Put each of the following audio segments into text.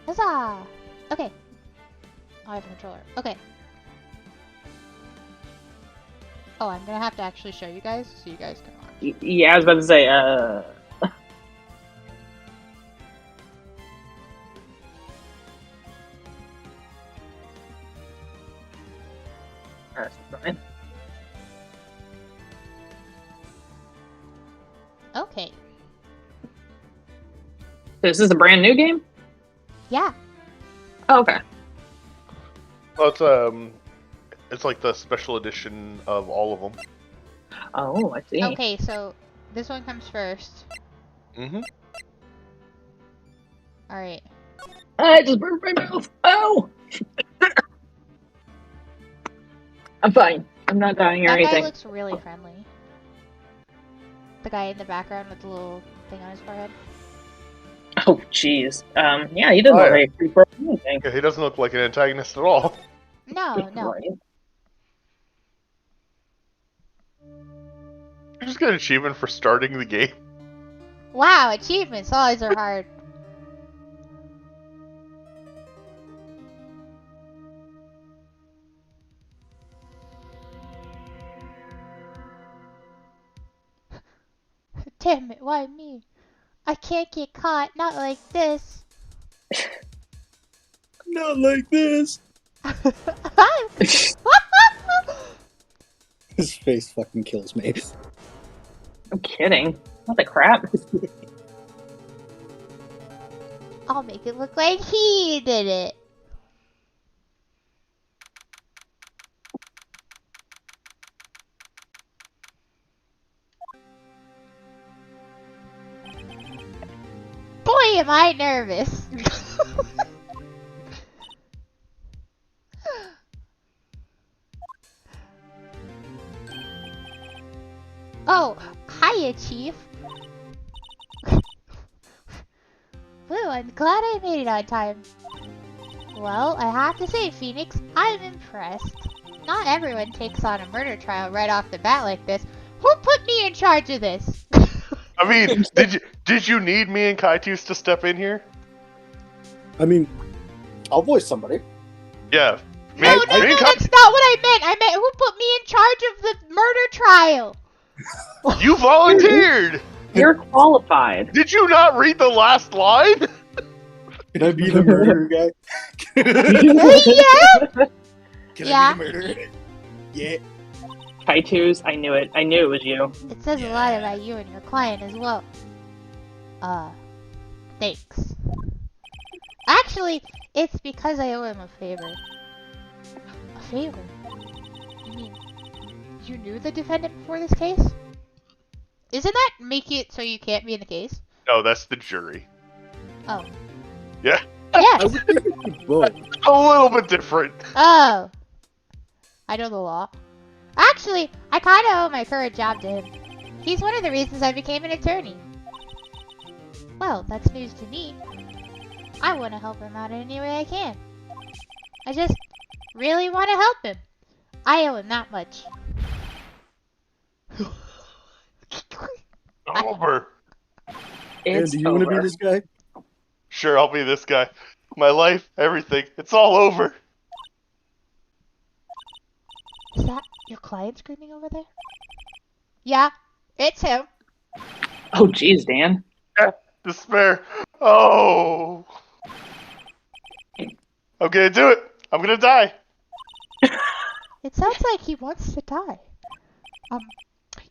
Huzzah! Okay. I have a controller. Okay. Oh, I'm gonna have to actually show you guys so you guys can watch. Yeah, I was about to say, That's fine. Okay. This is a brand new game? Yeah. Oh, okay. Well, it's like the special edition of all of them. Oh, I see. Okay, so this one comes first. Mm-hmm. Alright. I just burned my mouth. Oh! I'm fine. I'm not dying or That guy anything. looks really friendly. The guy in the background with the little thing on his forehead. Oh, jeez. Yeah, he doesn't look like a creeper or anything. Yeah, he doesn't look like an antagonist at all. No, no. Right. You just get an achievement for starting the game. Wow, achievements always are hard. Damn it, why me? I can't get caught, not like this. Not like this. His face fucking kills me. I'm kidding. What the crap? I'll make it look like he did it. Boy, am I nervous. Oh, hiya, Chief. Woo, I'm glad I made it on time. Well, I have to say, Phoenix, I'm impressed. Not everyone takes on a murder trial right off the bat like this. Who put me in charge of this? I mean, did you need me and Kytuz to step in here? I mean, I'll voice somebody. Yeah. No, that's not what I meant. I meant who put me in charge of the murder trial? You volunteered! You're qualified. Did you not read the last line? Can I be the murderer guy? Yeah? Can Yeah. I be the murderer? Yeah. Kytuz, I knew it. I knew it was you. It says a lot about you and your client as well. Thanks. Actually, it's because I owe him a favor. A favor? You mean, you knew the defendant before this case? Isn't that make it so you can't be in the case? No, that's the jury. Oh. Yeah. I Yes! would think it would be both. A little bit different. Oh. I know the law. Actually, I kinda owe my current job to him. He's one of the reasons I became an attorney. Well, that's news to me. I want to help him out in any way I can. I just really want to help him. I owe him that much. Over. And It's do you want to be over. this guy? Sure, I'll be this guy. My life, everything. It's all over. Is that your client screaming over there? Yeah, it's him. Oh, jeez, Dan. Despair. Oh. I'm gonna do it. I'm gonna die. It sounds like he wants to die.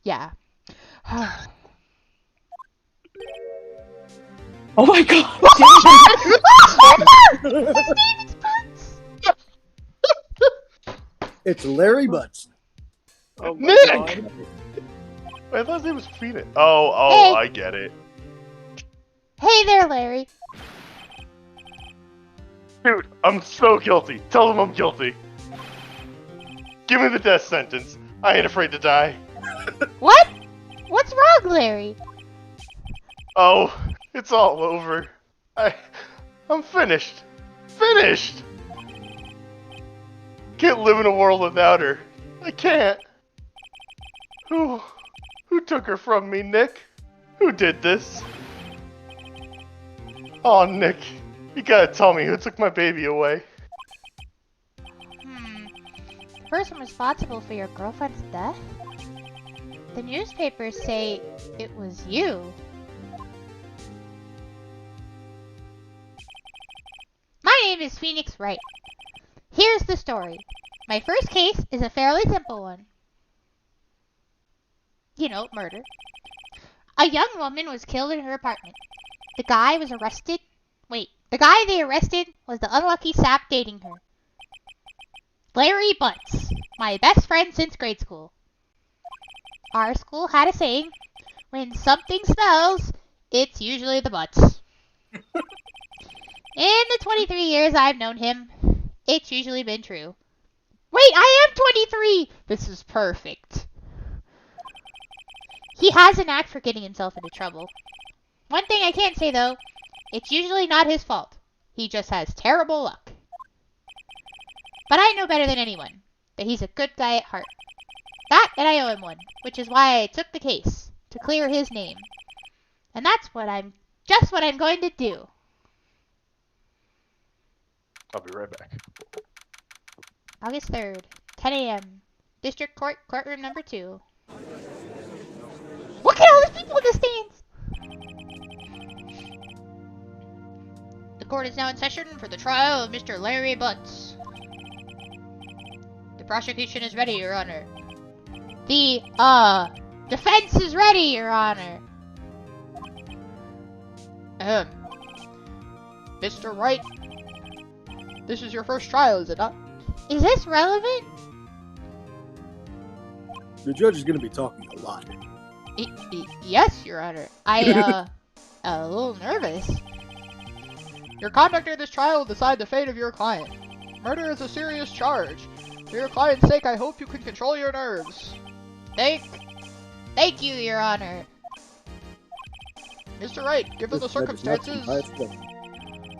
Yeah. Oh my god. His name is Butz. It's Larry Butz. Oh my Nick! god. I thought his name was Phoenix. Oh, Hey. I get it. Hey there, Larry. Dude, I'm so guilty. Tell them I'm guilty. Give me the death sentence. I ain't afraid to die. What? What's wrong, Larry? Oh, it's all over. I'm finished. Finished! Can't live in a world without her. I can't. Who took her from me, Nick? Who did this? Oh, Nick, You gotta tell me who took my baby away. The person responsible for your girlfriend's death? The newspapers say it was you. My name is Phoenix Wright. Here's the story. My first case is a fairly simple one. You know, murder. A young woman was killed in her apartment. The guy was arrested. Wait, the guy they arrested was the unlucky sap dating her. Larry Butz, my best friend since grade school. Our school had a saying, when something smells, it's usually the butts. In the 23 years I've known him, it's usually been true. Wait, I am 23! This is perfect. He has a knack for getting himself into trouble. One thing I can't say though, it's usually not his fault. He just has terrible luck. But I know better than anyone that he's a good guy at heart. That and I owe him one, which is why I took the case, to clear his name. And that's just what I'm going to do. I'll be right back. August 3rd, 10 a.m. District Court, courtroom number 2. Look at all these people in the stands! The court is now in session for the trial of Mr. Larry Butz. The prosecution is ready, Your Honor. The, defense is ready, Your Honor. Mr. Wright, this is your first trial, is it not? Is this relevant? The judge is going to be talking a lot. Yes, Your Honor. A little nervous. Your conduct in this trial will decide the fate of your client. Murder is a serious charge. For your client's sake, I hope you can control your nerves. Thank you, Your Honor. Mr. Wright, given the circumstances,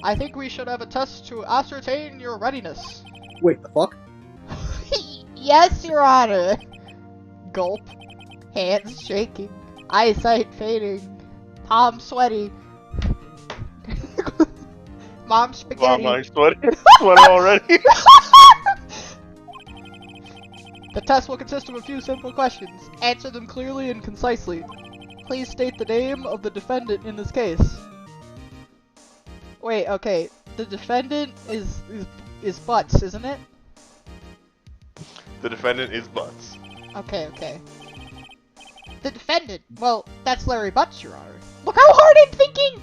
I think we should have a test to ascertain your readiness. Wait, the fuck? Yes, Your Honor. Gulp. Hands shaking. Eyesight fading. Palms sweaty. Mom spaghetti. Mom, I'm sweating. Sweating already. The test will consist of a few simple questions. Answer them clearly and concisely. Please state the name of the defendant in this case. Wait, okay. The defendant is Butz, isn't it? The defendant is Butz. Okay. The defendant? Well, that's Larry Butz, Your Honor. Look how hard I'm thinking!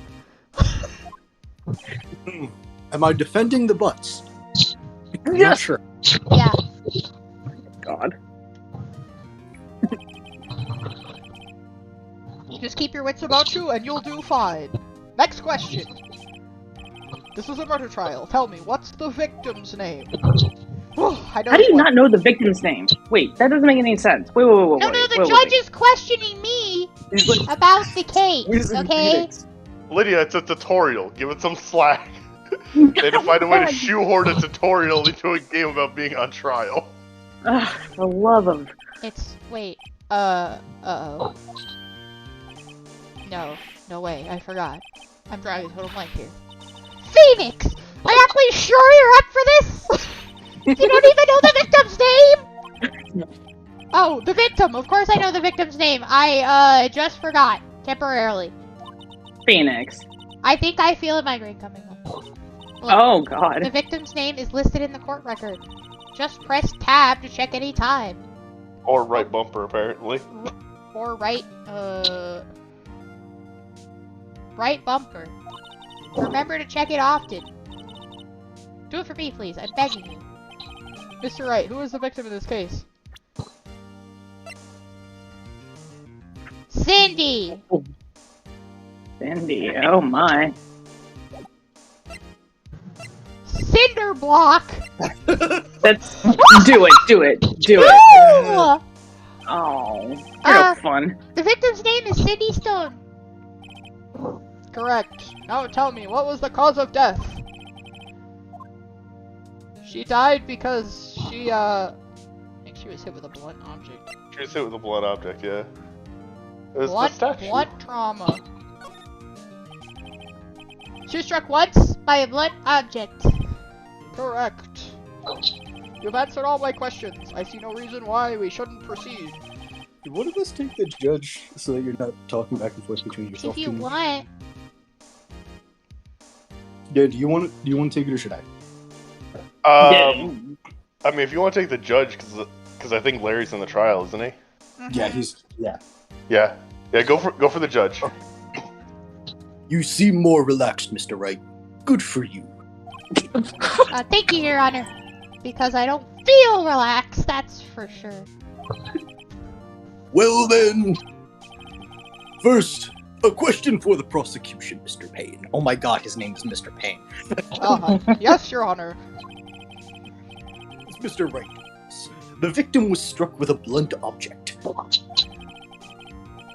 Am I defending the butts? I'm Yes. not sure. Yeah. God. Just keep your wits about you and you'll do fine. Next question. This is a murder trial. Tell me, what's the victim's name? How do you not know the victim's name? Wait, that doesn't make any sense. Wait. No, the judge is questioning me about the case, okay? Lydia, it's a tutorial. Give it some slack. They had to find a way to shoehorn a tutorial into a game about being on trial. Ugh, the love of... Wait, uh-oh. No way, I forgot. I'm drawing a total blank here. Phoenix! Are you actually sure you're up for this? You don't even know the victim's name? Oh, the victim! Of course I know the victim's name. I, just forgot. Temporarily. Phoenix. I think I feel a migraine coming on. Look, Oh, God. the victim's name is listed in the court record. Just press tab to check any time. Or right bumper, apparently. Or right bumper. Remember to check it often. Do it for me, please. I'm begging you. Mr. Wright, who is the victim in this case? Cindy! Cindy, oh my. Cinder block! That's... do it. Ooh! Oh, real fun. The victim's name is Cindy Stone. Correct. Now tell me, what was the cause of death? She died because she, I think she was hit with a blunt object. She was hit with a blunt object, yeah. It was the statue. Blunt trauma. She was struck once by a blunt object. Correct. You've answered all my questions. I see no reason why we shouldn't proceed. Do one of us take the judge so that you're not talking back and forth between yourself? If you want. Yeah, do you want to take it or should I? I mean, if you want to take the judge, because I think Larry's in the trial, isn't he? Mm-hmm. Yeah, Yeah. Go for the judge. You seem more relaxed, Mr. Wright. Good for you. Thank you, Your Honor. Because I don't feel relaxed, that's for sure. Well then, first, a question for the prosecution, Mr. Payne. Oh my god, his name is Mr. Payne. Yes, Your Honor. Mr. Wright, the victim was struck with a blunt object.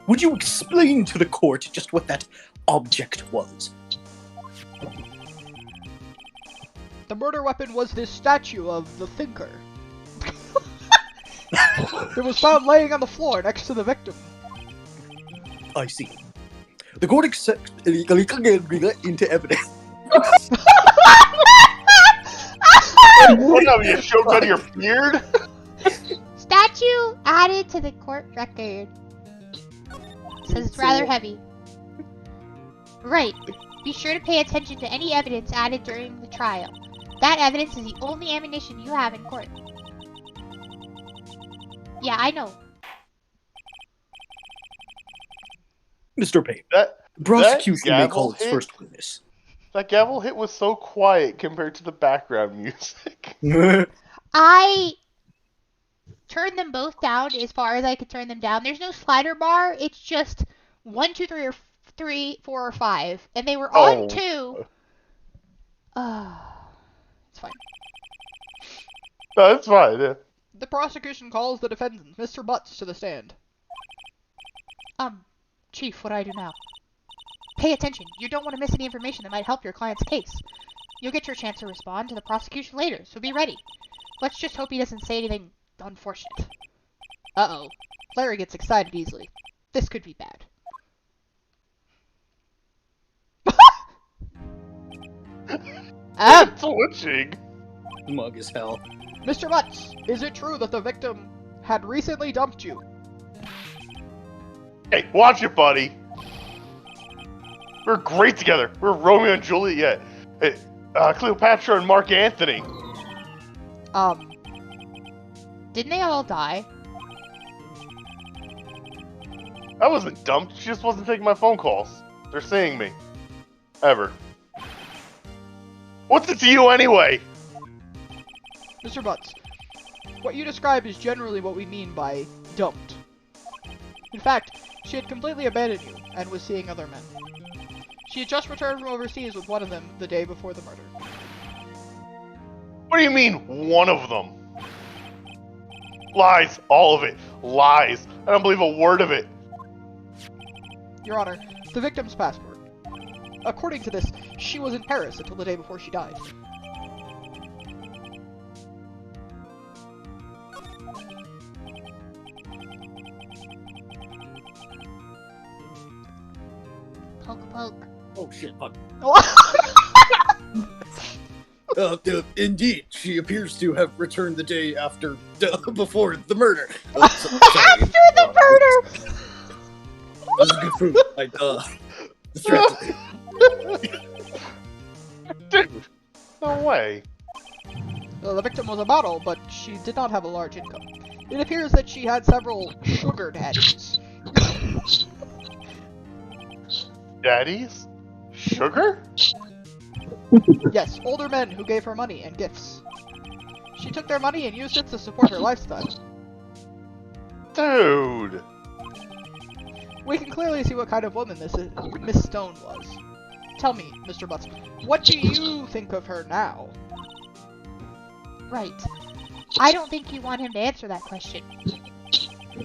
Would you explain to the court just what that object was? The murder weapon was this statue of the Thinker. It was found laying on the floor next to the victim. I see. The court accepts into evidence. What have you choked out of your beard? Statue added to the court record. Says it's rather heavy. Right. Be sure to pay attention to any evidence added during the trial. That evidence is the only ammunition you have in court. Yeah, I know. Mr. Payne, That prosecution may gavel call its hit? first witness. That gavel hit was so quiet compared to the background music. I turned them both down as far as I could turn them down. There's no slider bar. It's just 1, 2, 3, or 3, 4, or 5, and they were on 2. It's fine. No, it's fine. Yeah. The prosecution calls the defendant, Mr. Butz, to the stand. Chief, what do I do now? Pay attention. You don't want to miss any information that might help your client's case. You'll get your chance to respond to the prosecution later, so be ready. Let's just hope he doesn't say anything unfortunate. Uh-oh. Larry gets excited easily. This could be bad. Twitching. Mug as hell. Mr. Butz, is it true that the victim had recently dumped you? Hey, watch it, buddy. We're great together. We're Romeo and Juliet. Hey, Cleopatra and Mark Anthony. Didn't they all die? I wasn't dumped. She just wasn't taking my phone calls. They're seeing me. Ever. What's it to you anyway? Mr. Butz, what you describe is generally what we mean by dumped. In fact, she had completely abandoned you and was seeing other men. She had just returned from overseas with one of them the day before the murder. What do you mean, one of them? Lies. All of it. Lies. I don't believe a word of it. Your Honor, the victim's passport. According to this, she was in Paris until the day before she died. Poke poke. Oh shit, fuck. Oh. Indeed, she appears to have returned the day after, before the murder. After the murder! This is good food. Dude, no way. The victim was a model, but she did not have a large income. It appears that she had several sugar daddies. Daddies? Sugar? Yes, older men who gave her money and gifts. She took their money and used it to support her lifestyle. Dude. We can clearly see what kind of woman Miss Stone was. Tell me, Mr. Butz, what do you think of her now? Right. I don't think you want him to answer that question.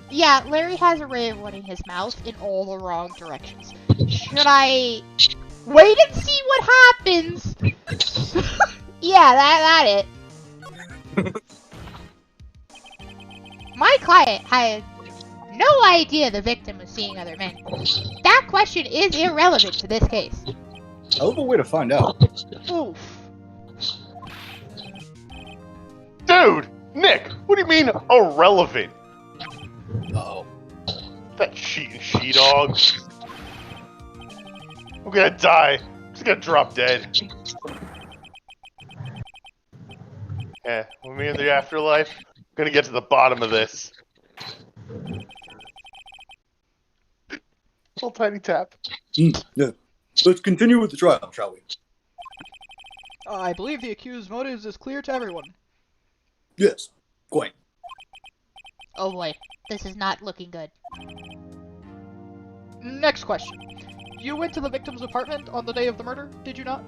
Yeah, Larry has a way of running his mouth in all the wrong directions. Should I wait and see what happens? Yeah, that it. My client had no idea the victim was seeing other men. That question is irrelevant to this case. Hell of a way to find out. Oof. Dude! Nick! What do you mean irrelevant? Uh-oh. That cheating she-dog. I'm gonna die. I'm just gonna drop dead. Yeah, with me in the afterlife, I'm gonna get to the bottom of this. Little tiny tap. Yeah. Let's continue with the trial, shall we? I believe the accused's motives is clear to everyone. Yes. Quite. Oh boy, this is not looking good. Next question. You went to the victim's apartment on the day of the murder, did you not?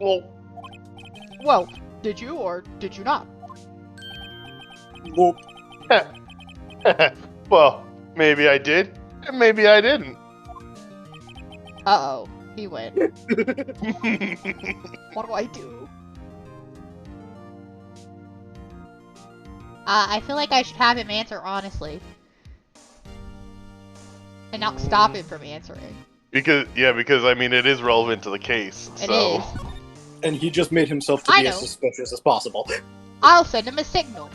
Well, Well, did you or did you not? Well, well, maybe I did, and maybe I didn't. Uh-oh, he went. What do I do? I feel like I should have him answer honestly. And not stop him from answering. Because I mean, it is relevant to the case. It So. is. and he just made himself to I be as know. suspicious as possible. I'll send him a signal.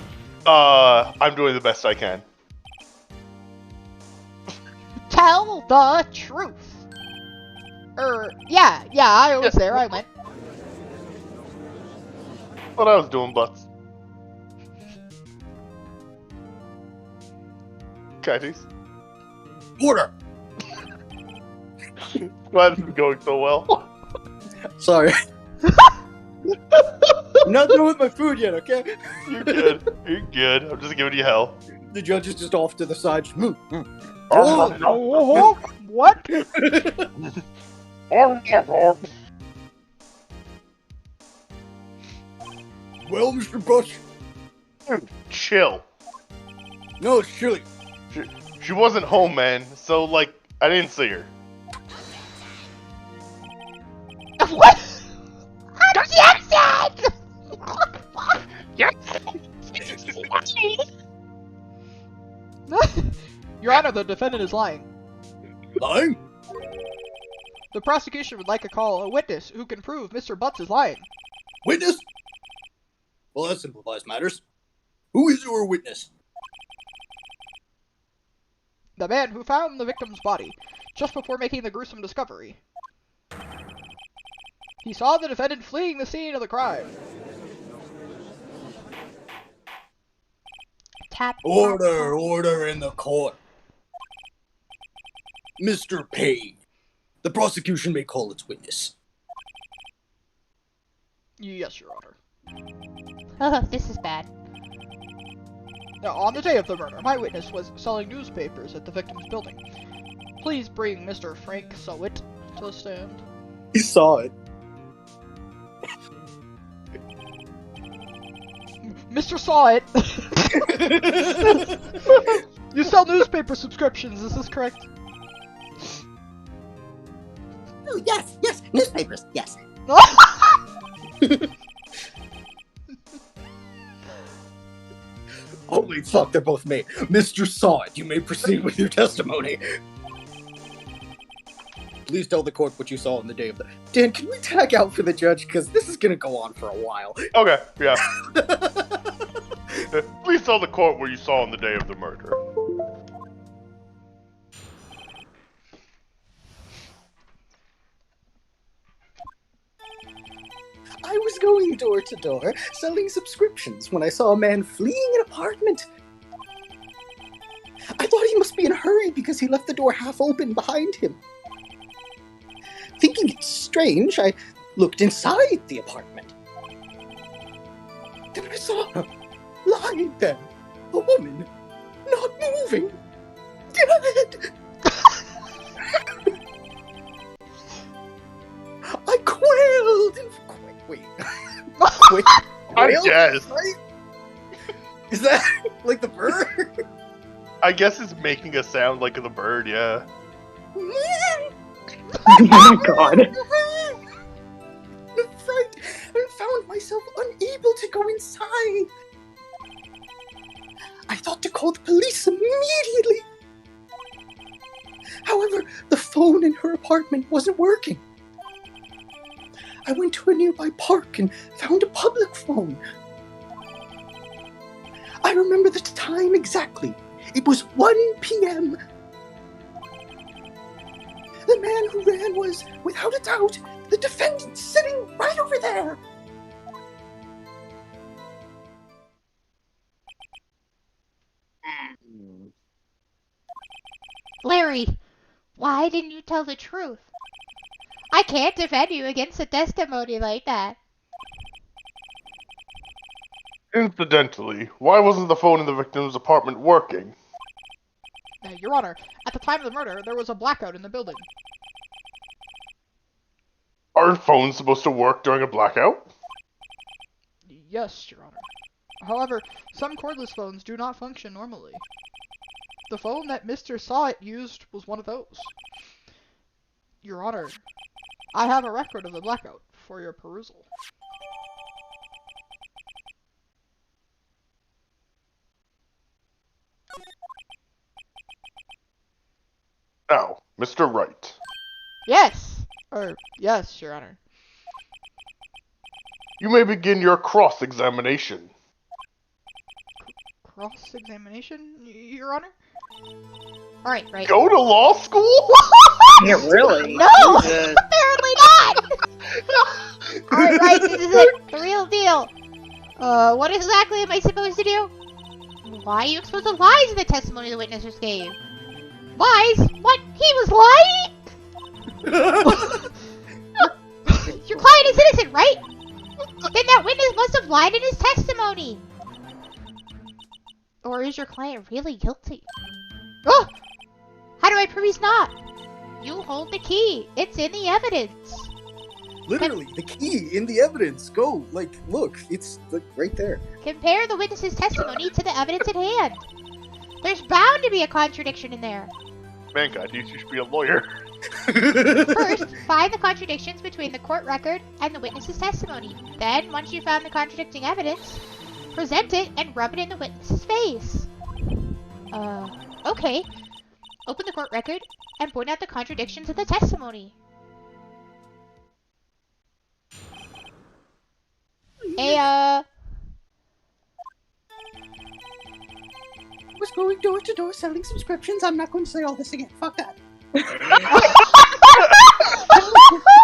I'm doing the best I can. Tell the truth. Yeah, I was there, I went. What I was doing, Butz. Kytuz. Order! Glad this is going so well. Sorry. I'm not done with my food yet, okay? You're good. You're good. I'm just giving you hell. The judge is just off to the side. Just, Oh, what? Well, Mr. Butz? Chill. No, it's chilly. She wasn't home, man. So, like, I didn't see her. What? Objection! Your Honor, the defendant is lying. Lying? The prosecution would like to call a witness who can prove Mr. Butz is lying. Witness? Well, that simplifies matters. Who is your witness? The man who found the victim's body just before making the gruesome discovery. He saw the defendant fleeing the scene of the crime. Tap. Order in the court. Mr. Payne, the prosecution may call its witness. Yes, Your Honor. Oh, this is bad. Now, on the day of the murder, my witness was selling newspapers at the victim's building. Please bring Mr. Frank Sahwit to the stand. He saw it. Mr. Sahwit! You sell newspaper subscriptions, is this correct? Oh, yes, newspapers, yes. Holy fuck, they're both me. Mr. Sahwit, you may proceed with your testimony. Please tell the court what you saw on the day of the... Dan, can we tag out for the judge? Because this is going to go on for a while. Okay, yeah. Please tell the court what you saw on the day of the murder. I was going door to door, selling subscriptions when I saw a man fleeing an apartment. I thought he must be in a hurry because he left the door half open behind him. Thinking it strange, I looked inside the apartment. Then I saw her, lying there, a woman, not moving, dead. I quailed. Wait. I Quail? guess. Right? Is that like the bird? I guess it's making a sound like the bird, yeah. Oh my god. Fright, and found myself unable to go inside. I thought to call the police immediately. However, the phone in her apartment wasn't working. I went to a nearby park and found a public phone. I remember the time exactly. It was 1 p.m. The man who ran was, without a doubt, the defendant sitting right over there. Larry, why didn't you tell the truth? I can't defend you against a testimony like that. Incidentally, why wasn't the phone in the victim's apartment working? Your Honor, at the time of the murder, there was a blackout in the building. Aren't phones supposed to work during a blackout? Yes, Your Honor. However, some cordless phones do not function normally. The phone that Mr. Sahwit used was one of those. Your Honor, I have a record of the blackout for your perusal. Now, Mr. Wright. Yes! Yes, Your Honor. You may begin your cross-examination. Cross-examination, Your Honor? Alright, right. Go to law school? Yeah, really? No! Apparently not! Alright, right, this is it. The real deal. What exactly am I supposed to do? Why you exposed the lies in the testimony the witnesses gave? Lies? What? He was lying? Your client is innocent, right? Then that witness must have lied in his testimony. Or is your client really guilty? Oh! How do I prove he's not? You hold the key. It's in the evidence. Literally, the key in the evidence. Go, like, look, it's like, right there. Compare the witness's testimony to the evidence at hand. There's bound to be a contradiction in there. Mankind, you should be a lawyer. First, find the contradictions between the court record and the witness's testimony. Then, once you've found the contradicting evidence, present it and rub it in the witness's face. Okay. Open the court record and point out the contradictions in the testimony. Hey, Was going door to door selling subscriptions. I'm not going to say all this again. Fuck that.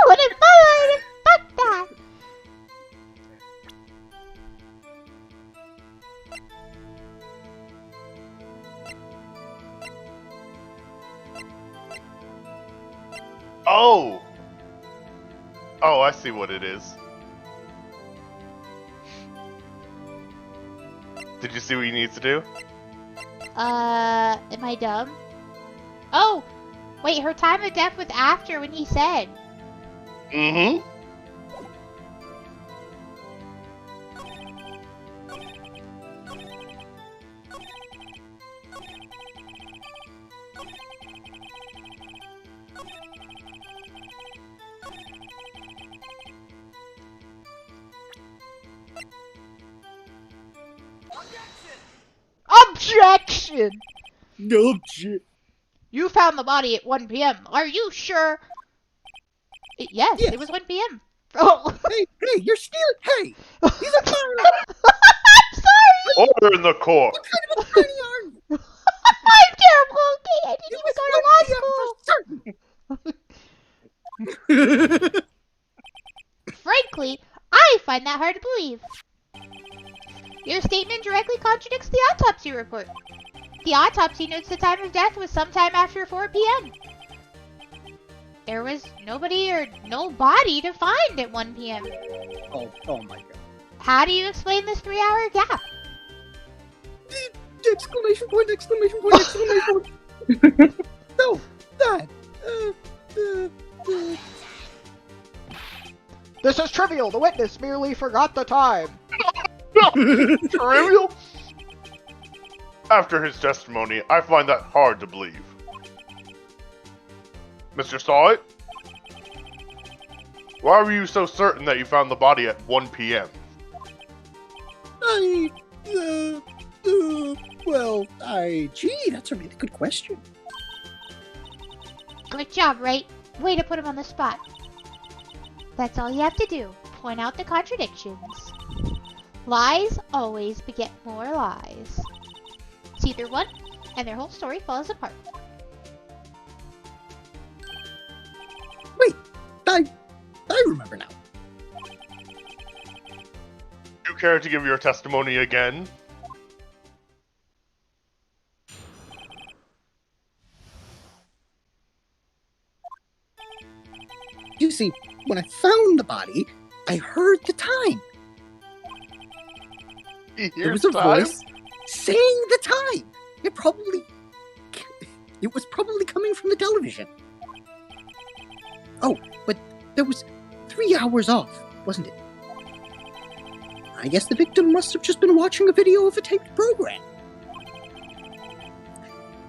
Wouldn't bother. Fuck that. Oh! Oh, I see what it is. Did you see what you need to do? Am I dumb? Oh! Wait, her time of death was after when he said. Mm-hmm. Objection! No shit. You found the body at 1 p.m. Are you sure? Yes, Yes. it was 1 p.m. Oh, Hey, you're stealing. Hey, he's a pirate. I'm sorry! Order in the court! What kind of a attorney are you? I'm terrible, okay? I didn't It even was go to law 1 p.m. for certain. Frankly, I find that hard to believe. Your statement directly contradicts the autopsy report. The autopsy notes the time of death was sometime after 4 p.m. There was nobody or no body to find at 1 p.m. Oh my god. How do you explain this 3-hour gap? Exclamation point, exclamation point, exclamation point. No, that. This is trivial. The witness merely forgot the time. Trivial? After his testimony, I find that hard to believe. Mr. Sahwit? Why were you so certain that you found the body at 1 p.m.? Gee, that's a really good question. Good job, Wright. Way to put him on the spot. That's all you have to do. Point out the contradictions. Lies always beget more lies. It's either one, and their whole story falls apart. Wait, I remember now. Do you care to give your testimony again? You see, when I found the body, I heard the time. There was a voice saying the time. It was probably coming from the television. Oh, but there was 3 hours off, wasn't it? I guess the victim must have just been watching a video of a taped program.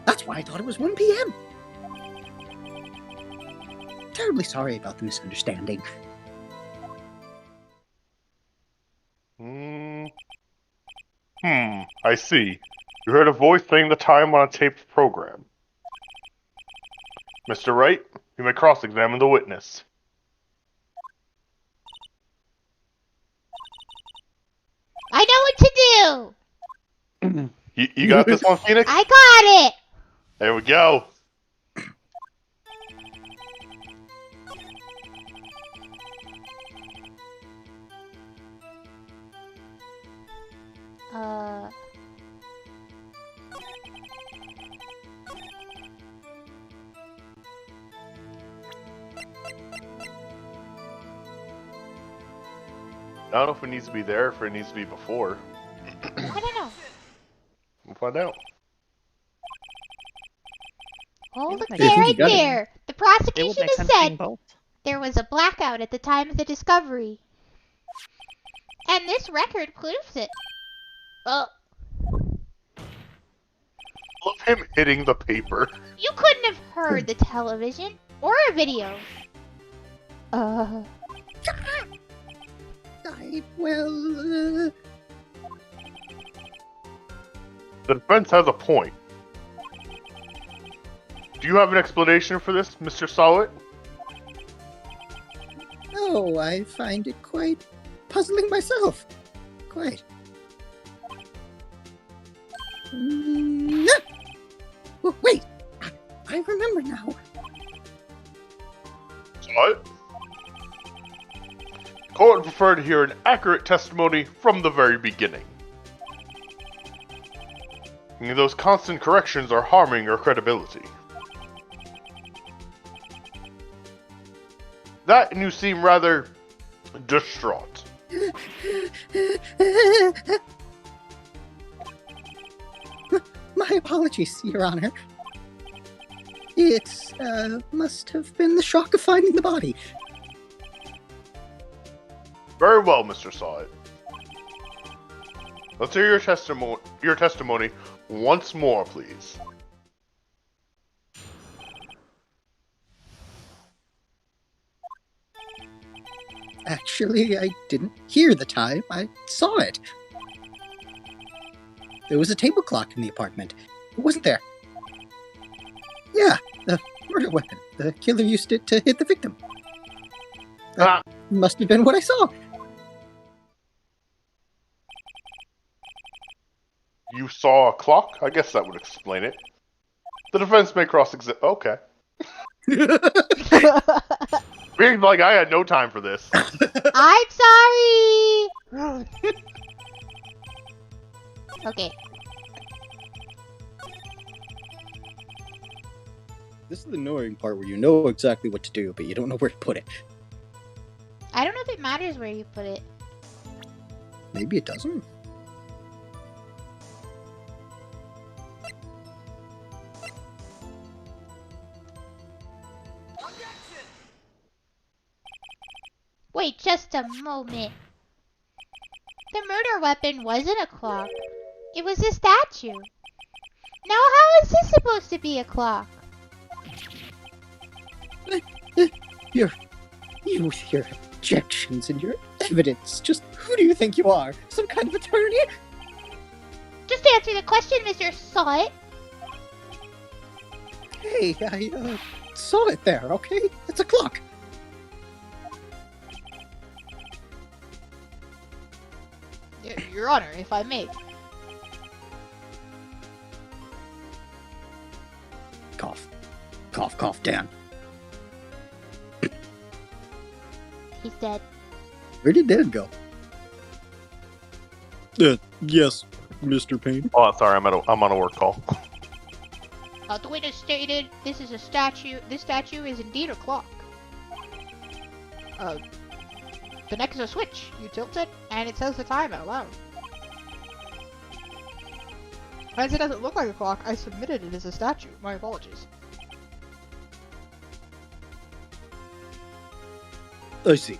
That's why I thought it was 1 p.m. Terribly sorry about the misunderstanding. I see. You heard a voice saying the time on a taped program. Mr. Wright, you may cross-examine the witness. I know what to do! You got this one, Phoenix? I got it! There we go. I don't know if it needs to be there or if it needs to be before. I don't know. We'll find out. Oh, look like there, you right got it. there! The It would prosecution make has sense being said both. there was a blackout at the time of the discovery. And this record proves it. Oh, Love him hitting the paper. you couldn't have heard the television or a video. Well, The defense has a point. Do you have an explanation for this, Mr. Sahwit? no, I find it quite puzzling myself. Quite. Wait, I remember now. What? Court would prefer to hear an accurate testimony from the very beginning. And those constant corrections are harming your credibility. That and you seem rather distraught. My apologies, Your Honor. It must have been the shock of finding the body. Very well, Mr. Sahwit. Let's hear your testimony once more, please. Actually, I didn't hear the time. I saw it. There was a table clock in the apartment. It wasn't there. Yeah, the murder weapon. The killer used it to hit the victim. That must have been what I saw. You saw a clock? I guess that would explain it. The defense may cross-examine. Okay. Being like I had no time for this. I'm sorry! Okay. This is the annoying part where you know exactly what to do, but you don't know where to put it. I don't know if it matters where you put it. Maybe it doesn't. Wait just a moment. The murder weapon wasn't a clock. It was a statue. Now how is this supposed to be a clock? You with your objections and your evidence. Just who do you think you are? Some kind of attorney? Just answer the question, Mr. Sahwit. Hey, saw it there, okay? It's a clock. Your Honor, if I may. Cough. Cough, cough, Dan. He's dead. Where did Dan go? Yes, Mr. Payne. Oh, sorry, I'm on a work call. The witness stated this is a statue. This statue is indeed a clock. The neck is a switch. You tilt it, and it says the time out loud. As it doesn't look like a clock, I submitted it as a statue. My apologies. I see.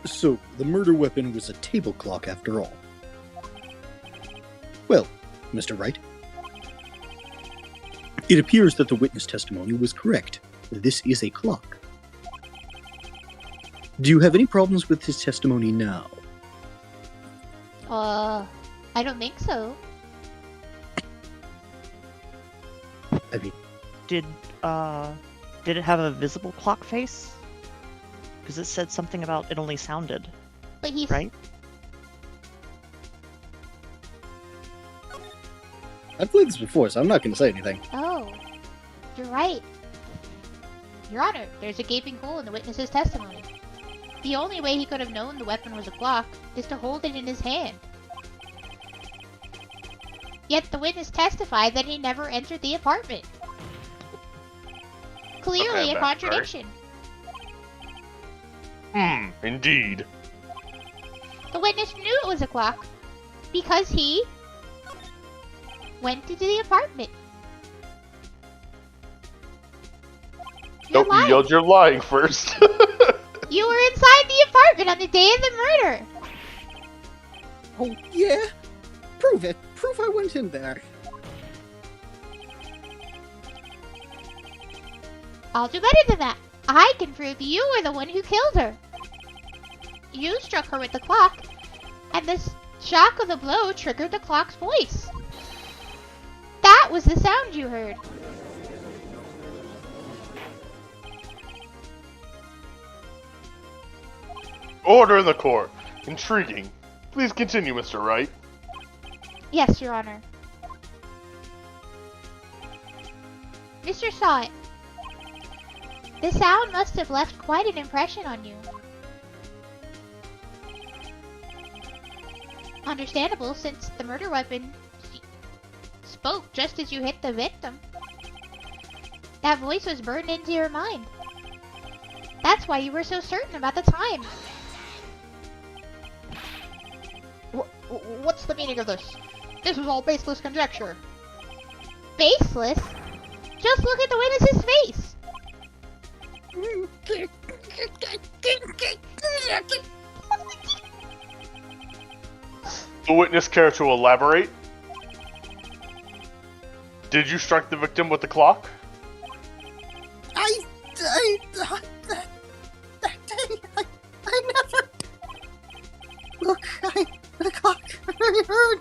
So, the murder weapon was a table clock after all. Well, Mr. Wright, it appears that the witness testimony was correct. This is a clock. Do you have any problems with his testimony now? I don't think so. I mean, Did it have a visible clock face? Because it said something about it only sounded, But he's right? I've played this before, so I'm not going to say anything. Oh, you're right. Your Honor, there's a gaping hole in the witness's testimony. The only way he could have known the weapon was a clock is to hold it in his hand. Yet the witness testified that he never entered the apartment. Clearly Okay, a I'm back, sorry. contradiction. Indeed. The witness knew it was a clock because he went into the apartment. You're Nope, you lying. yelled you're lying first. You were inside the apartment on the day of the murder. Oh, yeah? Prove it. Prove I went in there. I'll do better than that. I can prove you were the one who killed her. You struck her with the clock, and the shock of the blow triggered the clock's voice. That was the sound you heard. Order in the court. Intriguing. Please continue, Mr. Wright. Yes, Your Honor. Mr. Sahwit, the sound must have left quite an impression on you. Understandable, since the murder weapon spoke just as you hit the victim. That voice was burned into your mind. That's why you were so certain about the time. What's the meaning of this? This was all baseless conjecture. Baseless? Just look at the witness's face. The witness care to elaborate? Did you strike the victim with the clock? I never. Look, the clock.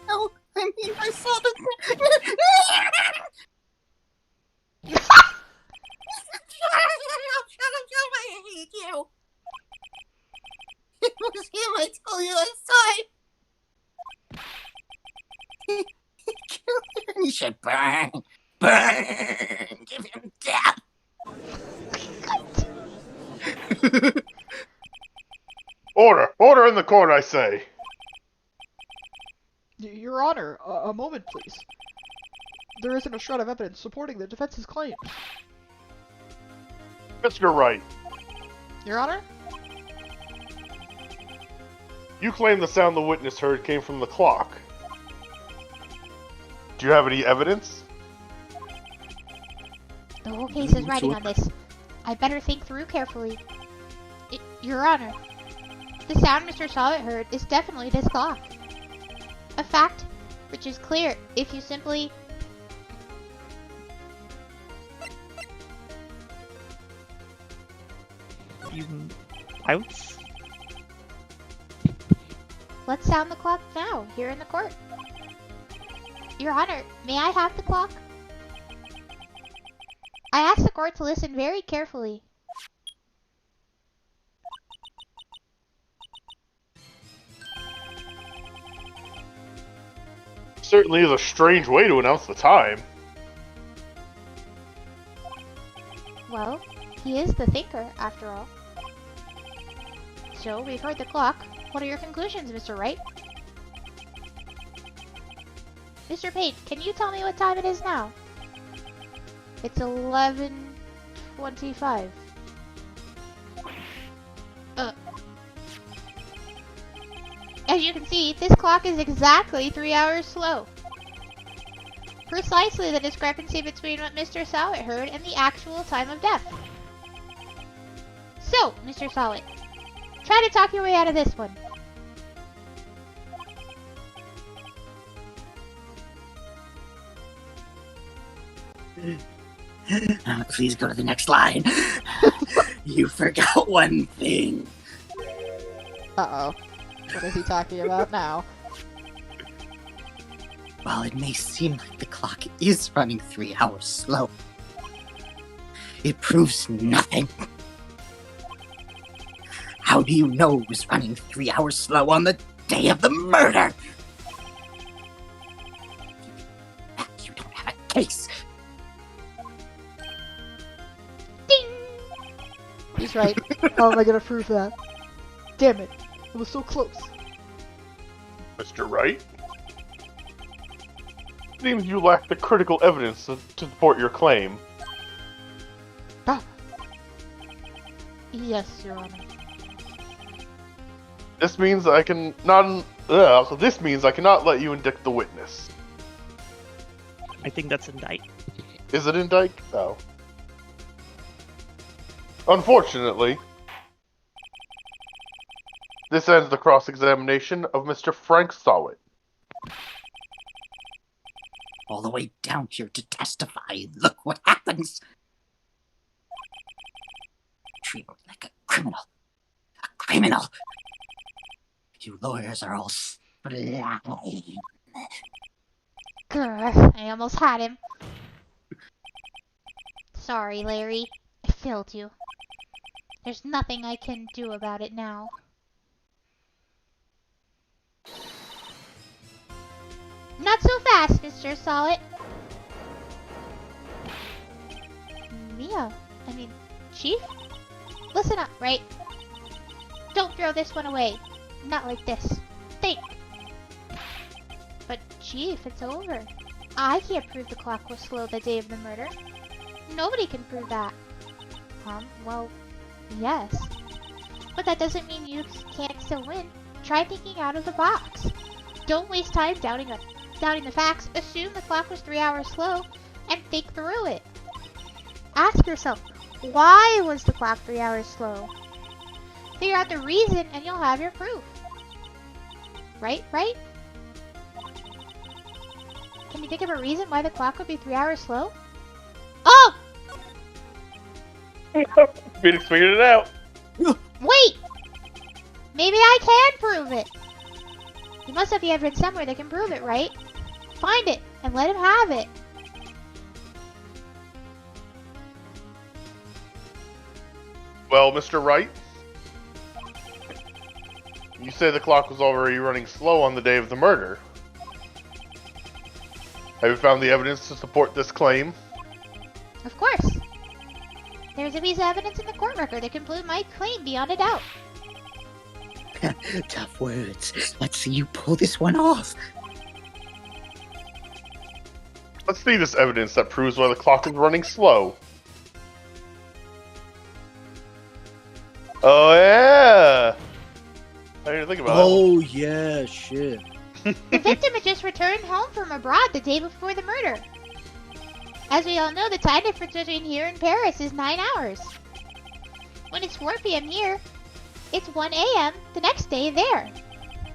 No, I mean, I saw the. I hate you. It was him, I tell you, I saw it. He killed her and he should burn. Burn! Give him death! Order! Order in the court, I say! Your Honor, a moment, please. There isn't a shred of evidence supporting the defense's claim. Mr. Wright, Your Honor? you claim the sound the witness heard came from the clock. Do you have any evidence? The whole case is riding on this. I better think through carefully. Your Honor, the sound Mr. Sahwit heard is definitely this clock. A fact which is clear if you simply... You outs? Let's sound the clock now, here in the court. Your Honor, may I have the clock? I ask the court to listen very carefully. Certainly is a strange way to announce the time. Well, he is the thinker, after all. So, we've heard the clock. What are your conclusions, Mr. Wright? Mr. Payne, can you tell me what time it is now? It's 11:25. As you can see, this clock is exactly 3 hours slow. Precisely the discrepancy between what Mr. Sahwit heard and the actual time of death. So, Mr. Sahwit, try to talk your way out of this one. Please go to the next line. You forgot one thing. Uh-oh. What is he talking about now? While it may seem like the clock is running 3 hours slow, it proves nothing. How do you know it was running 3 hours slow on the day of the murder? You don't have a case. Ding! He's right. How am I gonna prove that? Damn it. It was so close. Mr. Wright? Seems you lack the critical evidence to support your claim. Ah. Yes, Your Honor. This means I cannot let you indict the witness. I think that's indict. Is it indict? No. Unfortunately, this ends the cross-examination of Mr. Frank Sahwit. All the way down here to testify. Look what happens. Treat me like a criminal. A criminal. You lawyers are all blind. Grr, I almost had him. Sorry, Larry. I failed you. There's nothing I can do about it now. Not so fast, Mr. Sahwit. Chief? Listen up, Wright? Don't throw this one away. Not like this. Think. But, Chief, it's over. I can't prove the clock was slow the day of the murder. Nobody can prove that. Well, yes. But that doesn't mean you can't still win. Try thinking out of the box. Don't waste time doubting the facts. Assume the clock was 3 hours slow and think through it. Ask yourself, why was the clock 3 hours slow? Figure out the reason and you'll have your proof. Right? Can you think of a reason why the clock would be 3 hours slow? Oh! Phoenix figured it out. Wait! Maybe I can prove it! You must have the evidence somewhere that can prove it, right? Find it, and let him have it. Well, Mr. Wright, you say the clock was already running slow on the day of the murder. Have you found the evidence to support this claim? Of course. There's a piece of evidence in the court record that can prove my claim beyond a doubt. Tough words. Let's see you pull this one off. Let's see this evidence that proves why the clock is running slow. Oh yeah! I didn't think about Oh yeah, shit. The victim had just returned home from abroad the day before the murder. As we all know, the time difference between here and Paris is 9 hours. When it's 4 p.m. here, it's 1 a.m. the next day there.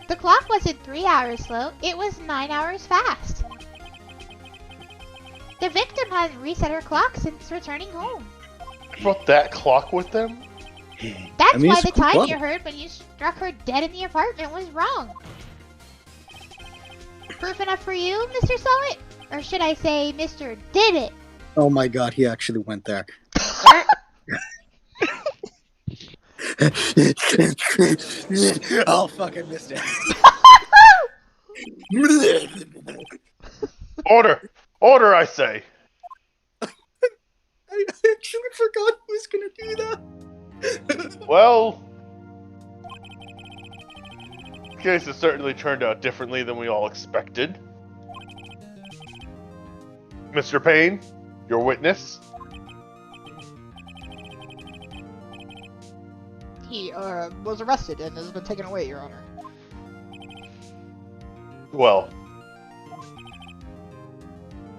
The clock wasn't 3 hours slow, it was 9 hours fast. The victim hasn't reset her clock since returning home. that. They brought that clock with them? That's why it's the a cool time clock. you heard when you struck her dead in the apartment was wrong. Proof enough for you, Mr. Sahwit? Or should I say, Mr. Did It? Oh my god, he actually went there. Oh fuck, I missed it. Order! Order, I say! I actually forgot who was gonna do that. Well... the case has certainly turned out differently than we all expected. Mr. Payne, your witness. He was arrested and has been taken away, Your Honor. Well...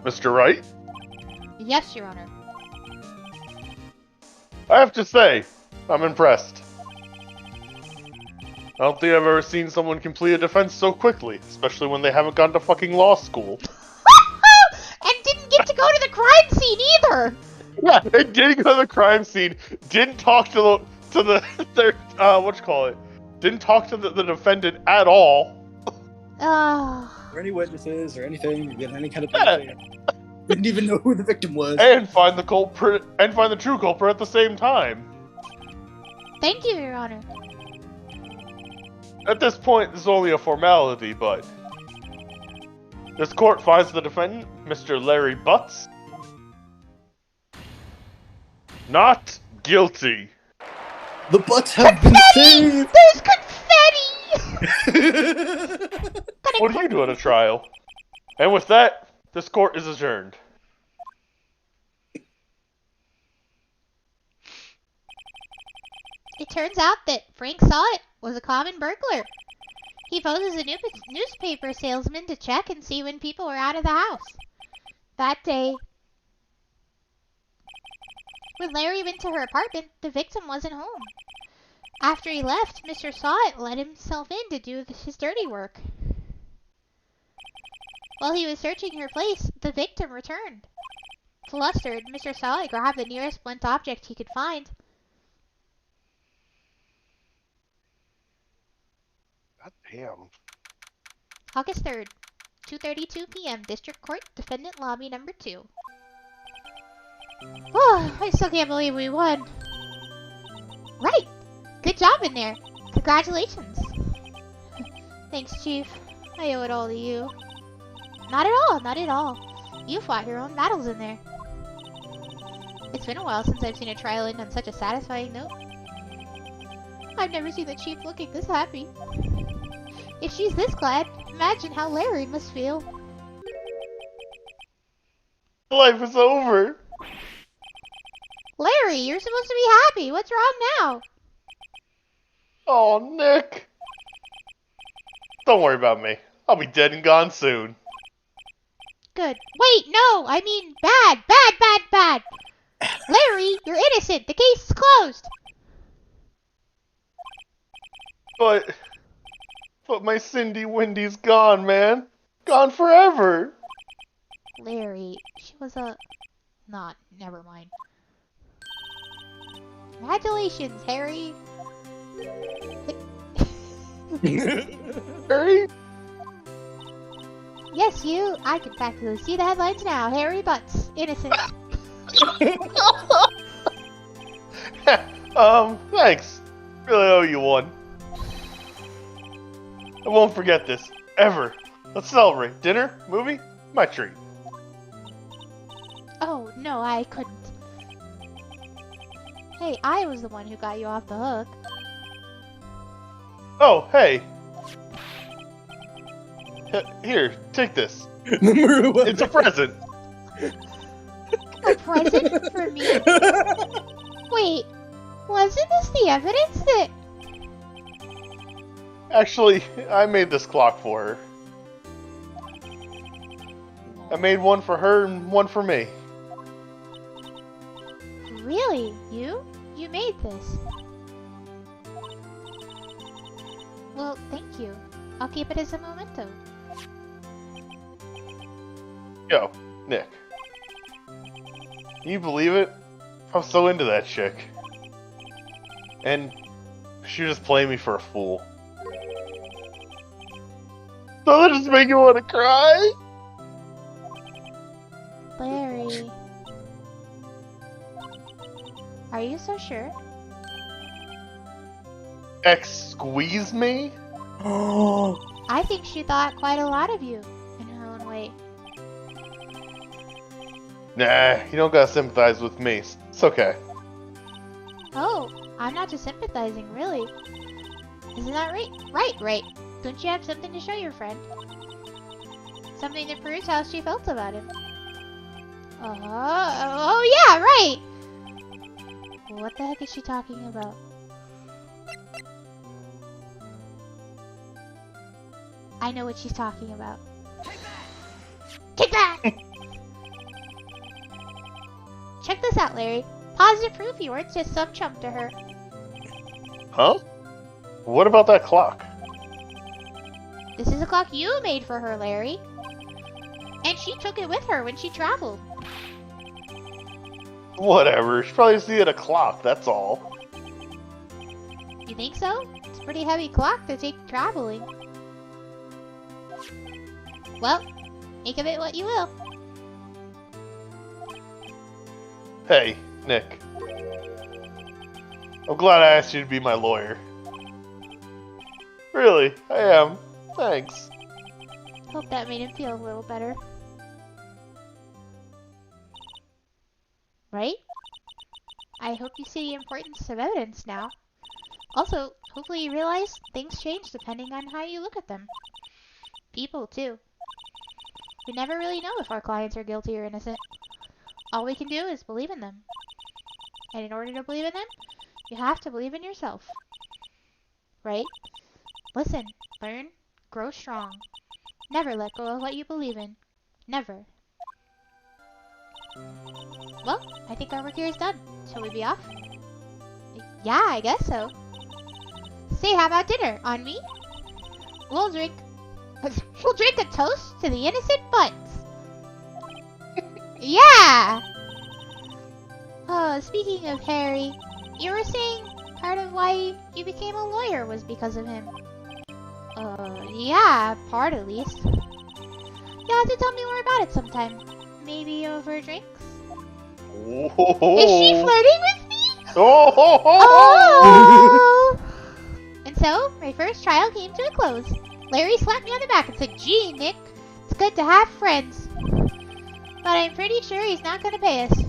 Mr. Wright? Yes, Your Honor. I have to say, I'm impressed. I don't think I've ever seen someone complete a defense so quickly, especially when they haven't gone to fucking law school. And didn't get to go to the crime scene either! Yeah, they didn't go to the crime scene, didn't talk to their, whatchamacallit, didn't talk to the defendant at all. Or any witnesses or anything, get any kind of didn't even know who the victim was. And find the culprit, and find the true culprit at the same time. Thank you, Your Honor. At this point, this is only a formality, but... this court finds the defendant, Mr. Larry Butz, not guilty. The Butts have been saved! There's confetti! What do you do at a trial? And with that, this court is adjourned. It turns out that Frank Sahwit was a common burglar. He posed as a newspaper salesman to check and see when people were out of the house. That day, when Larry went to her apartment, the victim wasn't home. After he left, Mr. Sahwit let himself in to do his dirty work. While he was searching her place, the victim returned. Flustered, Mr. Sahwit grabbed the nearest blunt object he could find. God damn. August 3rd, 2:32 p.m. District Court, Defendant Lobby Number 2. Oh, I still can't believe we won. Right! Good job in there. Congratulations. Thanks, Chief. I owe it all to you. Not at all, not at all. You fought your own battles in there. It's been a while since I've seen a trial end on such a satisfying note. I've never seen the Chief looking this happy. If she's this glad, imagine how Larry must feel. Life is over. Larry, you're supposed to be happy. What's wrong now? Oh, Nick. Don't worry about me. I'll be dead and gone soon. Good. Wait, no! I mean bad, bad, bad, bad! Larry, you're innocent! The case is closed! But my Cindy Windy's gone, man. Gone forever. Larry, she was a... Not, never mind. Congratulations, Harry! Harry? Yes, you! I can practically see the headlines now. Harry Butz, innocent. Thanks. Really owe you one. I won't forget this. Ever. Let's celebrate. Dinner? Movie? My treat. Oh, no, I couldn't. Hey, I was the one who got you off the hook. Oh, hey. Here, take this. It's a present. A present for me? Wait, wasn't this the evidence that... Actually, I made this clock for her. I made one for her and one for me. Really? You? You made this? Well, thank you. I'll keep it as a memento. Yo, Nick. Can you believe it? I'm so into that chick. And she just played me for a fool. Does that just make you want to cry? Larry. Are you so sure? Squeeze me? I think she thought quite a lot of you, in her own way. Nah, you don't gotta sympathize with me. It's okay. Oh, I'm not just sympathizing, really. Isn't that right? Right. Don't you have something to show your friend? Something that proves how she felt about him. Oh yeah, right! What the heck is she talking about? I know what she's talking about. Take that! Check this out, Larry. Positive proof you weren't just some chump to her. Huh? What about that clock? This is a clock you made for her, Larry. And she took it with her when she traveled. Whatever, she probably just needed a clock, that's all. You think so? It's a pretty heavy clock to take traveling. Well, make of it what you will. Hey, Nick. I'm glad I asked you to be my lawyer. Really, I am. Thanks. Hope that made him feel a little better. Right? I hope you see the importance of evidence now. Also, hopefully you realize things change depending on how you look at them. People, too. We never really know if our clients are guilty or innocent. All we can do is believe in them. And in order to believe in them, you have to believe in yourself. Right? Listen, learn, grow strong. Never let go of what you believe in. Never. Well, I think our work here is done. Shall we be off? Yeah, I guess so. Say, how about dinner? On me? We'll drink a toast to the innocent Butz. Yeah! Oh, speaking of Harry, you were saying part of why you became a lawyer was because of him. Yeah, part at least. You'll have to tell me more about it sometime. Maybe over drinks? Oh. Is she flirting with me? Oh. Oh! And so, my first trial came to a close. Larry slapped me on the back and said, "Gee, Nick, it's good to have friends." But I'm pretty sure he's not going to pay us.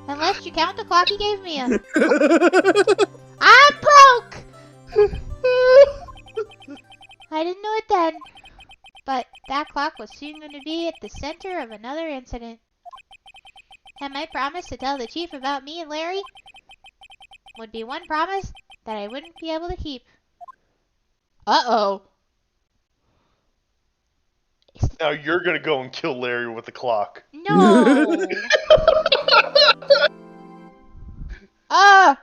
Unless you count the clock he gave me. I'm broke! I didn't know it then. But that clock was soon going to be at the center of another incident. And my promise to tell the chief about me and Larry would be one promise that I wouldn't be able to keep. Uh-oh. Now you're gonna go and kill Larry with the clock. No! Ah!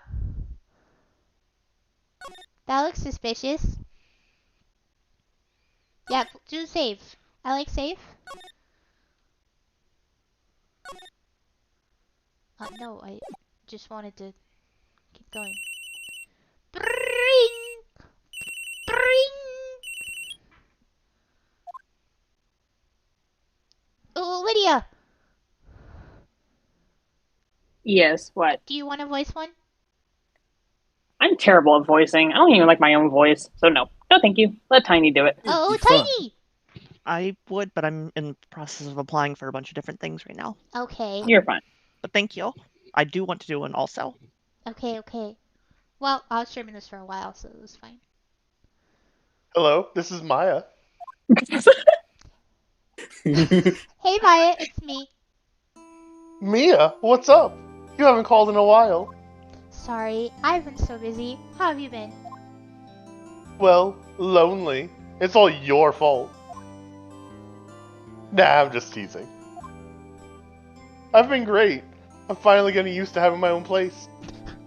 That looks suspicious. Yeah, do save. I like save. No, I just wanted to keep going. Bring! Bring! Oh, Lydia! Yes, what? Do you want to voice one? I'm terrible at voicing. I don't even like my own voice, so no. No, thank you. Let Tiny do it. Oh, Be fun. Tiny! I would, but I'm in the process of applying for a bunch of different things right now. Okay. You're fine. But thank you. I do want to do one also. Okay. Well, I was streaming this for a while, so it was fine. Hello, this is Maya. Hey, Maya, it's me. Mia, what's up? You haven't called in a while. Sorry, I've been so busy. How have you been? Well, lonely. It's all your fault. Nah, I'm just teasing. I've been great. I'm finally getting used to having my own place.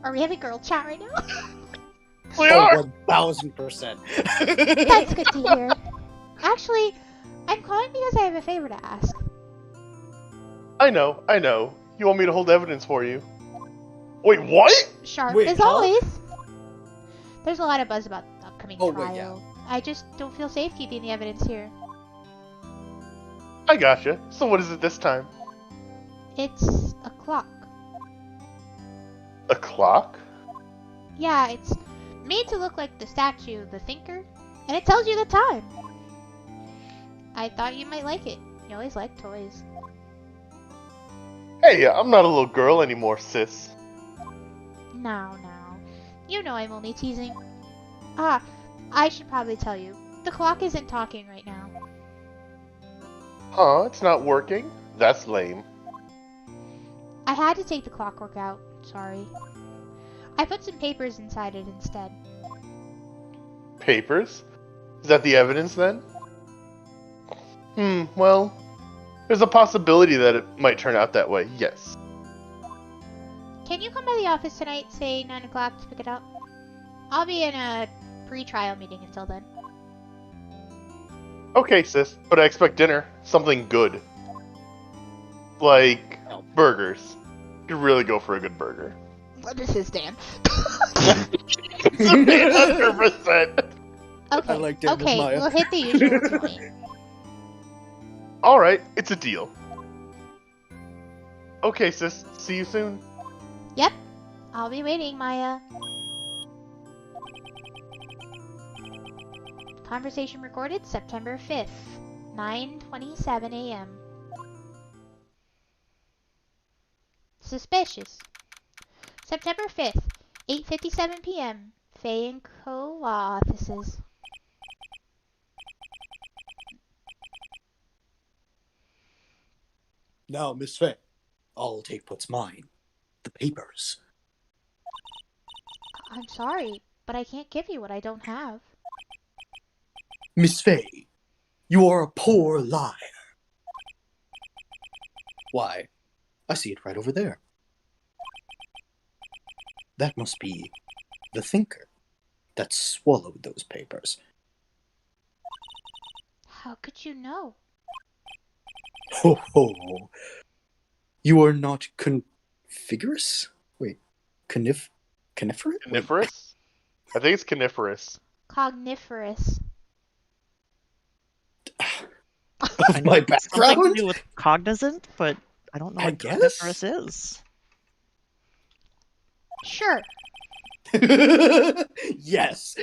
Are we having girl chat right now? We are! 1000%. That's good to hear. Actually, I'm calling because I have a favor to ask. I know. You want me to hold evidence for you. Wait, what? Sharp Wait, as huh? always. There's a lot of buzz about the upcoming Oh, trial. wait, yeah. I just don't feel safe keeping the evidence here. I gotcha. So what is it this time? It's a clock. A clock? Yeah, it's made to look like the statue, the thinker, and it tells you the time. I thought you might like it. You always like toys. Hey, I'm not a little girl anymore, sis. Now. You know I'm only teasing. Ah, I should probably tell you. The clock isn't talking right now. Huh, it's not working? That's lame. I had to take the clockwork out. Sorry. I put some papers inside it instead. Papers? Is that the evidence then? Well, there's a possibility that it might turn out that way, yes. Can you come by the office tonight, say 9 o'clock, to pick it up? I'll be in a pre-trial meeting until then. Okay, sis, but I expect dinner. Something good. Like, burgers. You could really go for a good burger. This is Dan. 100%! Okay, I like Dan as okay, Maya. we'll hit the usual tonight. Alright, it's a deal. Okay, sis, see you soon. Yep, I'll be waiting, Maya. Conversation recorded September 5th, 9:27 a.m. Suspicious. September 5th, 8:57 p.m. Faye & Co. Law Offices. Now, Miss Faye, I'll take what's mine. The papers. I'm sorry, but I can't give you what I don't have. Miss Faye, you are a poor liar. Why, I see it right over there. That must be the thinker that swallowed those papers. How could you know? Ho ho! You are not configurous? Wait, coniferous? Coniferous? I think it's coniferous. Cogniferous. Of my Something to background? do with cognizant, but I don't know I what guess? coniferous is. Sure. Yes.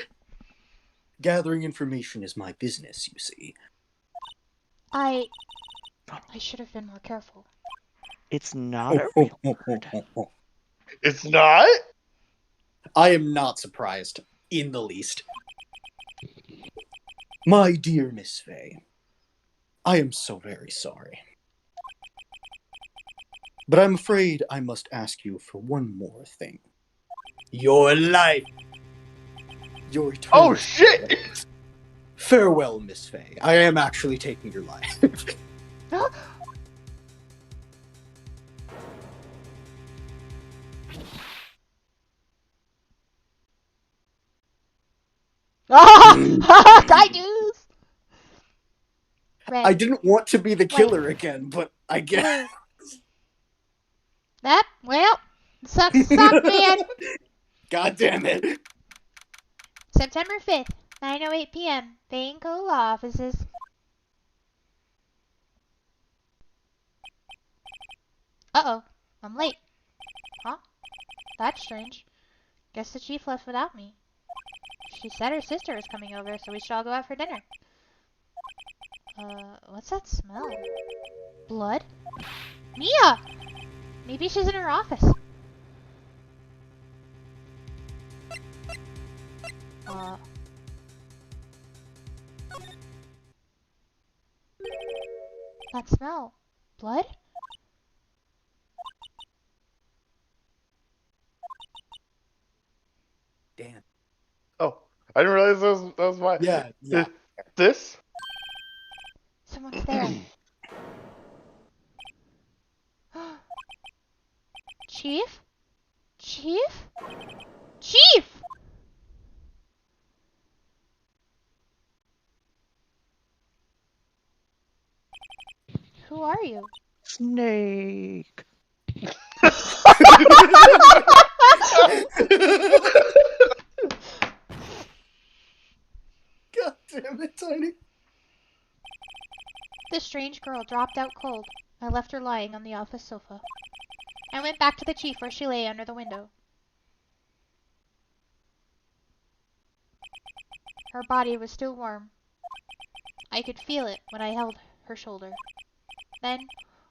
Gathering information is my business, you see. I should have been more careful. It's not a real word. It's not? I am not surprised in the least. My dear Miss Faye, I am so very sorry. But I'm afraid I must ask you for one more thing. Your life! Your eternal... Oh shit! Farewell, Miss Faye. I am actually taking your life. Kytuz! Red. I didn't want to be the killer again, but I guess... That, well, sucks to suck, man. God damn it. September 5th, 9:08 p.m. Payne Co. Law Offices. Uh-oh, I'm late. Huh? That's strange. Guess the chief left without me. She said her sister was coming over, so we should all go out for dinner. What's that smell? Blood? Mia! Maybe she's in her office. That smell. Blood? Damn. Oh, I didn't realize that was my... Yeah. This? Someone's there. Chief? Chief? Chief! Who are you? Snake. God damn it, Tiny. This strange girl dropped out cold. I left her lying on the office sofa. I went back to the chief where she lay under the window. Her body was still warm. I could feel it when I held her shoulder. Then,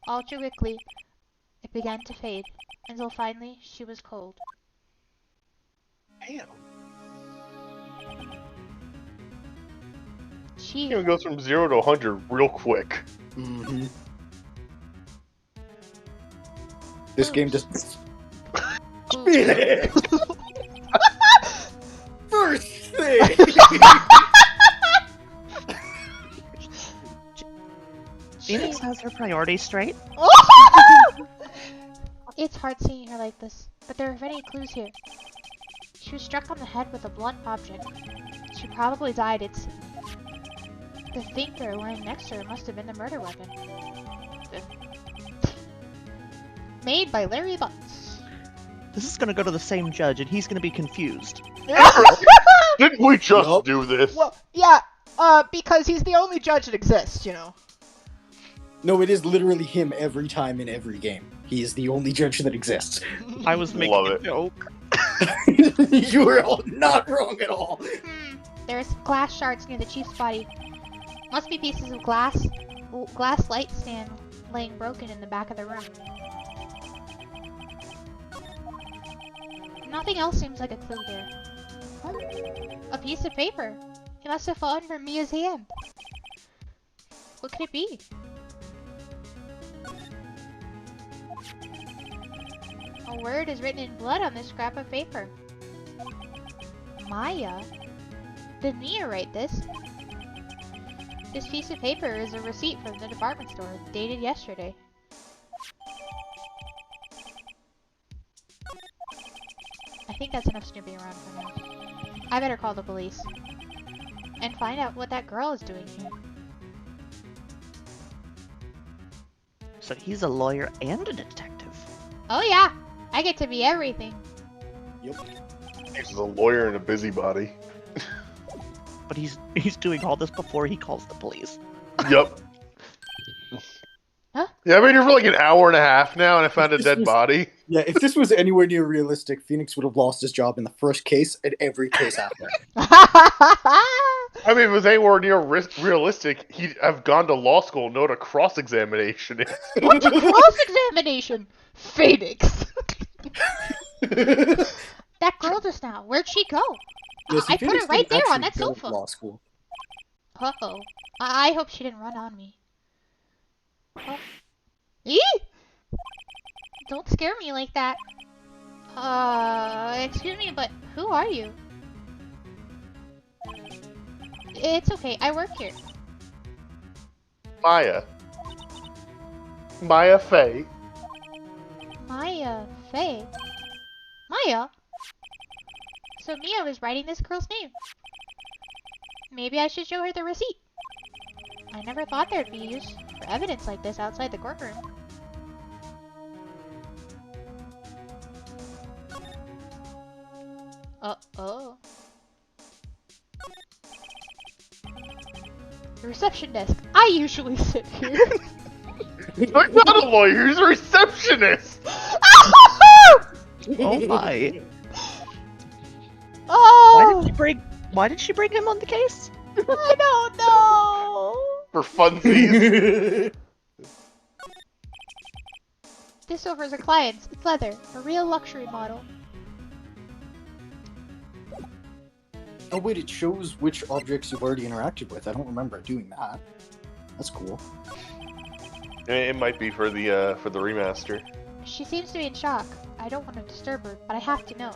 all too quickly, it began to fade, until finally she was cold. Damn. She... It goes from 0 to 100 real quick. Mm-hmm. This game just... First thing! Phoenix has her priorities straight. It's hard seeing her like this, but there are many clues here. She was struck on the head with a blunt object. She probably died instantly. The finger lying next to her must have been the murder weapon. Made by Larry Butz. This is gonna go to the same judge, and he's gonna be confused. Didn't we just Yup. do this? Well, yeah, because he's the only judge that exists, you know. No, it is literally him every time in every game. He is the only judge that exists. I was making Love a it. joke. You were all not wrong at all. There are some glass shards near the chief's body. Must be pieces of glass light stand laying broken in the back of the room. Nothing else seems like a clue here. A piece of paper. It must have fallen from Mia's hand. What could it be? A word is written in blood on this scrap of paper. Maya? Did Mia write this? This piece of paper is a receipt from the department store, dated yesterday. I think that's enough snooping around for now. I better call the police. And find out what that girl is doing here. So he's a lawyer and a detective. Oh yeah! I get to be everything. Yep. He's a lawyer and a busybody. But he's doing all this before he calls the police. Yup. Huh? Yeah, I've been here for like an hour and a half now, and I found a This dead was- body. Yeah, if this was anywhere near realistic, Phoenix would have lost his job in the first case and every case after. I mean, if it was anywhere near realistic, he'd have gone to law school and know what a cross-examination is. What's a cross-examination? Phoenix! That girl just now, where'd she go? Yes, I put Phoenix her right didn't there on actually that go to sofa. Law school. Uh-oh. I hope she didn't run on me. Oh. Eee! Don't scare me like that. Excuse me, but who are you? It's okay, I work here. Maya. Maya Fey. Maya Faye. Maya? So Mia was writing this girl's name. Maybe I should show her the receipt. I never thought there'd be use for evidence like this outside the courtroom. Uh-oh. The reception desk. I usually sit here. He's not a lawyer, he's a receptionist! Oh my! Oh! Why did she bring him on the case? I don't know! For funsies. This sofa's a client's. It's leather. A real luxury model. Oh wait, it shows which objects you've already interacted with. I don't remember doing that. That's cool. It might be for the remaster. She seems to be in shock. I don't want to disturb her, but I have to know.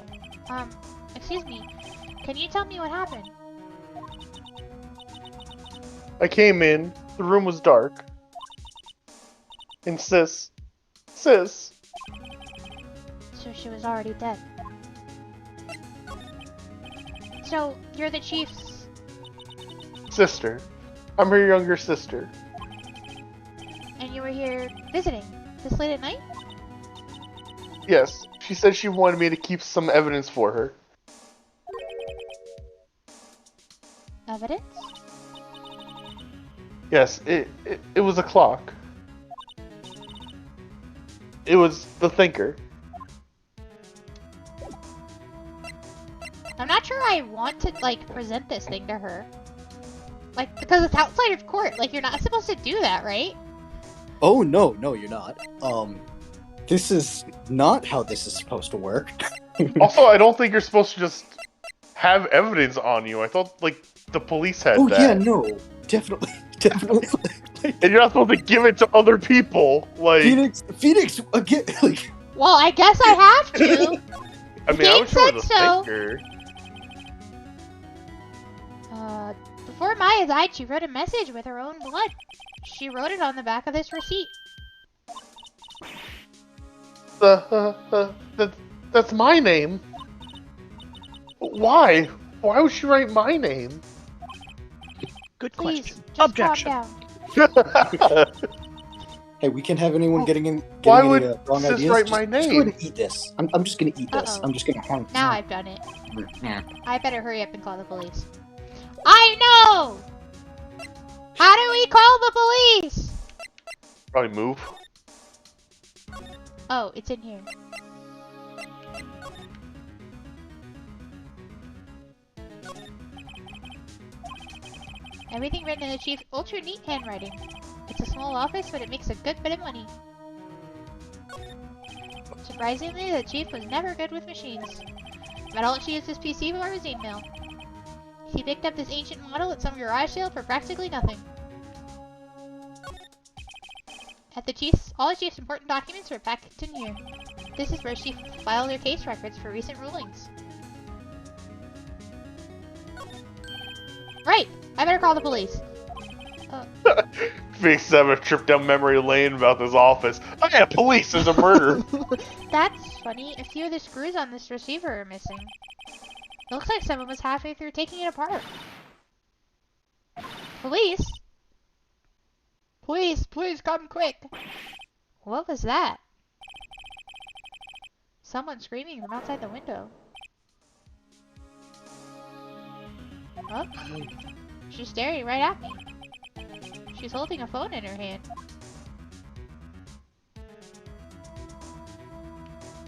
Excuse me. Can you tell me what happened? I came in, the room was dark. And sis. So she was already dead. So, you're the chief's... Sister. I'm her younger sister. and you were here visiting this late at night? Yes, she said she wanted me to keep some evidence for her. Evidence? Yes, it was a clock. It was the thinker. I'm not sure I I want to, like, present this thing to her. Like, because it's outside of court. Like, you're not supposed to do that, right? Oh, no, you're not. This is not how this is supposed to work. Also, I don't think you're supposed to just have evidence on you. I thought, like, the police had Oh, that. yeah, no. Definitely. And you're not supposed to give it to other people. Like, Phoenix, again, like... Well, I guess I have to. I mean, I was sure Phoenix the said so. thinker. Before Maya died, she wrote a message with her own blood. She wrote it on the back of this receipt. That's my name. Why? Why would she write my name? Good Please, question. just Objection. calm down. Hey, we can't have anyone getting Why any would wrong sis ideas. write my Just go ahead name? and eat this. I'm just gonna eat this. Uh-oh. I'm just gonna... Now I've done it. Yeah. I better hurry up and call the police. I know! How do we call the police? Probably move. Oh, it's in here. Everything written in the chief's ultra neat handwriting. It's a small office, but it makes a good bit of money. Surprisingly, the chief was never good with machines. But all she used his PC for was email. He picked up this ancient model at some garage sale for practically nothing. All the chief's important documents were packed in here. This is where she filed her case records for recent rulings. Right! I better call the police. Phoenix having a trip down memory lane about this office. Oh yeah, police! There's a murder. That's funny. A few of the screws on this receiver are missing. Looks like someone was halfway through taking it apart. Police? Please come quick. What was that? Someone screaming from outside the window. Oh, she's staring right at me. She's holding a phone in her hand.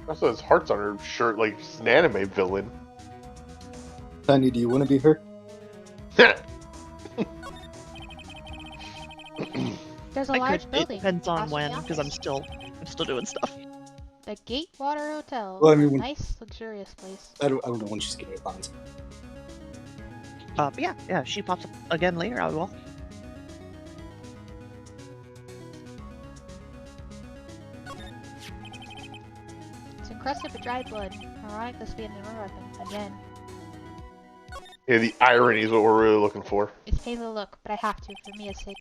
Also, his heart's on her shirt like she's an anime villain. Tiny, do you want to be her? There's a I large could. It building. depends on across when, the because office. I'm still doing stuff. The Gatewater Hotel. Well, I mean, when- Nice, luxurious place. I don't know when she's getting her lines. But yeah, she pops up again later. I will. It's encrusted with dried blood. Ironic this being the murder weapon. Again. Yeah, the irony is what we're really looking for. It's painful to look, but I have to, for Mia's sake.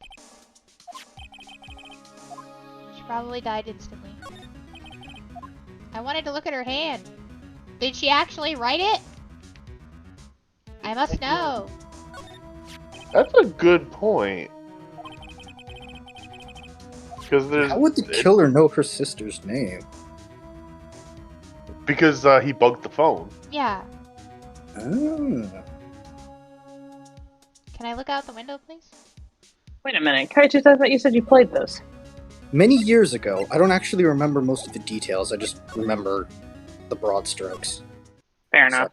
She probably died instantly. I wanted to look at her hand. Did she actually write it? I must know. That's a good point. Because there's How would the killer know her sister's name? because he bugged the phone. Yeah. Oh. Can I look out the window, please? Wait a minute, Kytuz, I thought you said you played this. Many years ago, I don't actually remember most of the details. I just remember the broad strokes. Fair enough.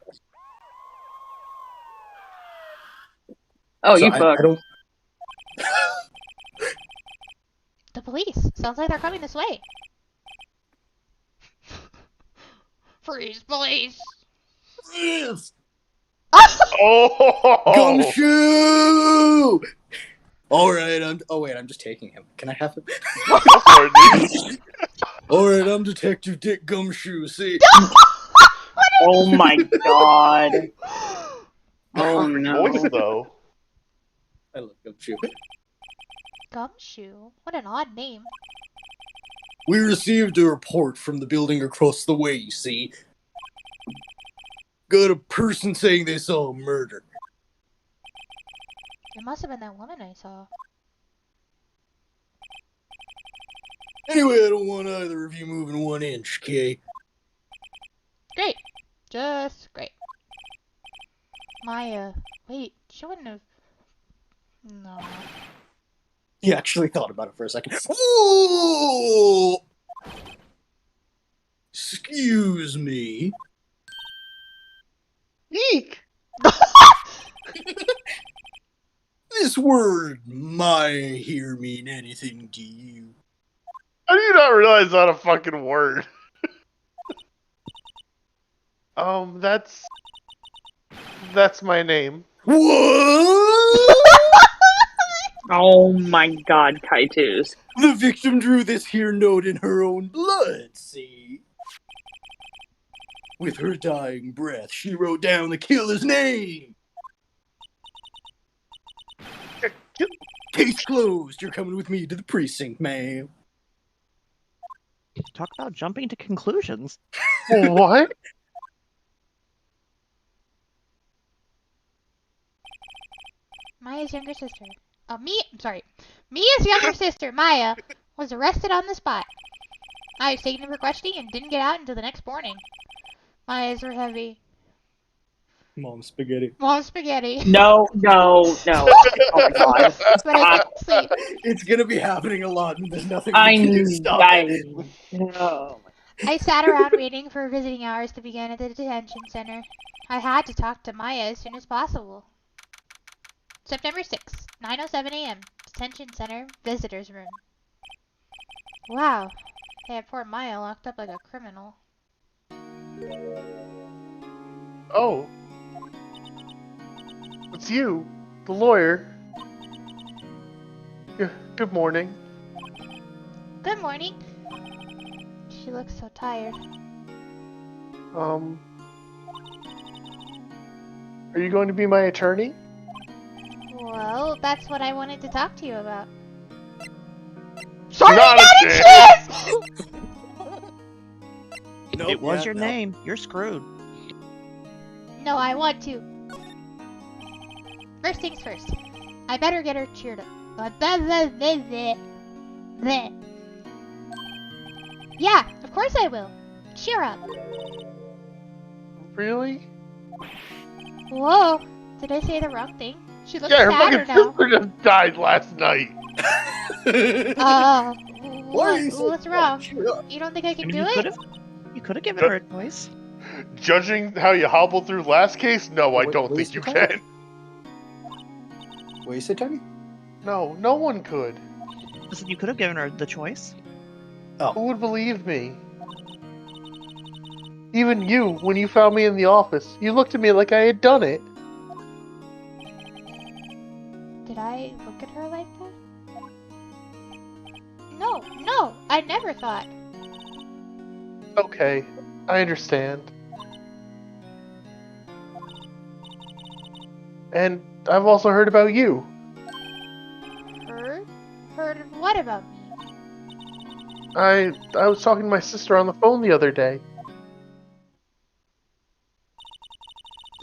Oh, So you I booked. don't. The police. Sounds like they're coming this way. Freeze, police! Oh! Gumshoe! Alright, I'm just taking him. Can I have him? Sorry, dude. Alright, I'm Detective Dick Gumshoe, see? Oh my god. Oh Perfect no. voice, though. I love Gumshoe. Gumshoe? What an odd name. We received a report from the building across the way, you see. Got a person saying they saw a murder. It must have been that woman I saw. Anyway, I don't want either of you moving 1 inch, okay? Great. Just great. Maya. Wait, she wouldn't have... No. He actually thought about it for a second. Ooh! Excuse me. Eek! this word, Maya, here mean anything to you? How do you not realize that a fucking word? That's my name. What? Oh my god, Kytuz. The victim drew this here note in her own blood, see? With her dying breath, she wrote down the killer's name. Case closed. You're coming with me to the precinct, ma'am. Talk about jumping to conclusions. What? Maya's younger sister. Mia's younger sister, Maya, was arrested on the spot. I was taken in for questioning and didn't get out until the next morning. My eyes were heavy. Mom spaghetti. Mom spaghetti. No. Oh my god. But I couldn't sleep. It's gonna be happening a lot, and there's nothing I we can do to stop it. no. I sat around waiting for visiting hours to begin at the detention center. I had to talk to Maya as soon as possible. September 6th, 9:07 a.m. Detention center, visitors room. Wow, they had poor Maya locked up like a criminal. Oh. It's you, the lawyer. Good morning. Good morning. She looks so tired. Are you going to be my attorney? Well, that's what I wanted to talk to you about. Sorry, not a chance! Nope, It was yeah, your no. name. You're screwed. No, I want to. First things first. I better get her cheered up. Yeah, of course I will. Cheer up. Really? Whoa, did I say the wrong thing? She looks Yeah, her sadder fucking now. sister just died last night. What's wrong? You don't think I can do it? You could have given her a choice. Judging how you hobbled through last case, no, I Wait, don't wait, think you Tony? can. What you say, Tony? No, no one could. Listen, you could have given her the choice. Who would believe me? Even you, when you found me in the office, you looked at me like I had done it. Did I look at her like that? No, I never thought. Okay, I understand. And I've also heard about you. Heard? Heard what about me? I was talking to my sister on the phone the other day.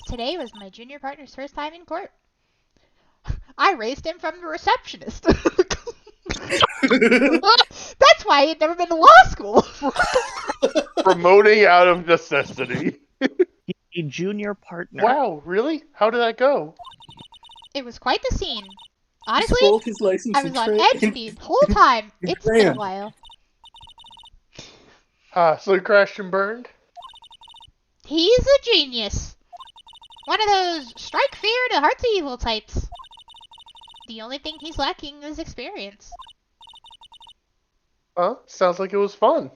Today was my junior partner's first time in court. I raised him from the receptionist. That's why he'd never been to law school. Promoting out of necessity. A junior partner. Wow, really? How did that go? It was quite the scene. He Honestly, spoiled his license I was and on tra- edge the whole time. It's been a Damn. while. So you crashed and burned? He's a genius. One of those strike fear to hearts of evil types. The only thing he's lacking is experience. Huh? Sounds like it was fun.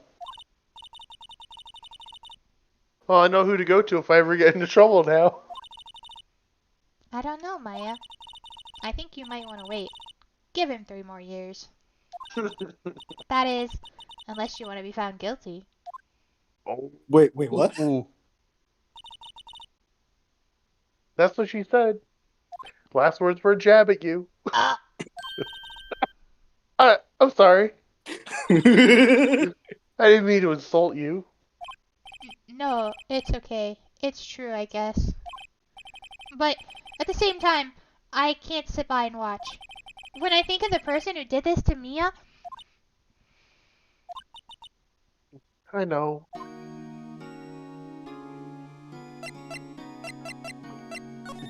Well, I know who to go to if I ever get into trouble now. I don't know, Maya. I think you might want to wait. Give him 3 more years. That is, unless you want to be found guilty. Oh. Wait, what? Ooh. That's what she said. Last words were a jab at you. I'm sorry. I didn't mean to insult you. No, it's okay. It's true, I guess. But at the same time, I can't sit by and watch. When I think of the person who did this to Mia, I know.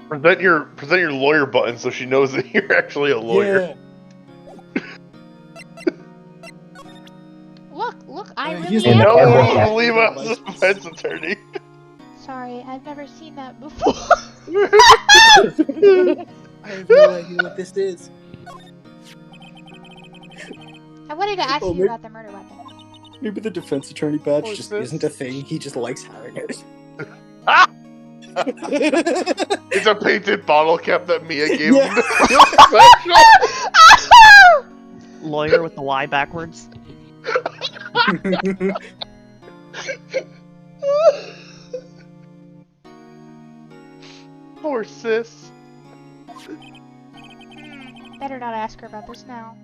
Present your lawyer button so she knows that you're actually a lawyer. look, I Yeah, really he's am No a one lawyer. will believe us as a defense attorney. Sorry, I've never seen that before. I have no idea what this is. I wanted to ask Oh, you maybe- about the murder weapon. Maybe the defense attorney badge Oh, just this- isn't a thing. He just likes having it. Ah! It's a painted bottle cap that Mia gave Yeah. him. Special. Lawyer with the Y backwards. Poor sis. Better not ask her about this now.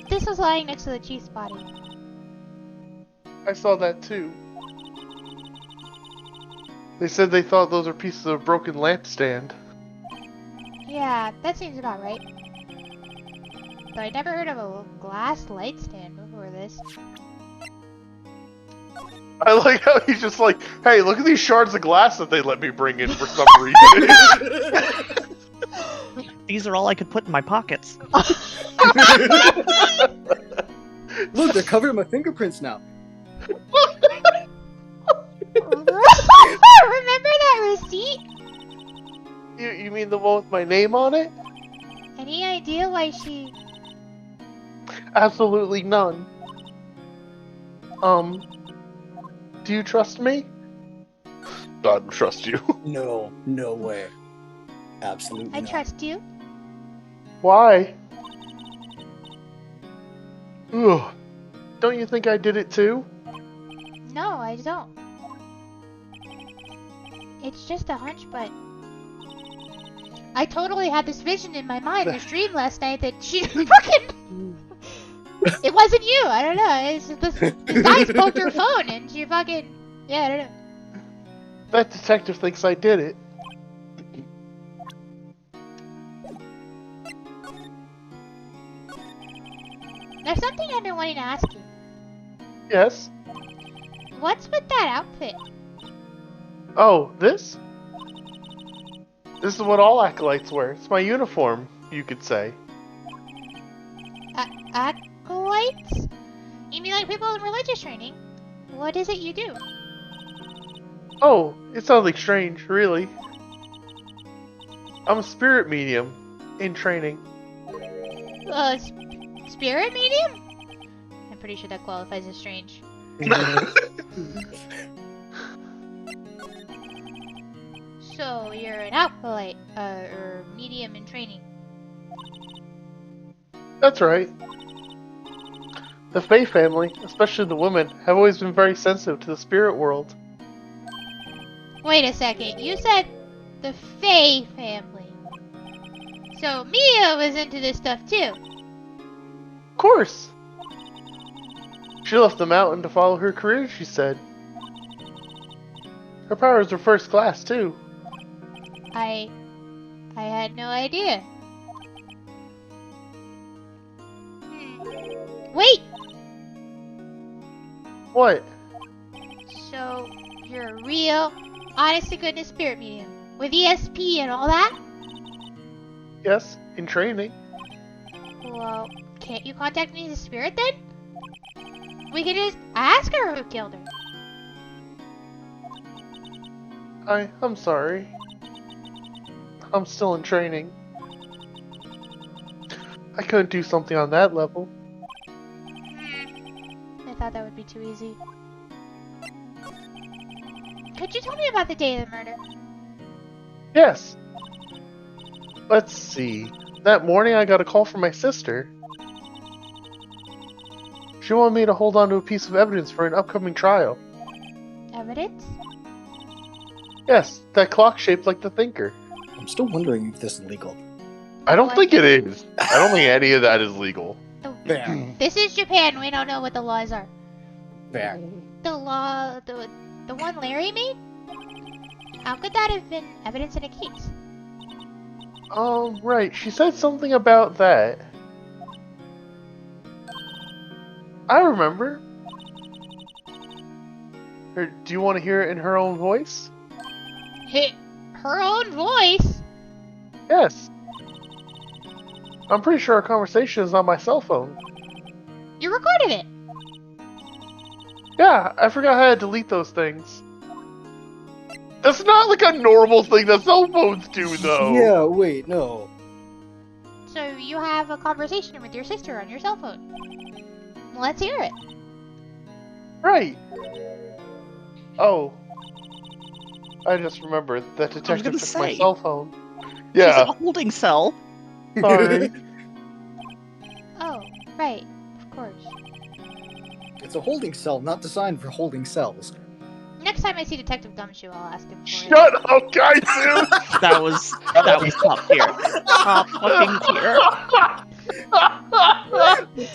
This was lying next to the chief's body. I saw that too. They said they thought those are pieces of broken lampstand. Yeah, that seems about right. But I never heard of a glass light stand before this. I like how he's just like, hey, look at these shards of glass that they let me bring in for some reason. These are all I could put in my pockets. Look, they're covered in my fingerprints now. Remember that receipt? You mean the one with my name on it? Any idea why she... Absolutely none. Do you trust me? I don't trust you. No, no way. Absolutely I not. trust you. Why? Ugh. Don't you think I did it too? No, I don't. It's just a hunch, but... I totally had this vision in my mind, this dream last night that she fucking... It wasn't you, I don't know. It's just this guy spoke her phone and she fucking... Yeah, I don't know. That detective thinks I did it. There's something I've been wanting to ask you. Yes? What's with that outfit? Oh, this? This is what all acolytes wear. It's my uniform, you could say. Acolytes? You mean like people in religious training? What is it you do? Oh, it's nothing strange, really. I'm a spirit medium in training. Spirit medium? I'm pretty sure that qualifies as strange. So, you're an acolyte, or medium in training. That's right. The Fae family, especially the women, have always been very sensitive to the spirit world. Wait a second, you said the Fae family. So, Mia was into this stuff too. Of course! She left the mountain to follow her career, she said. Her powers were first class, too. I had no idea. Wait! What? So, you're a real, honest-to-goodness spirit medium. With ESP and all that? Yes, in training. Well, can't you contact me as a spirit then? We could just ask her who killed her. I'm sorry. I'm still in training. I couldn't do something on that level. I thought that would be too easy. Could you tell me about the day of the murder? Yes. Let's see. That morning I got a call from my sister. She wanted me to hold on to a piece of evidence for an upcoming trial. Evidence? Yes, that clock shaped like the thinker. I'm still wondering if this is legal. I don't What? think it is. I don't think any of that is legal. Fair. This is Japan. We don't know what the laws are. Fair. The law, the one Larry made? How could that have been evidence in a case? Right. She said something about that. I remember. Do you want to hear it in her own voice? Her own voice? Yes. I'm pretty sure our conversation is on my cell phone. You recorded it. Yeah, I forgot how to delete those things. That's not like a normal thing that cell phones do, though. Yeah, wait, no. So you have a conversation with your sister on your cell phone. Let's hear it. Right. Oh. I just remembered that detective gonna took my say. cell phone. She's Yeah, in a holding cell. sorry. Oh, right. Of course. It's a holding cell, not designed for holding cells. Next time I see Detective Gumshoe, I'll ask him for it. Shut up, Kytuz! That was top tier. Top fucking tier.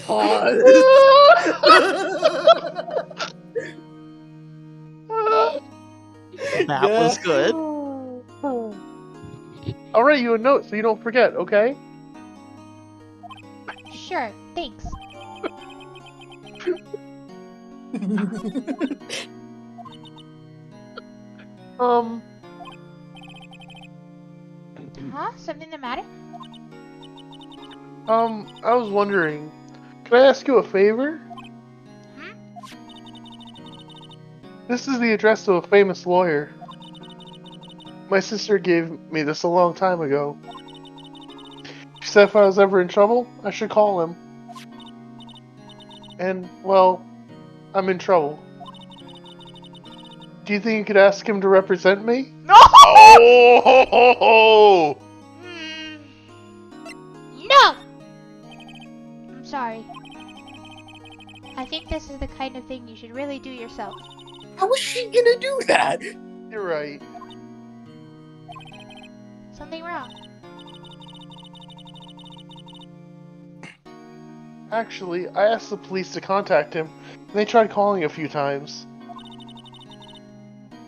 Pause. That was good. I'll write you a note so you don't forget, okay? Sure, thanks. Huh? Something the matter? I was wondering, can I ask you a favor? Hmm? This is the address of a famous lawyer. My sister gave me this a long time ago. She said if I was ever in trouble, I should call him. And, well, I'm in trouble. Do you think you could ask him to represent me? No! Oh! No! I'm sorry. I think this is the kind of thing you should really do yourself. How is she gonna do that? You're right. Something wrong. Actually, I asked the police to contact him, and they tried calling a few times.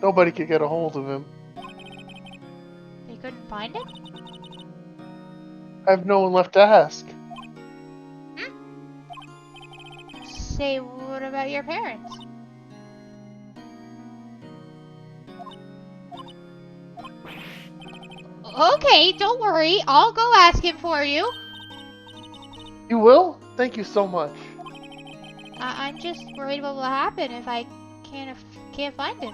Nobody could get a hold of him. They couldn't find him? I have no one left to ask. Say, what about your parents? Okay, don't worry. I'll go ask him for you. You will? Thank you so much. I'm just worried what will happen if I can't find him.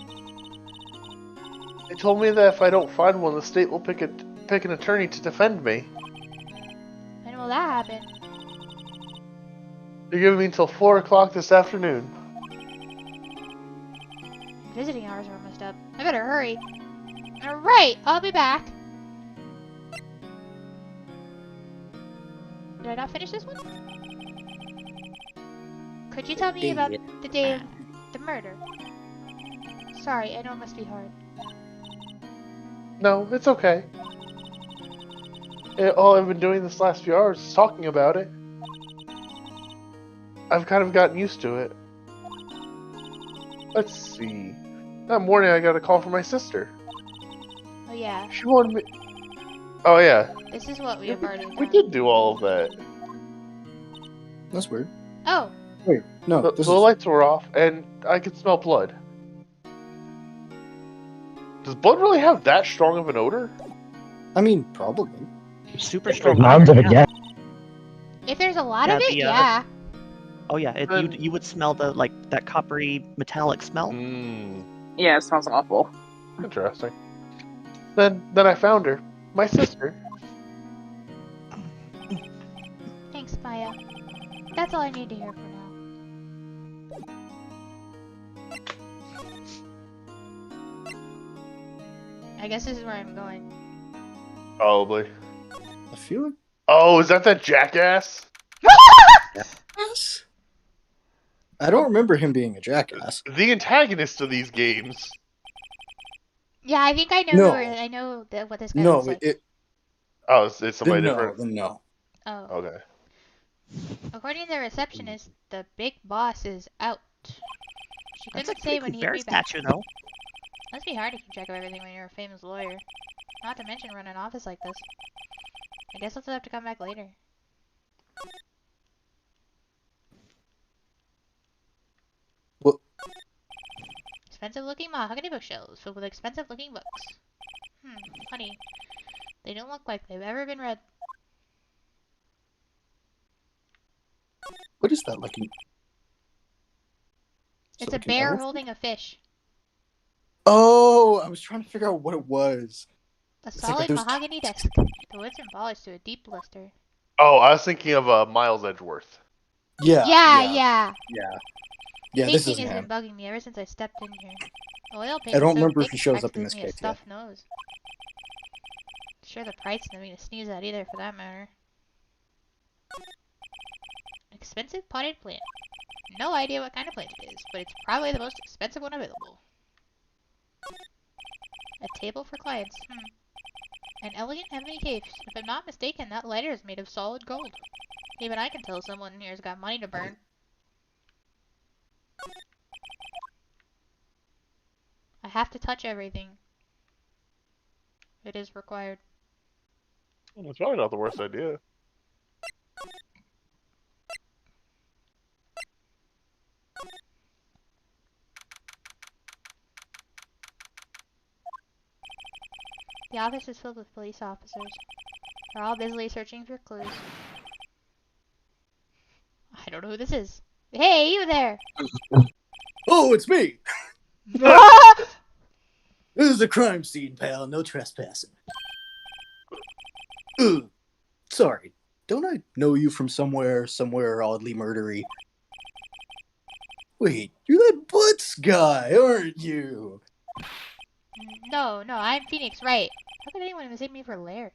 They told me that if I don't find one, the state will pick an attorney to defend me. When will that happen? They're giving me until 4 o'clock this afternoon. Visiting hours are almost up. I better hurry. Alright, I'll be back. Did I not finish this one? Could you tell me about the day of the murder? Sorry, I know it must be hard. No, it's okay. All I've been doing this last few hours is talking about it. I've kind of gotten used to it. Let's see. That morning I got a call from my sister. Oh yeah, She wanted me... Oh yeah, this is what we have already done. we did do all of that. That's weird. Oh, Wait, no, The, this the is... lights were off, and I could smell blood. Does blood really have that strong of an odor? I mean, probably. Super strong. Mounds of it, yeah. if there's a lot Yeah, of it, the, yeah. Oh yeah, you would smell the that coppery metallic smell. Mmm, Yeah, it smells awful. interesting. Then I found her. My sister. Thanks, Maya. That's all I need to hear for now. I guess this is where I'm going. Probably. I feel like... Oh, is that jackass? Yes. I don't remember him being a jackass. The antagonist of these games. Yeah, I think I know. No. I know what this guy No, looks like. Oh, it's somebody then different. no, then no. Oh, Okay. according to the receptionist, the big boss is out. She That's a couldn't say pretty when cool he'd bear be back. statue though. Must be hard to keep track of everything when you're a famous lawyer. Not to mention run an office like this. I guess I'll still have to come back later. What? Expensive looking mahogany bookshelves filled with expensive looking books. Funny. They don't look like they've ever been read. What is that, like an... It's so a like an bear elephant? holding a fish. Oh, Oh, I was trying to figure out what it was. A like solid those mahogany types. desk. The wood's embellished to a deep luster. Oh, I was thinking of Miles Edgeworth. Yeah. Yeah. Yeah, this Painting isn't has him. been bugging me ever since I stepped in here. Oil paint I don't is so remember if thick he it shows up in practically this gives me a case, yeah. stuffed nose. Sure, the price isn't nothing to sneeze at either, for that matter. Expensive potted plant. No idea what kind of plant it is, but it's probably the most expensive one available. A table for clients. An elegant ebony case. If I'm not mistaken, that lighter is made of solid gold. Even I can tell someone in here's got money to burn. I have to touch everything. It is required. It's probably not the worst idea. The office is filled with police officers. They're all busily searching for clues. I don't know who this is. Hey, you there! Oh, it's me! This is a crime scene, pal. No trespassing. Ugh. Sorry. Don't I know you from somewhere oddly murdery? Wait, you're that Butz guy, aren't you? No, I'm Phoenix Wright. How could anyone mistake me for Larry?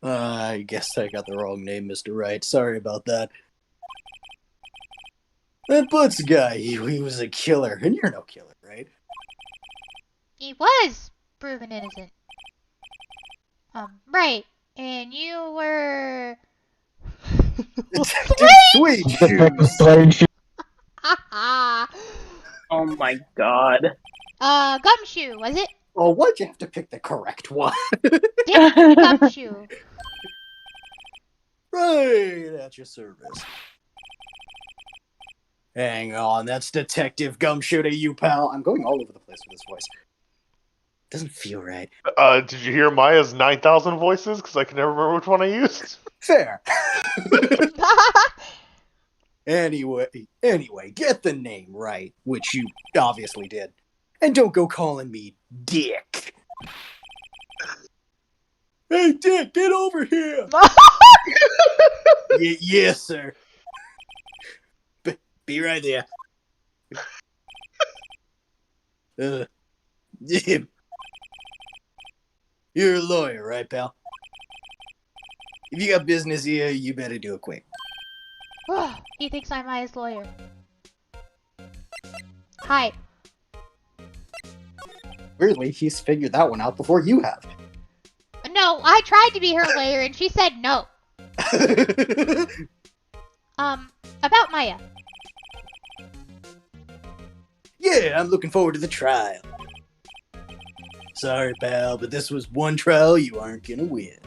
I guess I got the wrong name, Mr. Wright. Sorry about that. That Butz guy, he was a killer. And you're no killer, right? He was proven innocent. Right. And you were... Detective Sweet Shoes! Oh my god. Gumshoe, was it? Oh, why'd you have to pick the correct one? Gumshoe. Right, at your service. Hang on, that's Detective Gumshoe to you, pal. I'm going all over the place with this voice. Doesn't feel right. Did you hear Maya's 9,000 voices? Because I can never remember which one I used. Fair. Anyway, get the name right, which you obviously did. And don't go calling me Dick. Hey, Dick, get over here! Yes, sir. Be right there. You're a lawyer, right, pal? If you got business here, you better do it quick. He thinks I'm Maya's lawyer. Hi. Weirdly, he's figured that one out before you have. No, I tried to be her lawyer and she said no. About Maya. Yeah, I'm looking forward to the trial. Sorry, pal, but this was one trial you aren't gonna win.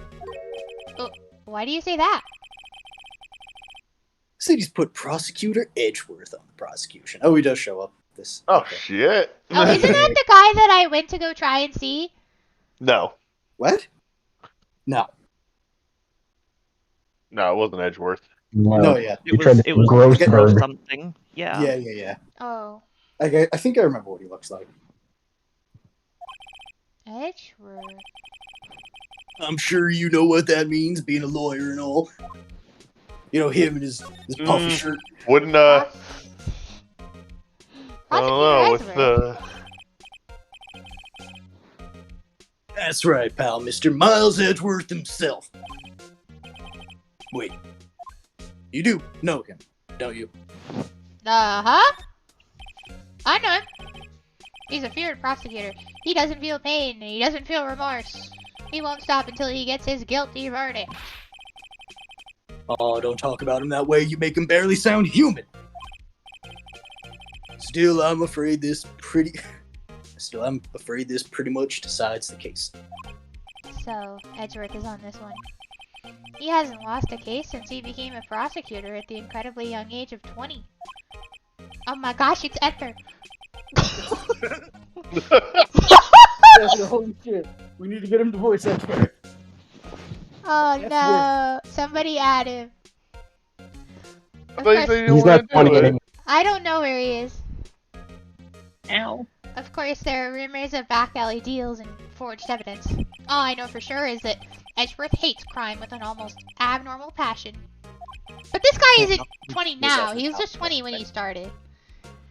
Why do you say that? City's put Prosecutor Edgeworth on the prosecution. Oh, he does show up. This. Oh, okay. shit. Oh, isn't that the guy that I went to go try and see? No. What? No. No, it wasn't Edgeworth. No, yeah. It was Grossberg. something. Yeah. Yeah. Oh. I think I remember what he looks like. Edgeworth. I'm sure you know what that means, being a lawyer and all. You know, him and his puffy shirt. Wouldn't, I don't know, with the... That's right, pal. Mr. Miles Edgeworth himself. Wait. You do know him, don't you? Uh-huh. I know him. He's a feared prosecutor. He doesn't feel pain, and he doesn't feel remorse. He won't stop until he gets his guilty verdict. Oh, don't talk about him that way. You make him barely sound human. Still, I'm afraid this pretty much decides the case. So, Edgeworth is on this one. He hasn't lost a case since he became a prosecutor at the incredibly young age of 20. Oh my gosh, it's Ether! Holy shit. We need to get him to voice Edgeworth. Oh Yes, no! Somebody add him. I thought you said you He's didn't not want to do 20 it. anymore. I don't know where he is. Ow. Of course, there are rumors of back alley deals and forged evidence. All I know for sure is that Edgeworth hates crime with an almost abnormal passion. But this guy isn't 20 now. He was just 20 when he started.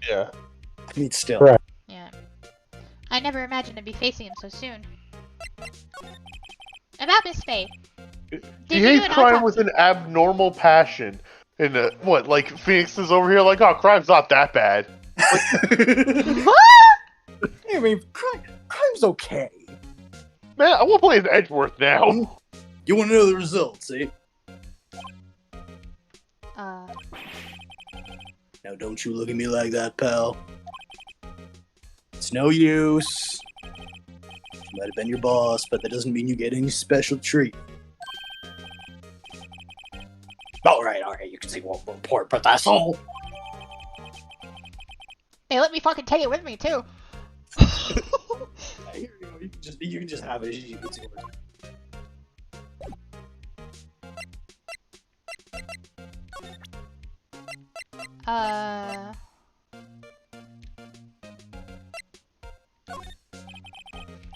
Yeah. I mean, still. Correct. Yeah. I never imagined I'd be facing him so soon. About Miss Faye. He hates crime with an abnormal passion. And what, like Phoenix is over here like, oh, crime's not that bad. What? I mean, crime's okay. Man, I want to play as Edgeworth now. You want to know the results, eh? Now don't you look at me like that, pal. It's no use. She might have been your boss, but that doesn't mean you get any special treat. Alright, you can say one report, but that's all. They let me fucking take it with me, too. Here you go, you can just have it. You can see it.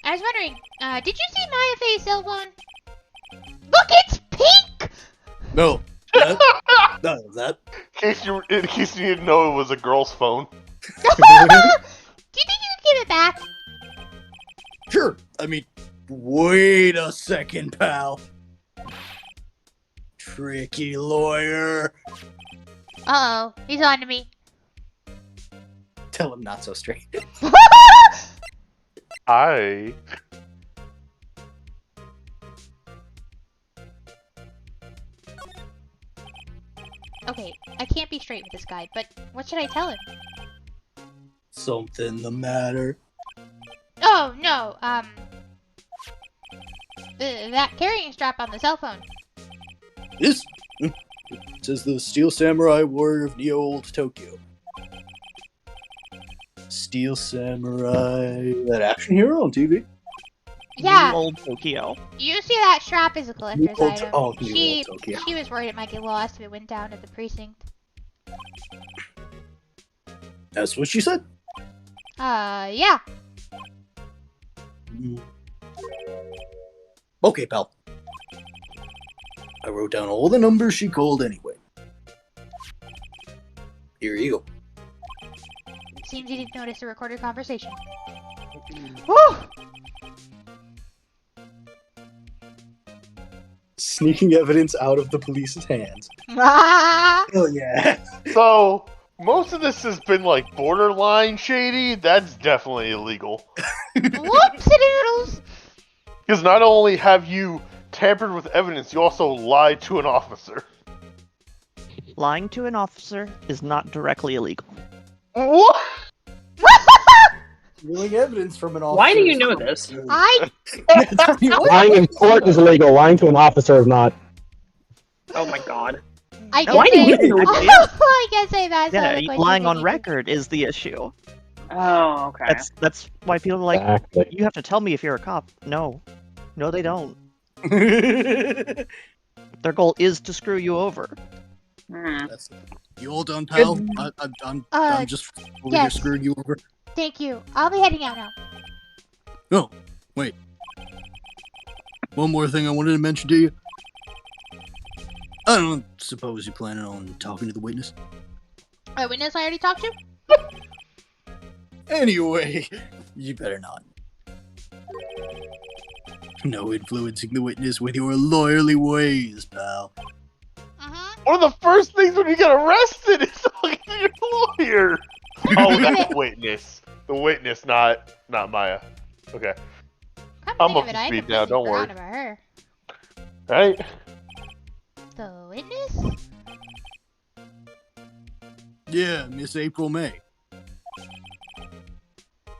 I was wondering, did you see Maya Faye's cell phone? Look, it's pink! No. That. In case you didn't know it was a girl's phone. Do you think you could give it back? Sure. I mean, wait a second, pal. Tricky lawyer. Uh-oh, he's on to me. Tell him not so straight. Hi. Okay, I can't be straight with this guy, but what should I tell him? Something the matter? Oh, no, that carrying strap on the cell phone. This? It says the Steel Samurai Warrior of Neo Old Tokyo. Steel Samurai, that action hero on TV. Yeah, Old Tokyo. you see that strap is a collector's Old- item. oh, New she Old Tokyo. was worried it might get lost if it went down at the precinct. That's what she said. Yeah. Okay, pal. I wrote down all the numbers she called anyway. Here you go. Seems you didn't notice the recorded conversation. Woo! Sneaking evidence out of the police's hands. Ah! Hell yeah. So, most of this has been like borderline shady. That's definitely illegal. Whoopsie-doodles! Because not only have you tampered with evidence, you also lied to an officer. Lying to an officer is not directly illegal. What? Stealing evidence from an officer. Why do you know this? Lying in court is illegal. Lying to an officer is not. Oh my god. I No, guess why do you say, know this? I guess say that. Yeah, sounded like lying you on didn't- record is the issue. Oh, okay. That's why people are like, Exactly. you have to tell me if you're a cop. No, they don't. Their goal is to screw you over. Hmm. That's, you all done, pal? I'm just over here yes. screwing you over. Thank you. I'll be heading out now. Oh, wait. One more thing I wanted to mention to you. I don't suppose you're planning on talking to the witness? A witness I already talked to? Anyway, you better not. No influencing the witness with your lawyerly ways, pal. One of the first things when you get arrested is talking to your lawyer. Oh, that's the witness. The witness, not Maya. Okay. Come I'm think up of it, to I speed now, completely don't worry. forgot about her. Right? The witness? Yeah, Miss April May.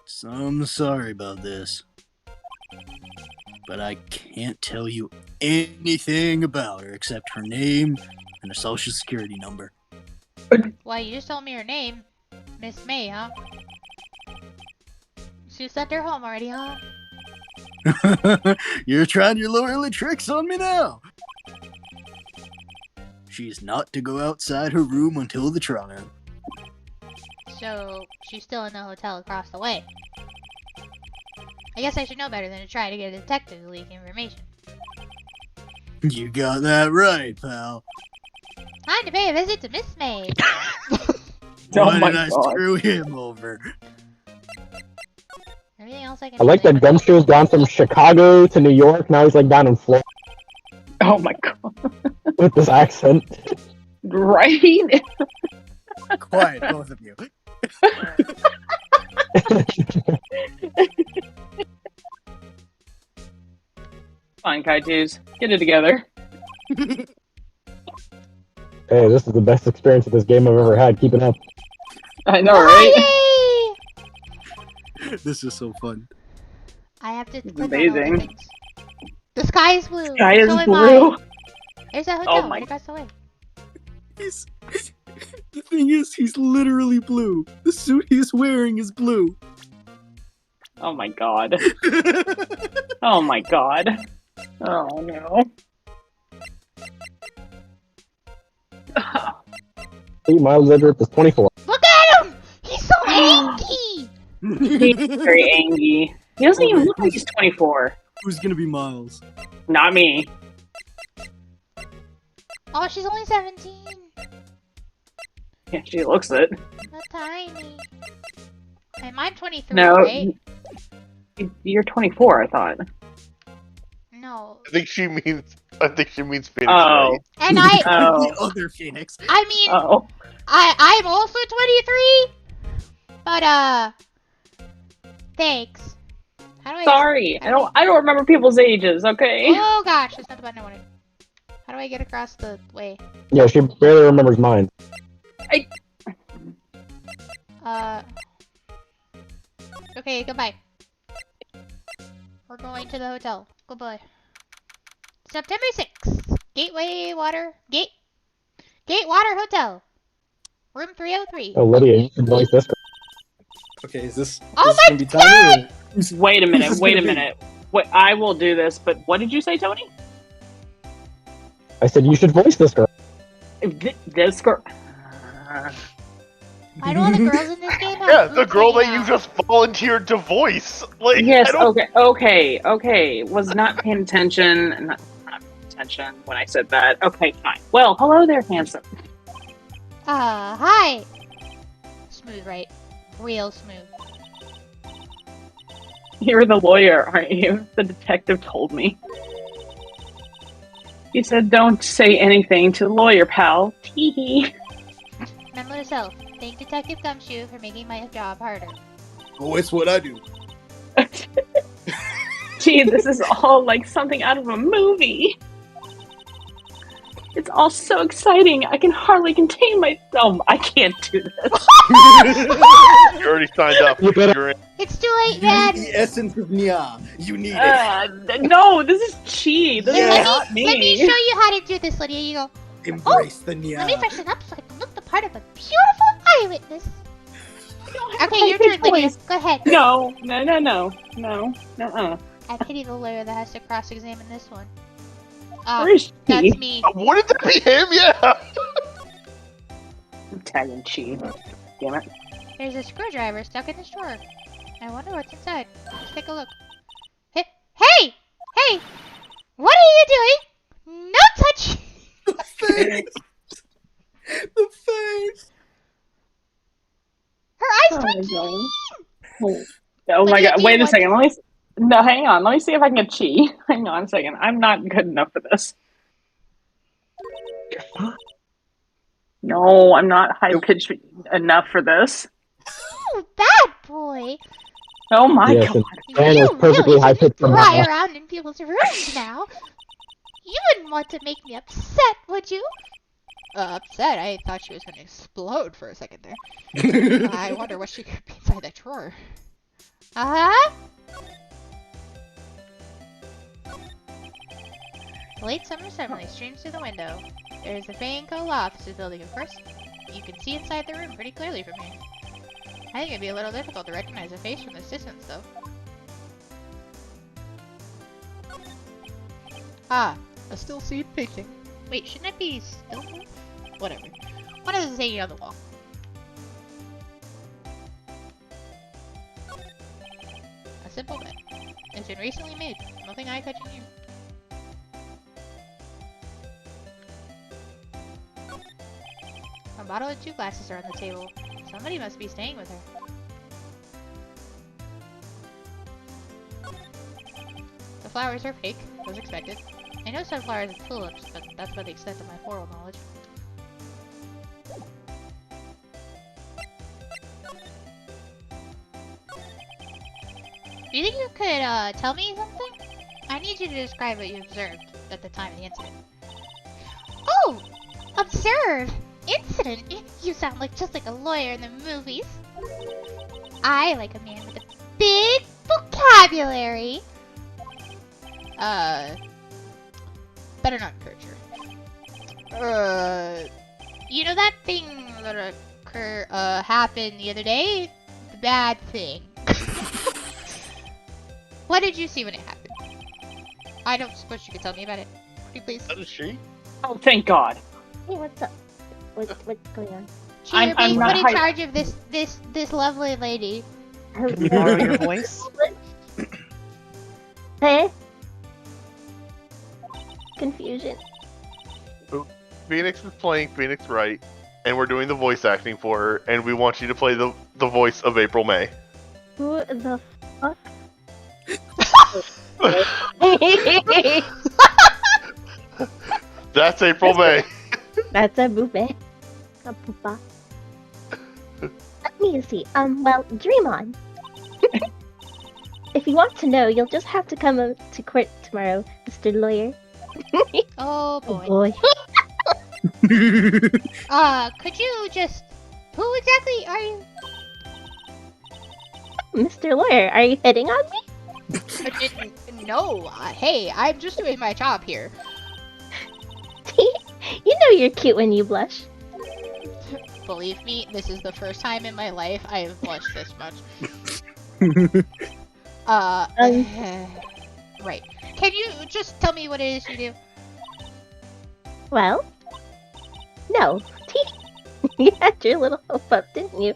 So I'm sorry about this. But I can't tell you anything about her except her name and her social security number. Why, you just told me her name. Miss May, huh? She sent her home already, huh? You're trying your lawyerly tricks on me now. She's not to go outside her room until the trial. So, she's still in the hotel across the way. I guess I should know better than to try to get a detective to leak information. You got that right, pal. Time to pay a visit to Miss May. Why my did I God. screw him over? Anything else I can I like do? that Gumshoe's gone from Chicago to New York. Now he's like down in Florida Oh my god. with this accent. Right? Quiet, both of you. Fine, Kytuz. Get it together. Hey, this is the best experience of this game I've ever had. Keep it up. I know, right? Yay! This is so fun. I have to It's click on all the amazing. things. The sky is blue. Sky is so am blue. I. There's a Oh hotel my- right across the way. He's... The thing is, he's literally blue. The suit he's wearing is blue. Oh my god. Oh my god. Oh no. 8 miles Edgeworth is 24. Look at him! He's so angry! He's very angry. He doesn't even look like he's 24. Who's gonna be Miles? Not me. Oh, she's only 17. Yeah, she looks it. Not tiny. And I'm 23, No. right? You're 24, I thought. No. I think she means Phoenix Oh. Wright. And I, Oh. The other Phoenix. I mean, Oh. I'm also 23. But thanks. How do I? Sorry. I don't remember people's ages, okay? Oh gosh, that's not the button I wanted. How do I get across the way? Yeah, she barely remembers mine. Okay, goodbye. We're going to the hotel. Goodbye. September 6th. Gateway Water. Gate Water Hotel. Room 303. Oh, Lydia, you can voice this girl. Okay, is this Oh is my this gonna be Tiny? Or... Wait a minute, This is wait a gonna be- minute. Wait, I will do this, but what did you say, Tony? I said you should voice this girl. This girl. Why do all the girls in this game have Yeah, the boobs girl that hanging you out? just volunteered to voice. Like, Yes, I don't- okay. Was not paying attention. Not paying attention when I said that. Okay, fine. Well, hello there, handsome. Hi. Smooth, right? Real smooth. You're the lawyer, aren't you? The detective told me. He said, don't say anything to the lawyer, pal. Tee-hee. Remember yourself. Thank Detective Gumshoe for making my job harder. Oh, it's what I do. Gee, this is all like something out of a movie. It's all so exciting. I can hardly contain my... Oh, I can't do this. You already signed up. You better- You're in. It's too late, You man. need the essence of Nya. You need it. No, this is chi. This Here, is Yeah. not me. let me show you how to do this, Lydia. You go, Embrace the Nya. let me freshen up so I can look the part of a beautiful eyewitness. Okay, your turn, Lydia. Go ahead. No. I pity the lawyer that has to cross-examine this one. Where is That's chi? me. Wouldn't that be him? Yeah. I'm tagging chi. Damn it. There's a screwdriver stuck in this drawer. I wonder what's inside. Let's take a look. Hey! What are you doing? No touch! The face. The face. Her eyes Oh my twitching! Oh my Lydia, god, do wait you a want second. No, hang on. Let me see if I can get chi. Hang on a second. I'm not good enough for this. No, I'm not high pitched enough for this. Oh, bad boy! Oh my Yes, god. and Dan is You perfectly really high pitched shouldn't from fly that. around in people's rooms now. You wouldn't want to make me upset, would you? Upset? I thought she was going to explode for a second there. I wonder what she could be inside that drawer. Uh-huh. Late summer sunlight streams through the window. There is the Payne law offices building, of course. You can see inside the room pretty clearly from here. I think it'd be a little difficult to recognize a face from this distance, though. Ah, a still scene painting. Wait, shouldn't it be still? Whatever. What does it say on the wall? simple bet. It's been recently made. Nothing eye-catching here. A bottle and 2 glasses are on the table. Somebody must be staying with her. The flowers are fake, as expected. I know sunflowers and tulips, but that's about the extent of my floral knowledge. Do you think you could, tell me something? I need you to describe what you observed at the time of the incident. Oh! Observe! Incident? You sound just like a lawyer in the movies. I like a man with a big vocabulary. Better not encourage her. You know that thing that happened the other day? The bad thing. What did you see when it happened? I don't suppose you could tell me about it. Pretty please. That is she? Oh, thank God. Hey, what's up? What's going on? You're being not put in hyped. charge of this lovely lady. Can you borrow your voice? Hey? Confusion. Phoenix is playing Phoenix Wright, and we're doing the voice acting for her, and we want you to play the voice of April May. Who the fuck? That's April May. That's a boopy. A poopa. Let me see. Well, dream on. If you want to know, you'll just have to come to court tomorrow, Mr. Lawyer. Oh boy. Oh boy. Could you just... Who exactly are you? Mr. Lawyer, are you hitting on me? No, hey, I'm just doing my job here. You know you're cute when you blush. Believe me, this is the first time in my life I have blushed this much. Right. Can you just tell me what it is you do? Well, no. You had your little hope up, didn't you?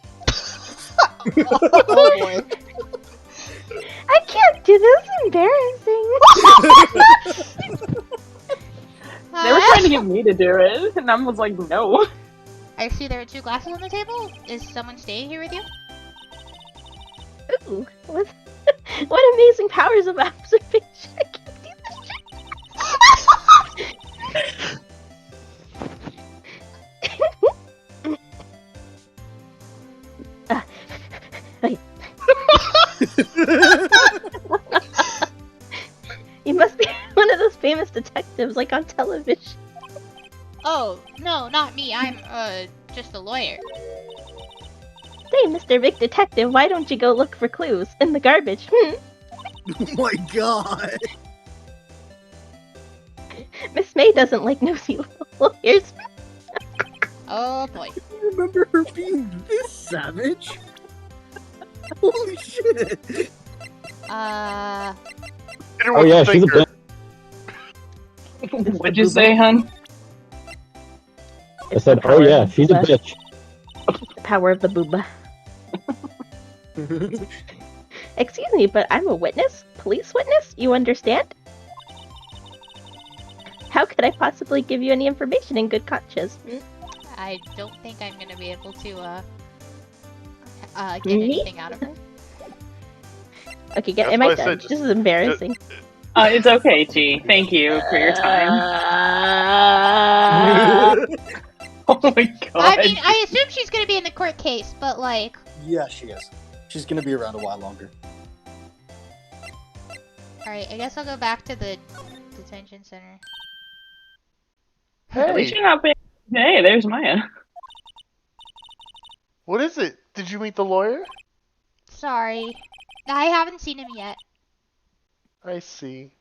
Oh boy. I can't do this. Embarrassing. They were trying to get me to do it, and I was like, no. I see there are 2 glasses on the table. Is someone staying here with you? Ooh, what amazing powers of observation. I can't do this shit. You must be one of those famous detectives, like on television. Oh, no, not me. I'm, just a lawyer. Say, Mr. Big Detective, why don't you go look for clues in the garbage? Oh my god! Miss May doesn't like nosy little lawyers. Oh boy. I remember her being this savage. Holy shit! Oh yeah, she's a bitch. What'd you say, hun? I said, oh yeah, she's a bitch. The power of the booba. Excuse me, but I'm a witness? Police witness? You understand? How could I possibly give you any information in good conscience? I don't think I'm gonna be able to, get anything out of her. Okay, That's am why I I done? said This is embarrassing. It's okay, G. Thank you for your time. Oh my god. I mean, I assume she's gonna be in the court case, but like... Yeah, she is. She's gonna be around a while longer. Alright, I guess I'll go back to the detention center. At least Hey, you're not paying. Hey, there's Maya. what is it? Did you meet the lawyer? Sorry. I haven't seen him yet. I see.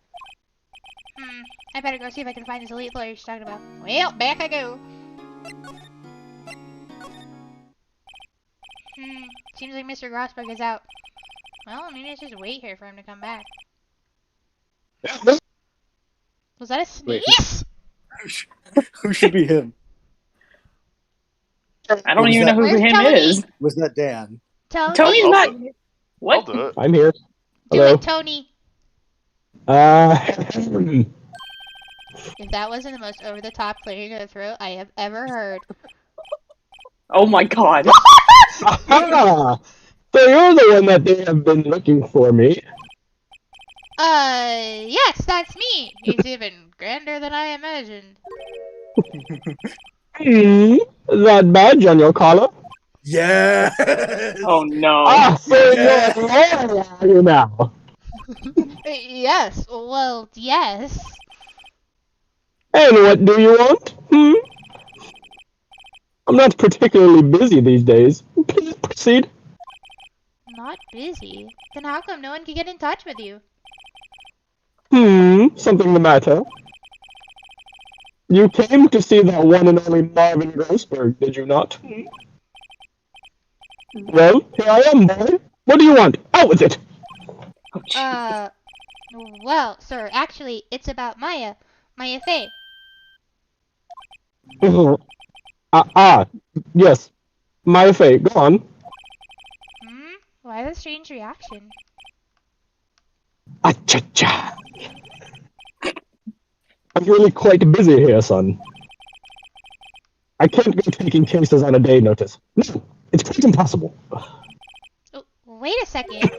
I better go see if I can find this elite lawyer she's talking about. Well, back I go. Seems like Mr. Grossberg is out. Well, maybe I should just wait here for him to come back. Was that a sneeze? Who should be him? I don't Was even that- know who Where's him Tony? is. Was that Dan? Tony? Tony's I'll not. do- I'll What? do it. I'm here. Do Hello? it, Tony. Uh, If that wasn't the most over-the-top clearing of the throat I have ever heard. Oh my god. ah, so you're the one that they have been looking for me. Yes, that's me. He's even grander than I imagined. That badge on your collar? Yes. Oh no. Ah, so Yeah. you're a lawyer, are you now? Yes, well, yes. And what do you want? I'm not particularly busy these days. Please proceed. Not busy? Then how come no one can get in touch with you? Something the matter? You came to see that one and only Marvin Grossberg, did you not? Well, here I am, boy. What do you want? Out with it! Oh, jeez. Well, sir, actually, it's about Maya Fey. Yes. My fate, go on. Why the strange reaction? Cha-cha. I'm really quite busy here, son. I can't go taking cases on a day notice. No, it's quite impossible. Oh, wait a second.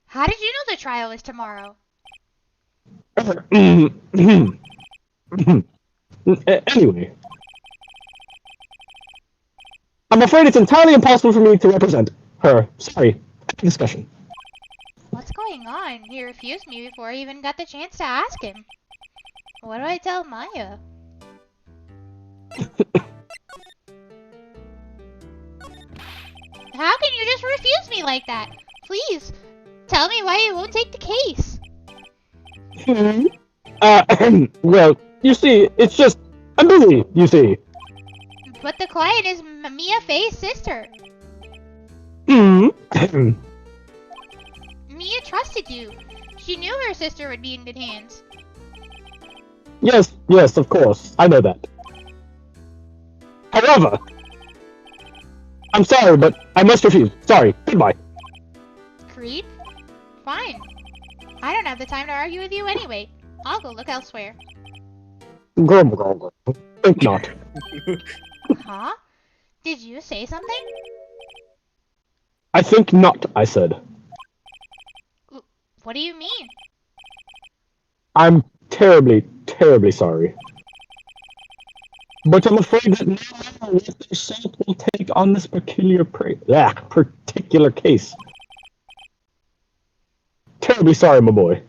How did you know the trial was tomorrow? Anyway. I'm afraid it's entirely impossible for me to represent her. Sorry. Discussion. What's going on? He refused me before I even got the chance to ask him. What do I tell Maya? How can you just refuse me like that? Please, tell me why you won't take the case. Well, you see, it's just, I'm busy, you see. But the client is Mia Fey's sister. Mia trusted you. She knew her sister would be in good hands. Yes, of course, I know that. However, I'm sorry, but I must refuse. Sorry, goodbye. Creep? Fine. I don't have the time to argue with you anyway. I'll go look elsewhere. Grumble. Think not. Huh? Did you say something? I think not, I said. What do you mean? I'm terribly, terribly sorry. But I'm afraid that no matter what the result will take on this particular case. Terribly sorry, my boy.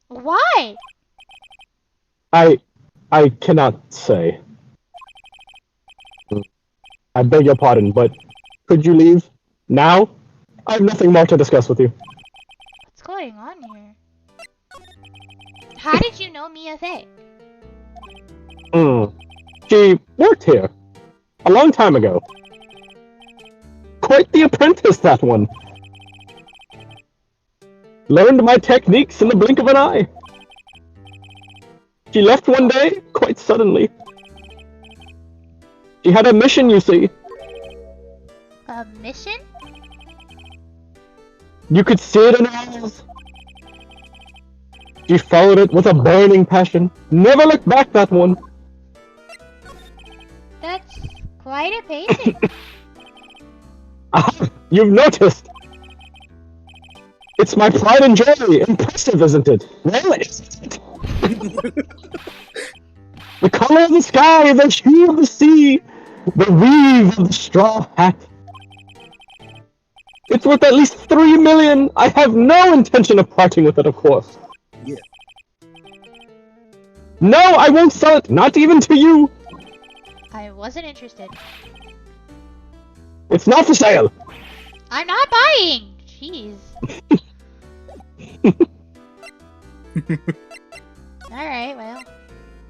Why? I cannot say. I beg your pardon, but could you leave now? I have nothing more to discuss with you. What's going on here? How did you know Mia Fey? She worked here a long time ago. Quite the apprentice, that one. Learned my techniques in the blink of an eye. She left one day, quite suddenly. She had a mission, you see. A mission? You could see it in her eyes. She followed it with a burning passion. Never looked back, that one. That's quite a painting. You've noticed. It's my pride and joy. Impressive, isn't it? Well, isn't it? The color of the sky, the hue of the sea, the weave of the straw hat. It's worth at least 3 million. I have no intention of parting with it, of course. Yeah. No, I won't sell it. Not even to you. I wasn't interested. It's not for sale. I'm not buying! Jeez. Alright, well.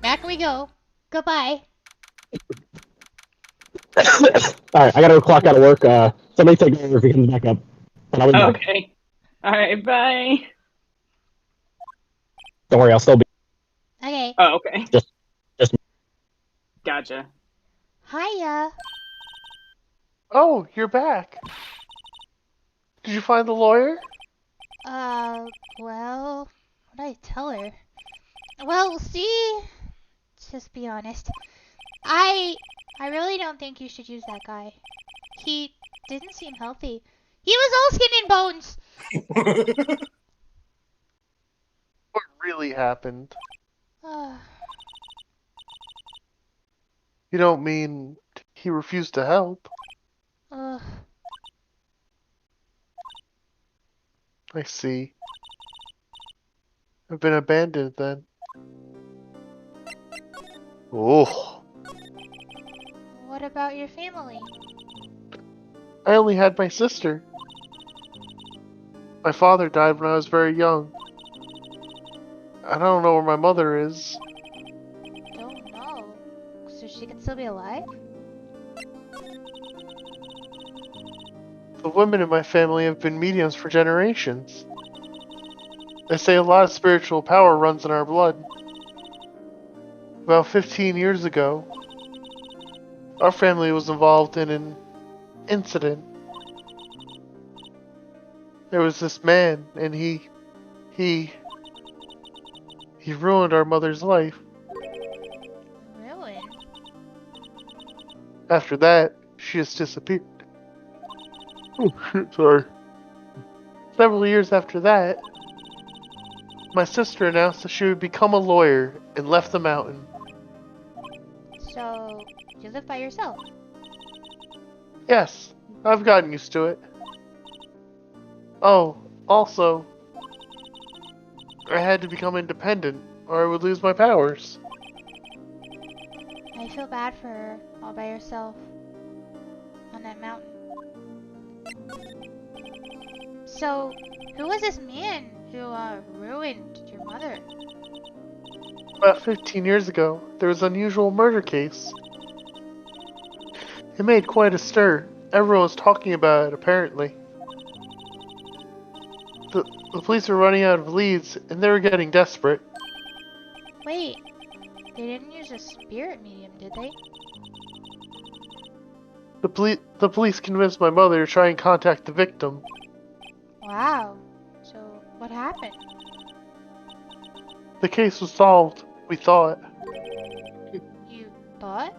Back we go. Goodbye. Alright, I gotta go clock out of work. Somebody take over if he comes back up. And I'll be back. Okay. Alright, bye. Don't worry, I'll still be. Okay. Oh, okay. Just. Gotcha. Hiya. Oh, you're back. Did you find the lawyer? Well, what'd I tell her? Well, see, just be honest. I really don't think you should use that guy. He didn't seem healthy. He was all skin and bones. What really happened? You don't mean he refused to help? Ugh. I see. I've been abandoned then. Oh. What about your family? I only had my sister. My father died when I was very young. I don't know where my mother is. Don't know. So she can still be alive? The women in my family have been mediums for generations. They say a lot of spiritual power runs in our blood. About 15 years ago, our family was involved in an incident. There was this man, and he ruined our mother's life. Ruin? After that, she just disappeared. Oh shit, sorry. Several years after that, my sister announced that she would become a lawyer and left the mountain. So, you live by yourself? Yes, I've gotten used to it. Oh, also, I had to become independent, or I would lose my powers. I feel bad for her, all by herself. On that mountain. So, who was this man who, ruined your mother? About 15 years ago, there was an unusual murder case. It made quite a stir. Everyone was talking about it, apparently. The police were running out of leads, and they were getting desperate. Wait, they didn't use a spirit medium, did they? The police convinced my mother to try and contact the victim. Wow. So, what happened? The case was solved, we thought. You thought?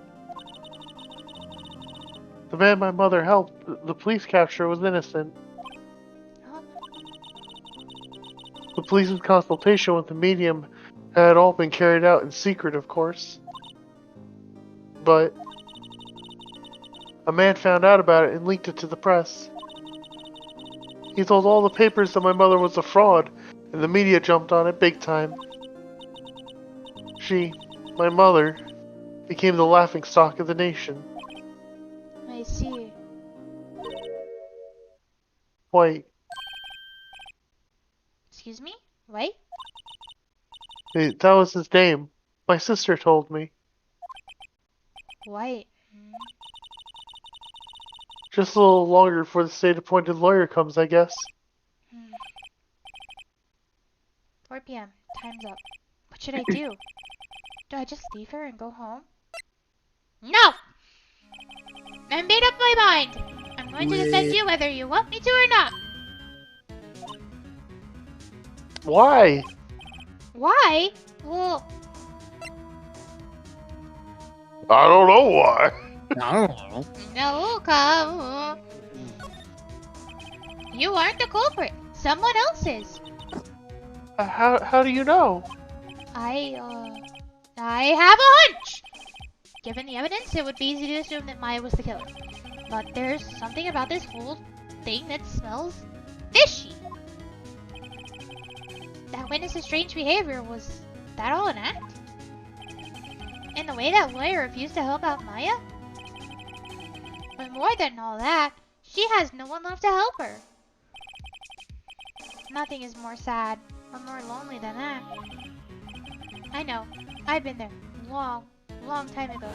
The man my mother helped, the police capture, was innocent. Huh? The police's consultation with the medium had all been carried out in secret, of course. But a man found out about it and leaked it to the press. He told all the papers that my mother was a fraud, and the media jumped on it big time. My mother, became the laughingstock of the nation. I see. White. Excuse me? Right? That was his name. My sister told me. White. Just a little longer before the state-appointed lawyer comes, I guess. 4 p.m. Time's up. What should I do? Do I just leave her and go home? No! I made up my mind! I'm going to defend you whether you want me to or not! Why? Why? Well, I don't know why. I don't know. no, come. You aren't the culprit. Someone else is. How do you know? I have a hunch! Given the evidence, it would be easy to assume that Maya was the killer. But there's something about this whole thing that smells fishy. That witness's strange behavior, was that all an act? And the way that lawyer refused to help out Maya? But more than all that, she has no one left to help her. Nothing is more sad or more lonely than that. I know. I've been there. Long time ago.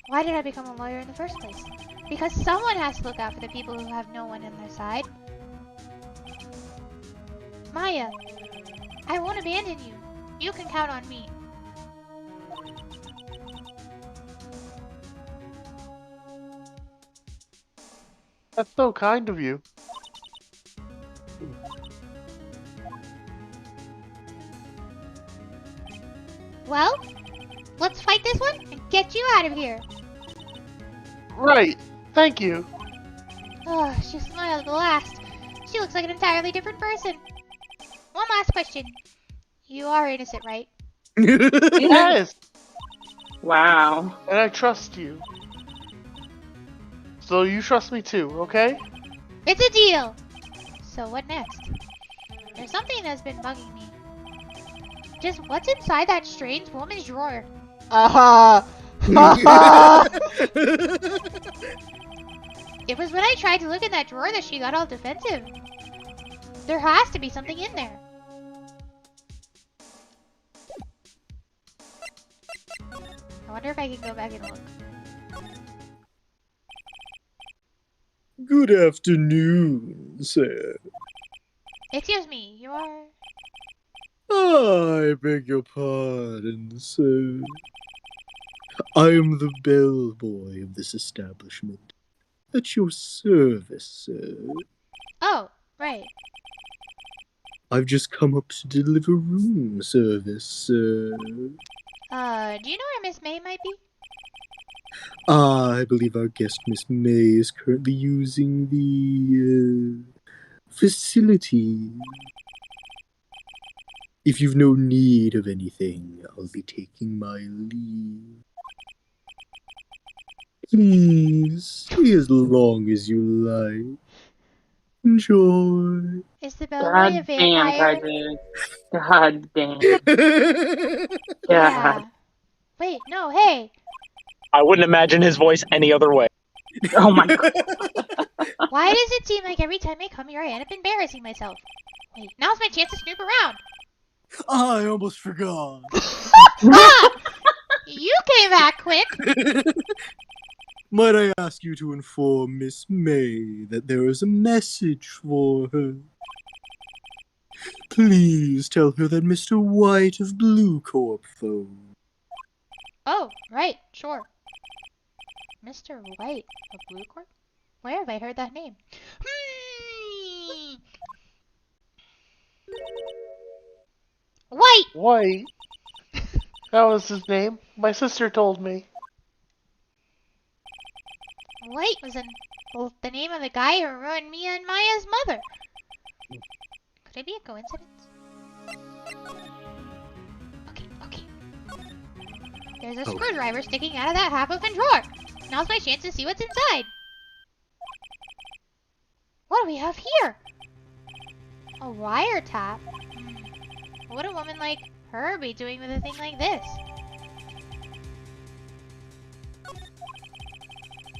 Why did I become a lawyer in the first place? Because someone has to look out for the people who have no one on their side. Maya, I won't abandon you. You can count on me. That's so kind of you. Well, let's fight this one and get you out of here. Right. Thank you. Oh, she smiled at the last. She looks like an entirely different person. One last question. You are innocent, right? Yes. Wow. And I trust you. So you trust me too, okay? It's a deal! So what next? There's something that's been bugging me. Just what's inside that strange woman's drawer? It was when I tried to look in that drawer that she got all defensive. There has to be something in there. I wonder if I can go back and look. Good afternoon, sir. Excuse me, you are... I beg your pardon, sir. I am the bellboy of this establishment. At your service, sir. Oh, right. I've just come up to deliver room service, sir. Do you know where Miss May might be? I believe our guest, Miss May, is currently using the, facility. If you've no need of anything, I'll be taking my leave. Please, stay as long as you like. Enjoy. Is the bellboy a God damn, vampire? Kytuz. God damn. Yeah. Wait, no, hey. I wouldn't imagine his voice any other way. Oh my god. Why does it seem like every time I come here I end up embarrassing myself? Wait, now's my chance to snoop around. I almost forgot. Ah! You came back quick. Might I ask you to inform Miss May that there is a message for her? Please tell her that Mr. White of Blue Corp phoned. Oh, right, sure. Mr. White of Blue Corp? Where have I heard that name? White! White? That was his name. My sister told me. White was the name of the guy who ruined me and Maya's mother. Could it be a coincidence? Okay. There's a screwdriver sticking out of that half-open drawer. Now's my chance to see what's inside. What do we have here? A wiretap? What would a woman like her be doing with a thing like this?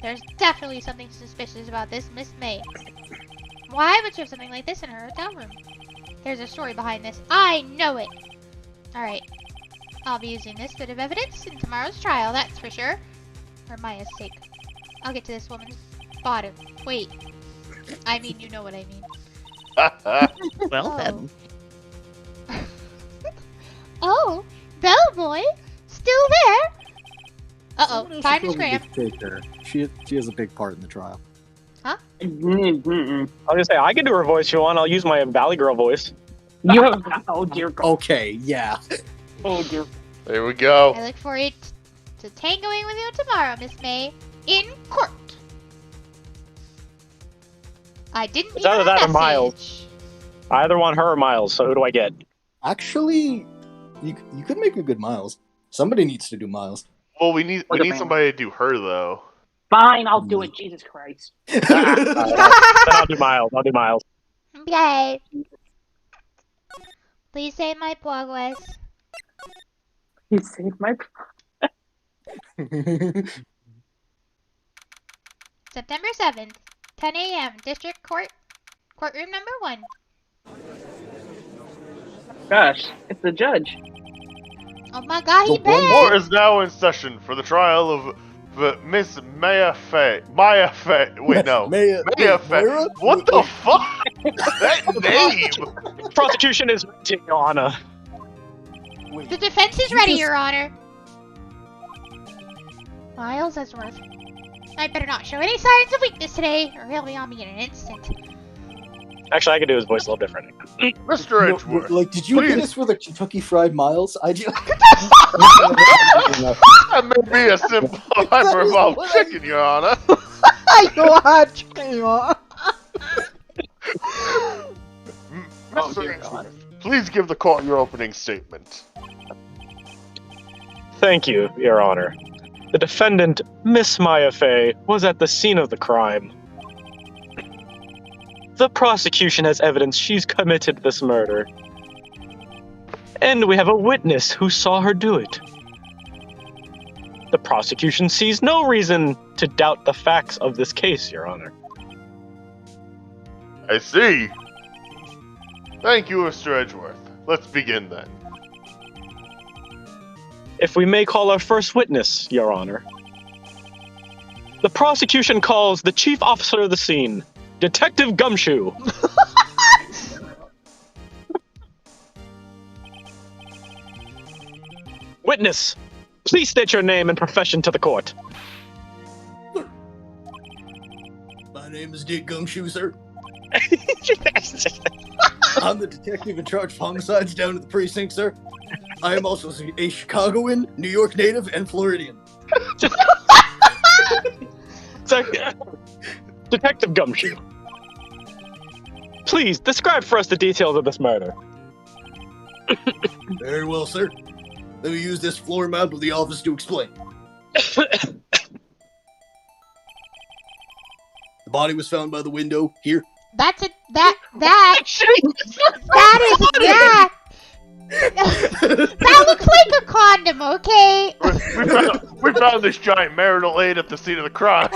There's definitely something suspicious about this Miss May. Why would she have something like this in her hotel room? There's a story behind this. I know it! Alright. I'll be using this bit of evidence in tomorrow's trial, that's for sure. For Maya's sake. I'll get to this woman's bottom. Wait. I mean, you know what I mean. Well then. Oh, Bellboy? Still there? Uh-oh, time to scram. Take her. She has a big part in the trial. Huh? I was gonna say, I can do her voice if you want. I'll use my Valley Girl voice. You have... Oh dear god. Okay, yeah. Oh dear. There we go. I look forward to tangoing with you tomorrow, Miss May. In court. I didn't It's leave either a that or message. Miles. I either want her or Miles, so who do I get? Actually, you could make a good Miles. Somebody needs to do Miles. Well, we need somebody to do her though. Fine, I'll do it. Jesus Christ. Then I'll do Miles. Okay. Please say my progress. You saved my... September 7th, 10 a.m. District Court, courtroom number 1. Gosh, it's the judge. Oh my god, he Court bad! is now in session for the trial of Miss Maya Fey. Maya Fey. Wait, no. Maya Fey. Myra? What the fuck? That name? Prosecution is Your Honor. The defense is ready, Your Honor. Miles Edgeworth. I better not show any signs of weakness today, or he'll be on me in an instant. Actually, I could do his voice a little different. Mr. Edgeworth. Like, did you please. get us for the Kentucky Fried Miles? I do. That may be a simple hyper-evolved chicken, Your Honor. You had chicken, Mr. Edgeworth, please give the court your opening statement. Thank you, Your Honor. The defendant, Miss Maya Fey, was at the scene of the crime. The prosecution has evidence she's committed this murder. And we have a witness who saw her do it. The prosecution sees no reason to doubt the facts of this case, Your Honor. I see. Thank you, Mr. Edgeworth. Let's begin then. If we may call our first witness, Your Honor. The prosecution calls the chief officer of the scene, Detective Gumshoe. Witness, please state your name and profession to the court. My name is Dick Gumshoe, sir. I'm the detective in charge of homicides down at the precinct, sir. I am also a Chicagoan, New York native, and Floridian. Detective Gumshoe, please describe for us the details of this murder. Very well, sir. Let me use this floor map of the office to explain. The body was found by the window here. That's it. That is that. That looks like a condom, okay? We found this giant marital aid at the scene of the crime.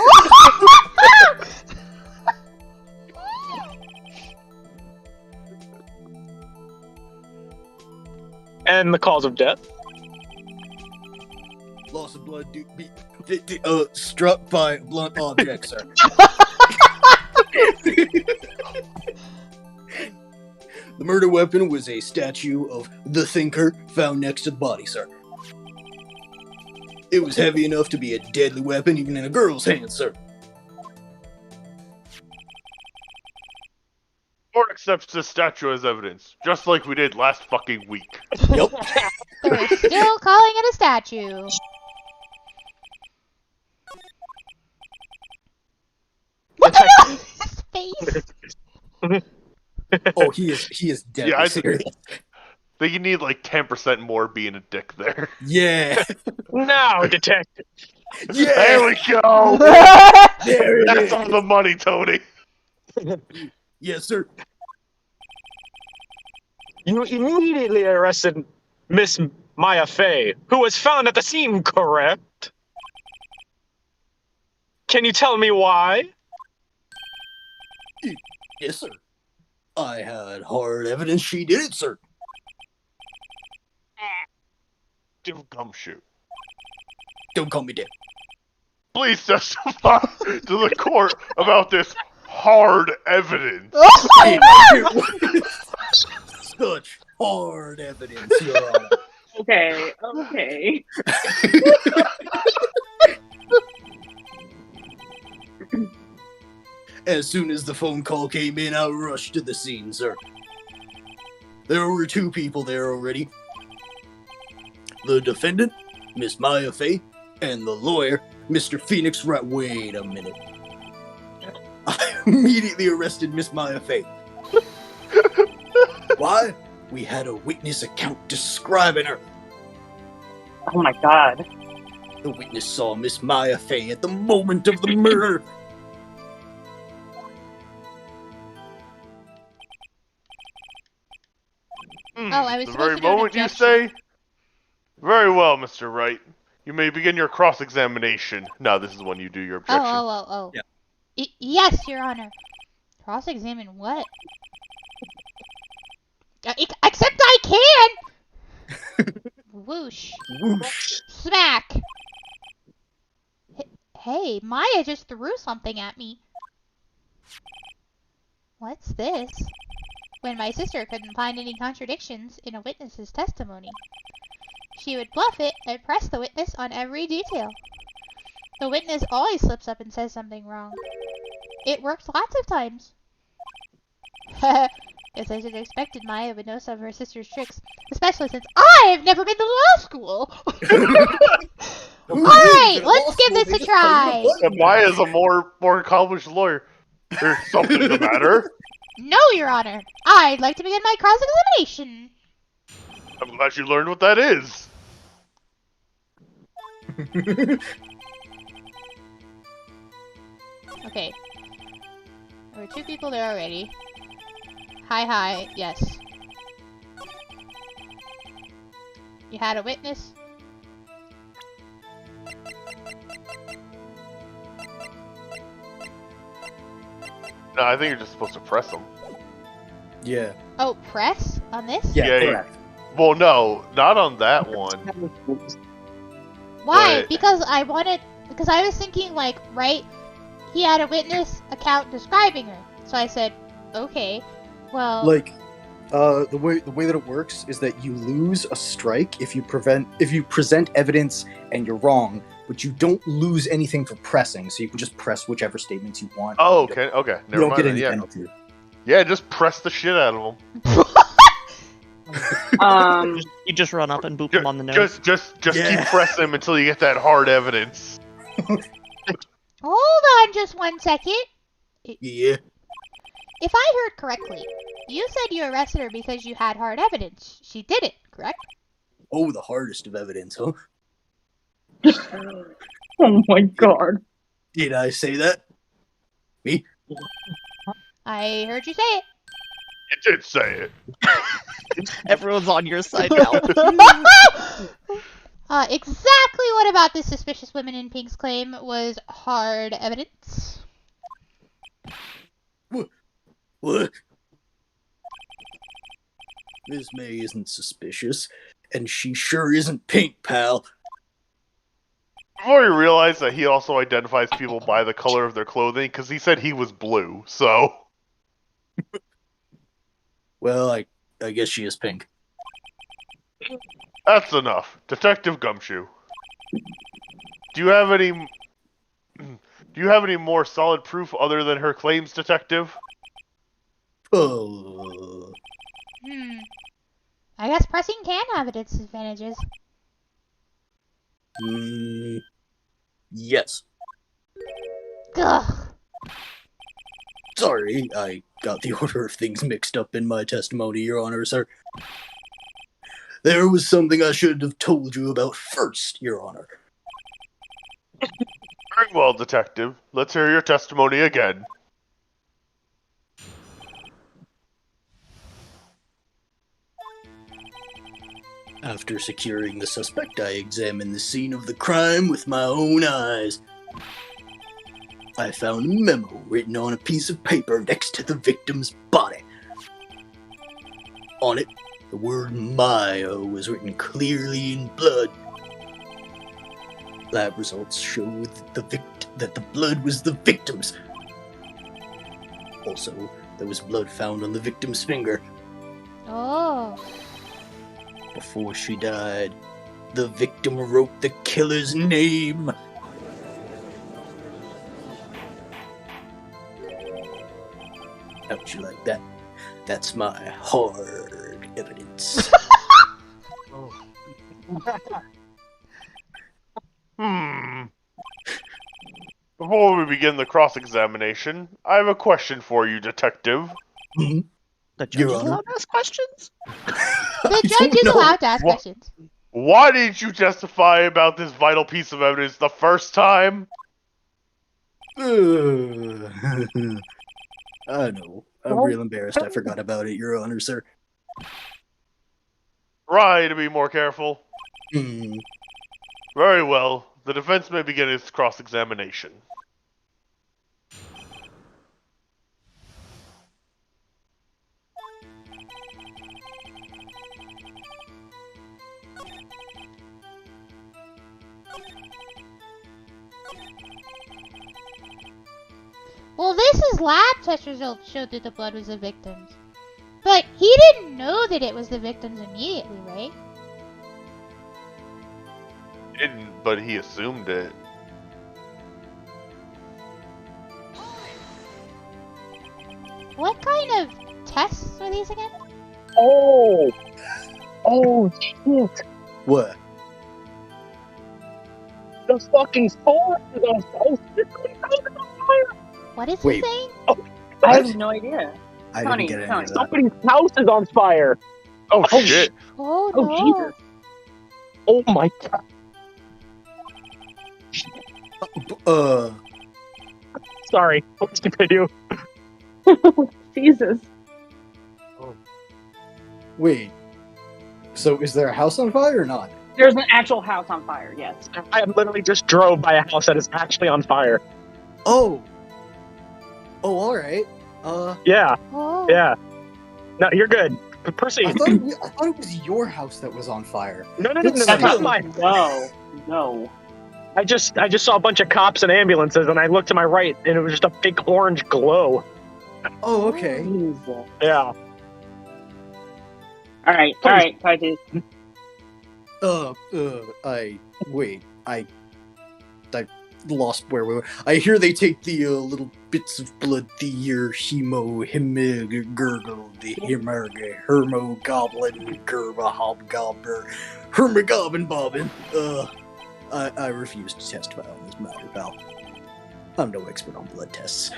And the cause of death? Loss of blood struck by a blunt object, sir. The murder weapon was a statue of the Thinker found next to the body, sir. It was heavy enough to be a deadly weapon even in a girl's hands, sir. Court accepts this statue as evidence, just like we did last fucking week. Yep. They're still calling it a statue. What the hell is his face? Oh, he is dead. Yeah, I serious. think you need like 10% more being a dick there. Yeah. Now, detective. Yeah. There we go. There it That's is. all the money, Tony. Yes, sir. You immediately arrested Miss Maya Fey, who was found at the scene, correct? Can you tell me why? Yes, sir. I had hard evidence she did it, sir. Gumshoe, Don't call me Dick. please testify to the court about this hard evidence. Such hard evidence, Your Honor. Okay. As soon as the phone call came in, I rushed to the scene, sir. There were two people there already. The defendant, Miss Maya Fey, and the lawyer, Mr. Phoenix Wright. Wait a minute. I immediately arrested Miss Maya Fey. Why? We had a witness account describing her. Oh my god. The witness saw Miss Maya Fey at the moment of the murder. I was the supposed very to do an moment you objection. say, very well, Mr. Wright. You may begin your cross-examination. No, this is when you do your objection. Oh. Yeah. Yes, Your Honor. Cross-examine what? Except I can! Whoosh. Whoosh. Smack! Hey, Maya just threw something at me. What's this? When my sister couldn't find any contradictions in a witness's testimony, she would bluff it and press the witness on every detail. The witness always slips up and says something wrong. It worked lots of times. Guess I should have expected Maya would know some of her sister's tricks, especially since I've never been to law school. Alright, let's give this a try. Maya's a more accomplished lawyer. There's something the matter. No, Your Honor. I'd like to begin my cross-examination. I'm glad you learned what that is. Okay. There were 2 people there already. Hi, yes. You had a witness? No, I think you're just supposed to press them. Yeah. Oh, press? On this? Yeah, correct. Well, no, not on that one. Why? But- Because I was thinking, like, right, he had a witness account describing her. So I said, okay, well... Like, the way that it works is that you lose a strike if you present evidence and you're wrong, but you don't lose anything for pressing, so you can just press whichever statements you want. Oh, okay, You never don't mind. get then, any yeah. penalty. Yeah, just press the shit out of them. You just run up and boop him on the nose. Just keep pressing him until you get that hard evidence. Hold on just 1 second. Yeah. If I heard correctly, you said you arrested her because you had hard evidence. She did it, correct? Oh, the hardest of evidence, huh? Oh my god. Did I say that? Me? I heard you say it. You did say it. Everyone's on your side now. Exactly what about this suspicious woman in Pink's claim was hard evidence? What? Miss May isn't suspicious, and she sure isn't Pink, pal. Before you realize that he also identifies people by the color of their clothing, because he said he was blue, so... Well, I guess she is Pink. That's enough. Detective Gumshoe. Do you have any more solid proof other than her claims, Detective? I guess pressing can have its disadvantages. Yes. Ugh. Sorry, I got the order of things mixed up in my testimony, Your Honor, sir. There was something I should have told you about first, Your Honor. Very well, Detective. Let's hear your testimony again. After securing the suspect, I examined the scene of the crime with my own eyes. I found a memo written on a piece of paper next to the victim's body. On it, the word Maya was written clearly in blood. Lab results showed that the blood was the victim's. Also, there was blood found on the victim's finger. Oh. Before she died, the victim wrote the killer's name. How'd you like that? That's my hard evidence. Before we begin the cross-examination, I have a question for you, Detective. The judge is allowed to ask questions? The judge is allowed to ask questions. Why didn't you testify about this vital piece of evidence the first time? I know. I'm real embarrassed I forgot about it, Your Honor, sir. Try to be more careful. Very well. The defense may begin its cross-examination. Well, his lab test results showed that the blood was the victim's. But he didn't know that it was the victim's immediately, right? Didn't, but he assumed it. What kind of tests were these again? Oh shit! What? The fucking forest is on fire. What is Wait. he saying? I have no idea. I Tony, didn't get any Tony. of that. Somebody's house is on fire. Oh, shit. Oh Oh, no. Jesus. Oh my god. Sorry. Let's continue. Jesus. Wait. So is there a house on fire or not? There's an actual house on fire, yes. I literally just drove by a house that is actually on fire. Oh, alright. Yeah, Oh. yeah. No, you're good. Proceed. I thought it was your house that was on fire. No, That's not mine. No. I just saw a bunch of cops and ambulances, and I looked to my right, and it was just a big orange glow. Oh, okay. Jesus. Yeah. Alright, Kytuz. I lost where we were. I hear they take the little bits of blood, the hemo, gurgle, the hermo, goblin, gerba, hobgoblin, hermogoblin, bobbin. I refuse to testify on this matter, pal. I'm no expert on blood tests.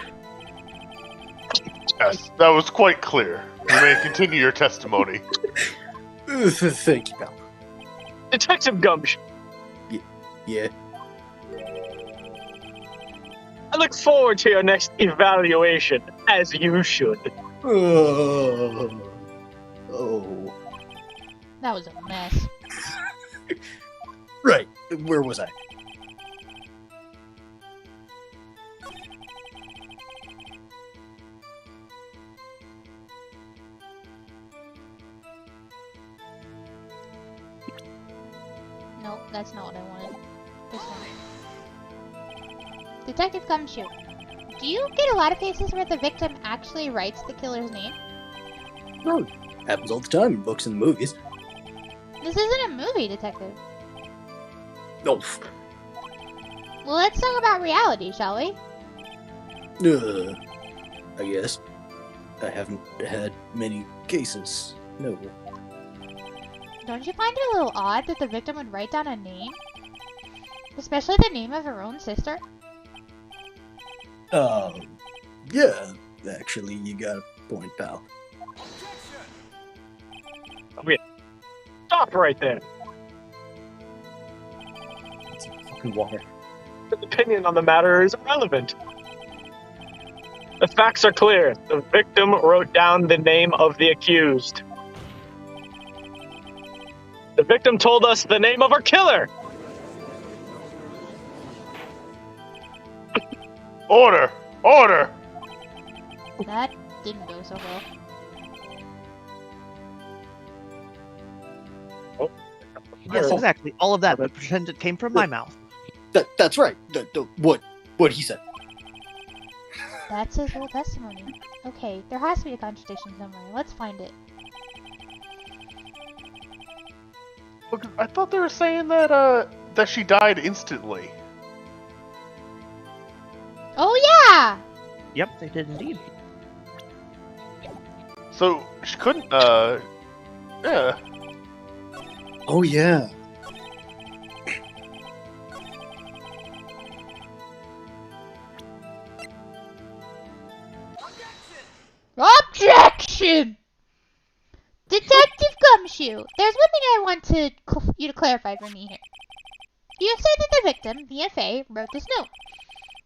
Yes, that was quite clear. You may continue your testimony. Thank you, pal. Detective Gumshoe, Yeah. I look forward to your next evaluation, as you should. Oh. That was a mess. Right. Where was I? Nope, that's not what I wanted. This one. Detective Gumshoe, do you get a lot of cases where the victim actually writes the killer's name? No. Happens all the time in books and movies. This isn't a movie, Detective. No. Well, let's talk about reality, shall we? I guess. I haven't had many cases. No. Don't you find it a little odd that the victim would write down a name? Especially the name of her own sister? Yeah. Actually, you got a point, pal. Stop right there. It's fucking water. His opinion on the matter is irrelevant. The facts are clear. The victim wrote down the name of the accused. The victim told us the name of her killer. Order! Order! That didn't go so well. Yes, exactly. All of that, but pretend it came from my mouth. That's right. What he said. That's his whole testimony. Okay, there has to be a contradiction somewhere. Let's find it. Look, I thought they were saying that she died instantly. Oh yeah! Yep, they did indeed. So, she couldn't, yeah. Oh, yeah. Objection! Detective Gumshoe, there's one thing I want you to clarify for me here. You say that the victim, Mia Fey, wrote this note.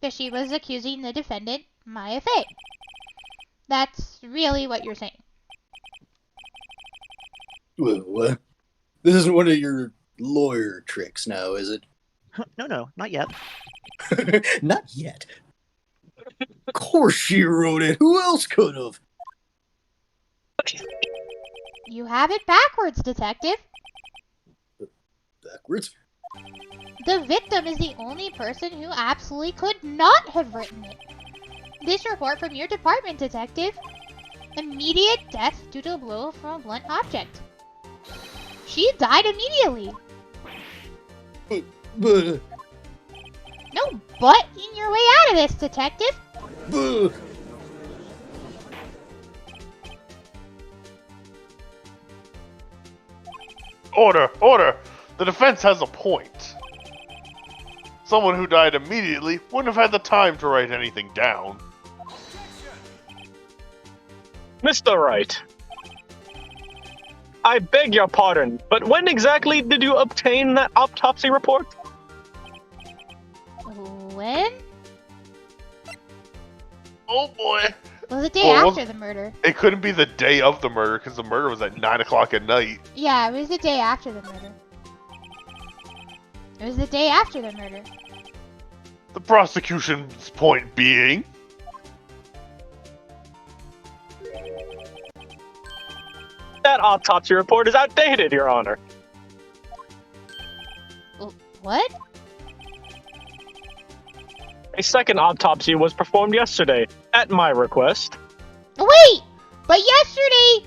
That she was accusing the defendant, Maya Fey. That's really what you're saying. Well, this isn't one of your lawyer tricks now, is it? No, not yet. Not yet. Of course she wrote it. Who else could have? You have it backwards, Detective. Backwards? The victim is the only person who absolutely could not have written it. This report from your department, Detective. Immediate death due to a blow from a blunt object. She died immediately. But, No but in your way out of this, Detective. Order! Order! The defense has a point. Someone who died immediately wouldn't have had the time to write anything down. Mr. Wright, I beg your pardon, but when exactly did you obtain that autopsy report? When? Oh boy. Well, the day Well, after the murder. It couldn't be the day of the murder because the murder was at 9 o'clock at night. Yeah, it was the day after the murder. It was the day after the murder. The prosecution's point being... That autopsy report is outdated, Your Honor. What? A second autopsy was performed yesterday, at my request. Wait! But yesterday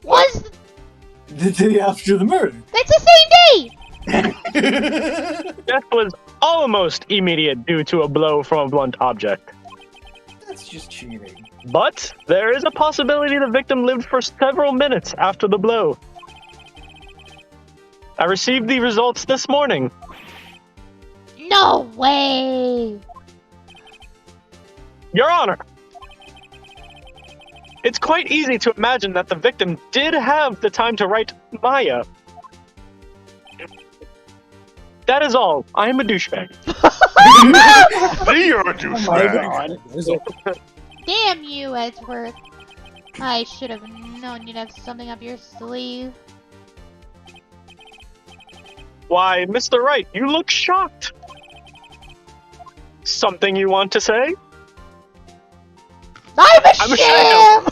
was... The day after the murder. That's the same day! Death was almost immediate due to a blow from a blunt object. That's just cheating. But there is a possibility the victim lived for several minutes after the blow. I received the results this morning. No way! Your Honor, it's quite easy to imagine that the victim did have the time to write Maya. That is all. I am a douchebag. You're a douchebag. Damn you, Edgeworth. I should have known you'd have something up your sleeve. Why, Mr. Wright, you look shocked. Something you want to say? I'm a sham!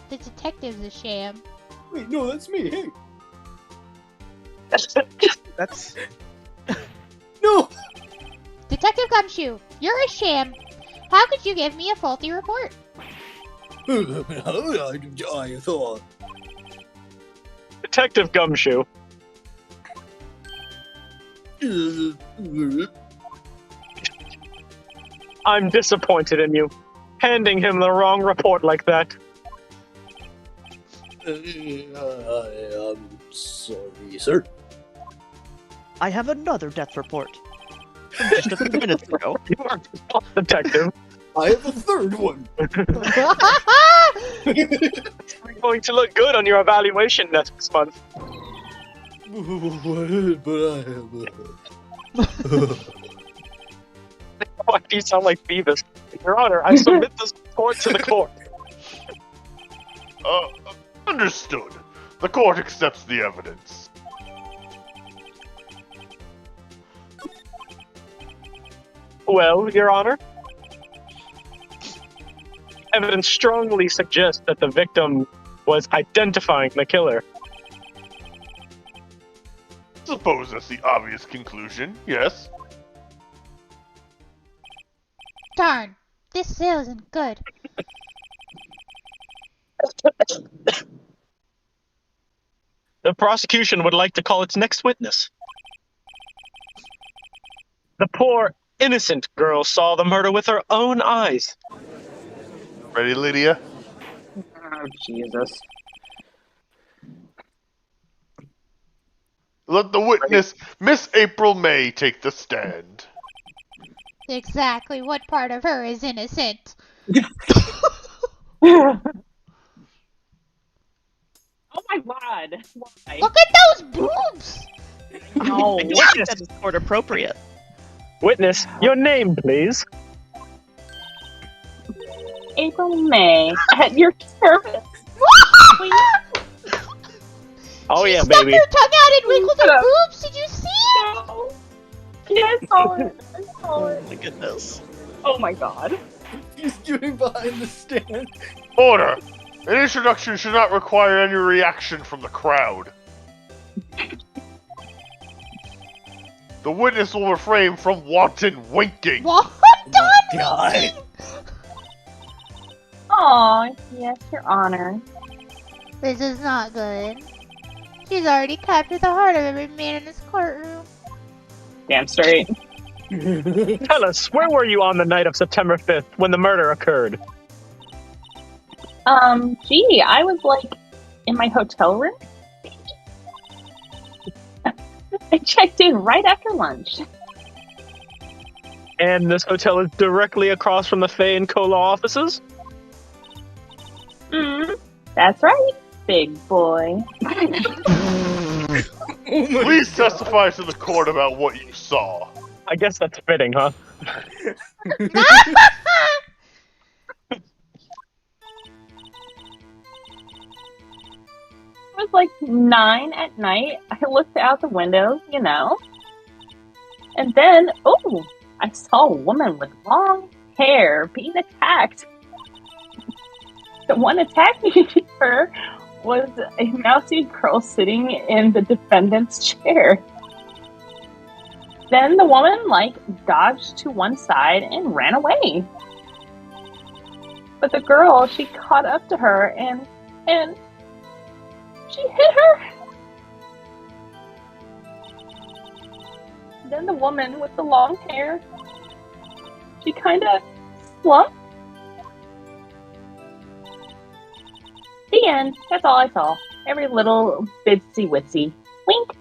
The detective's a sham. Wait, no, that's me. Hey. That's... No! Detective Gumshoe, you're a sham. How could you give me a faulty report? I thought... Detective Gumshoe. I'm disappointed in you. Handing him the wrong report like that. I'm sorry, sir. I have another death report. From just a few minutes ago. You are a detective. I have a third one. It's going to look good on your evaluation next month. But I have Why do you sound like Beavis? Your Honor, I submit this report to the court. Understood. The court accepts the evidence. Well, Your Honor, evidence strongly suggests that the victim was identifying the killer. Suppose that's the obvious conclusion, yes? Darn, this sale isn't good. The prosecution would like to call its next witness. The poor, innocent girl saw the murder with her own eyes. Ready, Lydia? Oh, Jesus. Let the witness, Miss April May, take the stand. Exactly what part of her is innocent? Oh my god. Why? Look at those boobs! No. I just think that is court appropriate. Witness, your name, please. April May. At your service. Oh yeah, Stuck baby. her tongue out and wiggled her boobs. Did you see it? No. Yes, I saw it. I saw Oh it. my goodness. Oh my god. He's doing behind the stand. Order! An introduction should not require any reaction from the crowd. The witness will refrain from wanton winking. What? God. Aw, yes, Your Honor. This is not good. She's already captured the heart of every man in this courtroom. Damn straight. Tell us, where were you on the night of September 5th when the murder occurred? Gee, I was like in my hotel room. I checked in right after lunch. And this hotel is directly across from the Payne Cola offices? That's right, big boy. Please testify to the court about what you saw. I guess that's fitting, huh? It was like 9 at night. I looked out the window, you know. And then, I saw a woman with long hair being attacked. The one attacking her was a mousy girl sitting in the defendant's chair. Then the woman, dodged to one side and ran away. But the girl, she caught up to her and she hit her. Then the woman with the long hair, she kind of slumped. The end. That's all I saw. Every little bitsy witsy. Wink.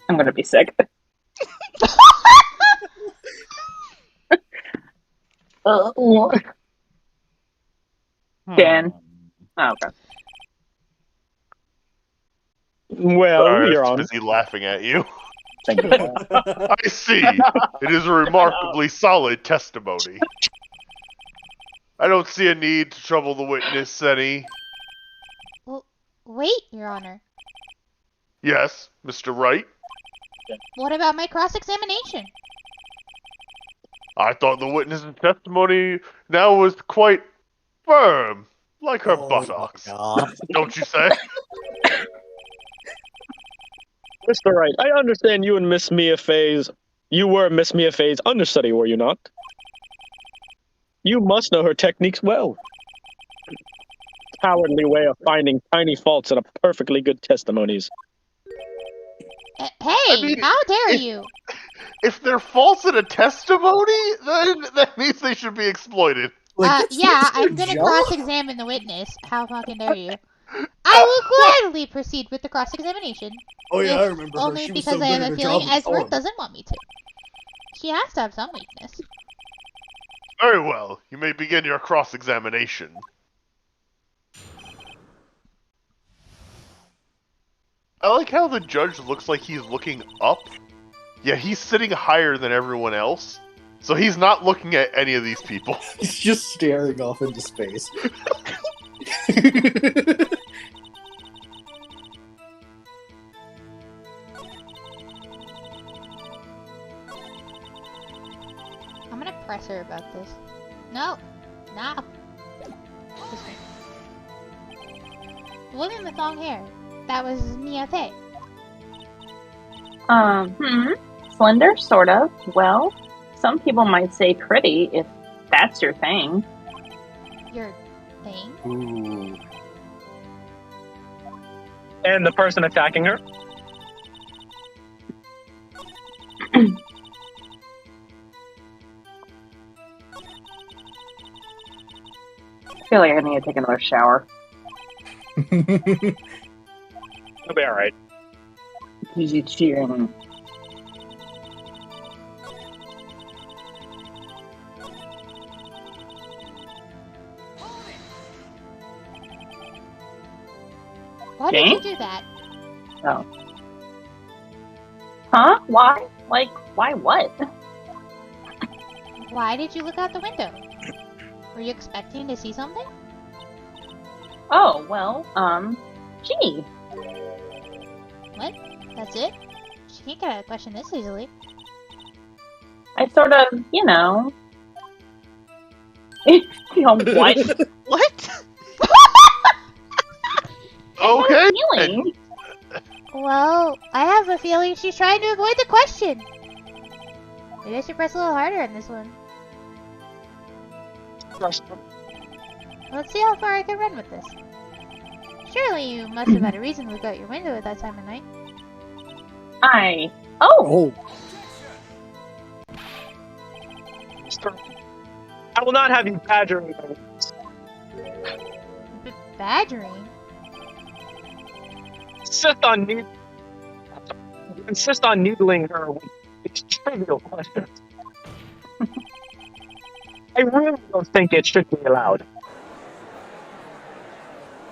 I'm gonna be sick. Dan. Oh, okay. Well, Sorry, Your I was Honor. busy laughing at you. Thank you. I see. It is a remarkably solid testimony. I don't see a need to trouble the witness any. Well, wait, Your Honor. Yes, Mr. Wright? What about my cross-examination? I thought the witness's testimony now was quite firm, like her buttocks. Don't you say? Mr. Wright, I understand you and Miss Mia Fay's... You were Miss Mia Fay's understudy, were you not? You must know her techniques well. Cowardly way of finding tiny faults in a perfectly good testimonies. Hey, I mean, how dare you? If they're false in a testimony, then that means they should be exploited. Yeah, I'm gonna cross-examine the witness. How fucking dare you? I will gladly proceed with the cross-examination. Oh yeah, If I remember her. Only She was because so I good have at a her feeling job with Edgeworth Thorn. doesn't want me to. She has to have some weakness. Very well. You may begin your cross-examination. I like how the judge looks like he's looking up. Yeah, he's sitting higher than everyone else. So he's not looking at any of these people. He's just staring off into space. I'm gonna press her about this. No! No! This way. The woman with long hair. That was Mia Fay. Slender, sort of. Well, some people might say pretty, if that's your thing. Your thing? Ooh. And the person attacking her? I feel like I need to take another shower. It'll be alright. Easy cheering. Why did you do that? Oh. Huh? Why? Why what? Why did you look out the window? Were you expecting to see something? Oh, well, gee. What? That's it? She can't get out of the question this easily. I sort of, you know... what? What? Okay. Feeling. Well, I have a feeling she's trying to avoid the question. Maybe I should press a little harder on this one. Let's see how far I can run with this. Surely you must have had a reason to look out your window at that time of night. Oh! I will not have you badgering me. Badgering? Insist on needling her with these trivial questions. I really don't think it should be allowed.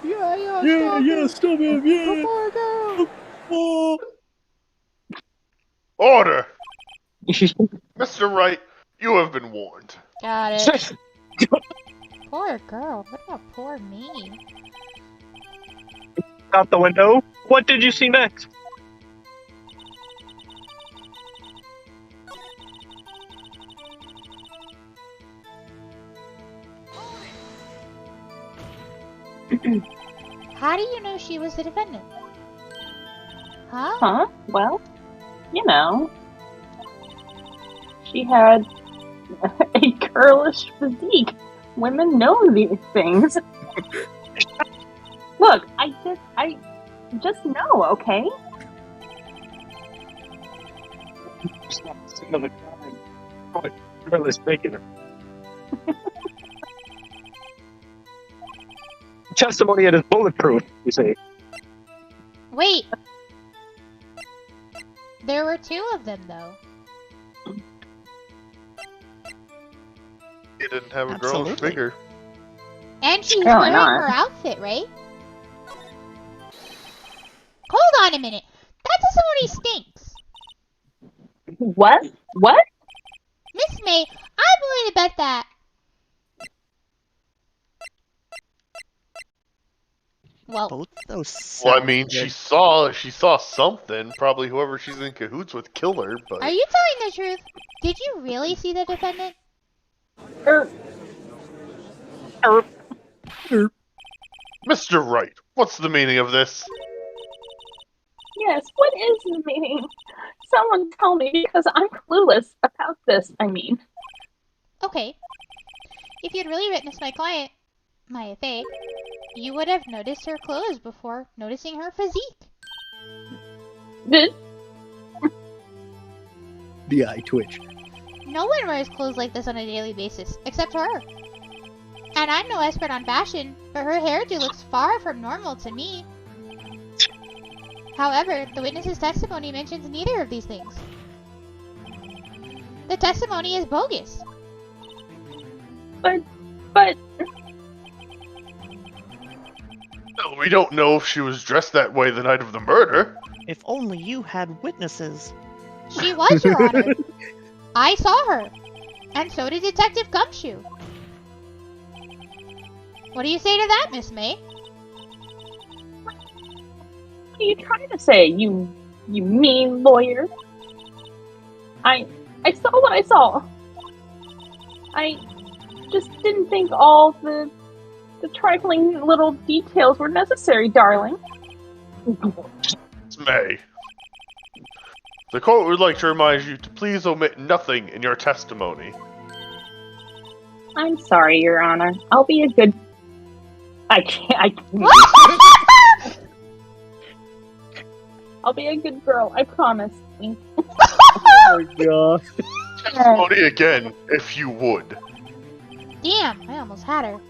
Yeah, stop him, yeah. The poor girl. Oh. Order! Mr. Wright, you have been warned. Got it. Poor girl. What about poor me? Out the window. What did you see next? How do you know she was the defendant? Huh? Huh? Well, you know, she had a girlish physique. Women know these things. Look, I just know, okay? It's not the scene of a crime. But girl is making her. Testimony it is bulletproof, you say. Wait. There were two of them, though. He didn't have a girlish Absolutely. figure. And she's Apparently wearing not. her outfit, right? Hold on a minute. That testimony stinks. What? What? Miss May, I'm willing to bet that. Well, Both those Well, I sound mean, good. she saw something. Probably whoever she's in cahoots with killed her, but... are you telling the truth? Did you really see the defendant? Mr. Wright, what's the meaning of this? Yes, what is the meaning? Someone tell me, because I'm clueless about this, I mean. Okay. If you'd really witnessed my client, Maya Fey, you would have noticed her clothes before noticing her physique. The eye twitch. No one wears clothes like this on a daily basis, except her. And I'm no expert on fashion, but her hairdo looks far from normal to me. However, the witness's testimony mentions neither of these things. The testimony is bogus. But Well, we don't know if she was dressed that way the night of the murder. If only you had witnesses. She was, Your Honor. I saw her. And so did Detective Gumshoe. What do you say to that, Miss May? what are you trying to say, you mean lawyer? I saw what I saw. I just didn't think all the trifling little details were necessary, darling. It's May. The court would like to remind you to please omit nothing in your testimony. I'm sorry, Your Honor. I'll be a good... I can't. I'll be a good girl, I promise. Oh my god. Testimony again, if you would. Damn, I almost had her.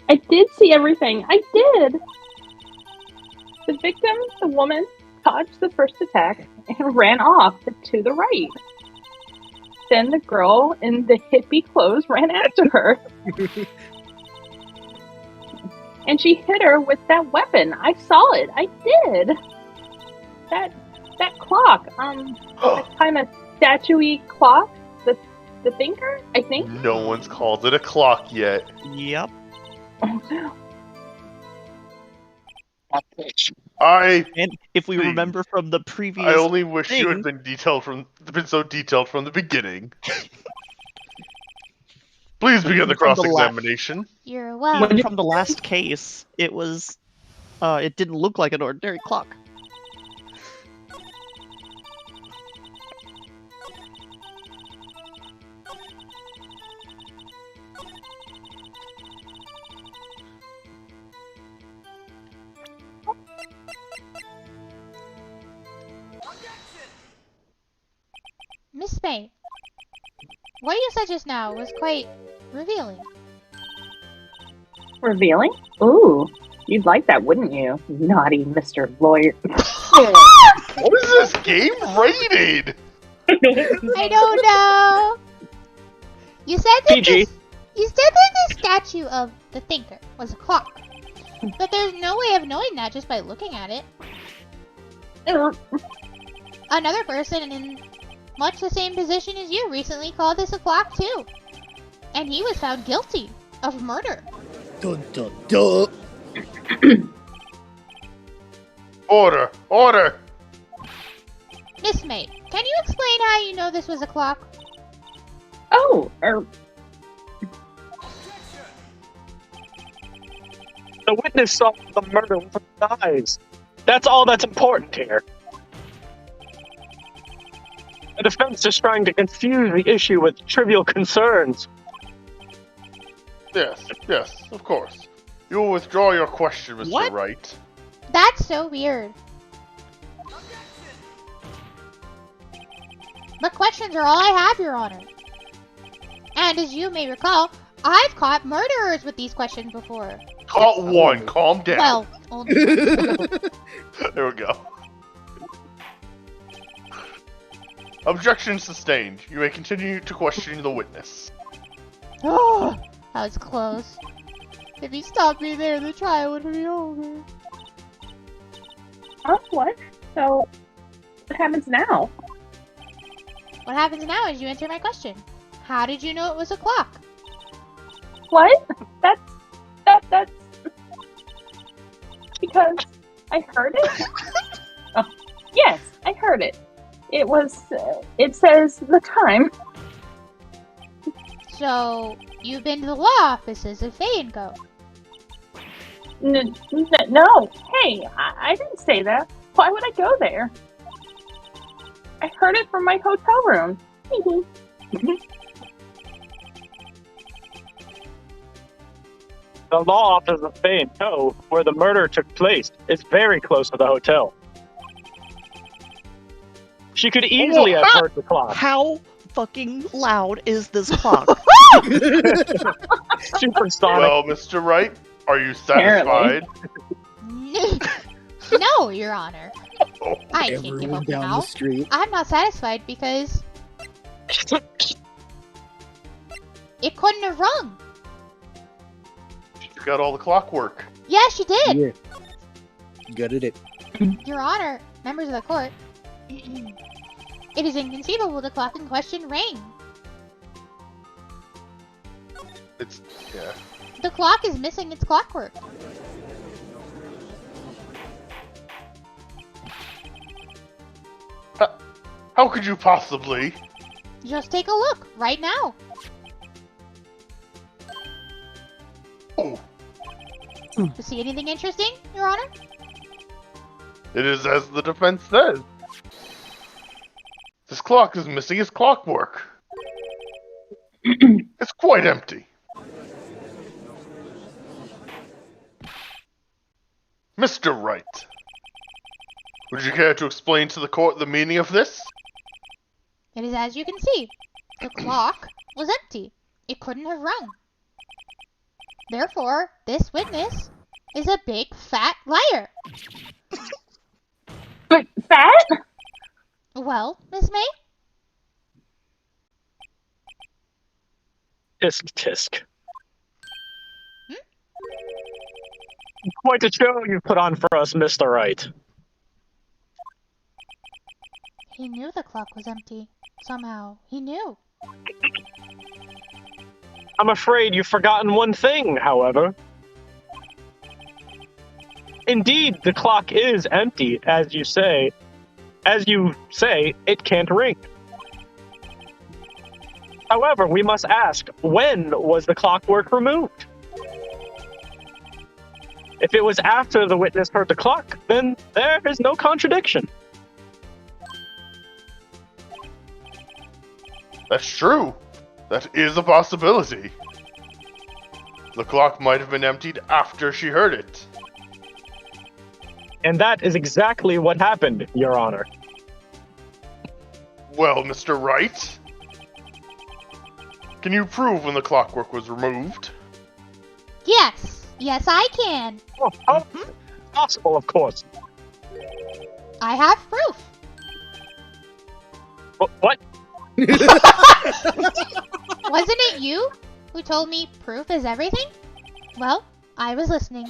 I did see everything. I did. The victim, the woman, dodged the first attack and ran off to the right. Then the girl in the hippie clothes ran after her. And she hit her with that weapon. I saw it. I did. That clock, that kind of statuey clock, the thinker, I think. No one's called it a clock yet. Yep. I And if we See, remember from the previous I only wish you had thing- been so detailed from the beginning. Please begin the From the cross-examination. You're welcome. even from the last case, it was it didn't look like an ordinary clock. May, what you said just now was quite revealing. Revealing? Ooh, you'd like that, wouldn't you? Naughty Mr. Lawyer. What is this game rated? I don't know. You said that PG. you said that the statue of the thinker was a clock, but there's no way of knowing that just by looking at it. Another person in much the same position as you recently called this a clock too, and he was found guilty of murder. Dun dun dun. Order! Order! Miss May, can you explain how you know this was a clock? Oh, The witness saw the murder with his eyes. That's all that's important here. The defense is trying to confuse the issue with trivial concerns. Yes, of course. You will withdraw your question, Mr. What? Wright. That's so weird. But questions are all I have, Your Honor. And as you may recall, I've caught murderers with these questions before. Caught one, calm down. Well, only There we go. Objection sustained. You may continue to question the witness. Oh, that was close. If he stopped me there, the trial would be over. oh, what? So, what happens now? What happens now is you answer my question. How did you know it was a clock? What? That's because I heard it. Oh, yes, I heard it. It was. It says the time. So, you've been to the law offices of Payne Co. No. Hey, I didn't say that. Why would I go there? I heard it from my hotel room. The law office of Payne, where the murder took place, is very close to the hotel. She could easily have heard the clock. How fucking loud is this clock? Supersonic. Well, Mr. Wright, are you satisfied? No, Your Honor. Oh, I can't give Everyone up down now. the street. I'm not satisfied because it couldn't have rung. she got all the clockwork. Yeah, she did. Yeah. Gutted it. Your Honor, members of the court, it is inconceivable the clock in question rang. Yeah. The clock is missing its clockwork. How could you possibly? Just take a look right now. Oh, To see anything interesting, Your Honor? it is as the defense says. This clock is missing its clockwork. It's quite empty. Mr. Wright, would you care to explain to the court the meaning of this? It is as you can see. The clock was empty. It couldn't have rung. Therefore, this witness is a big fat liar. But fat? Well, Miss May? Tisk tisk. Hmm? Quite a show you put on for us, Mr. Wright. He knew the clock was empty. Somehow, he knew. I'm afraid you've forgotten one thing, however. Indeed, the clock is empty, as you say. As you say, it can't ring. However, we must ask, when was the clockwork removed? If it was after the witness heard the clock, then there is no contradiction. That's true. That is a possibility. The clock might have been emptied after she heard it. And that is exactly what happened, Your Honor. Well, Mr. Wright, can you prove when the clockwork was removed? Yes, I can. Oh, possible, of course. I have proof. What? Wasn't it you who told me proof is everything? Well, I was listening.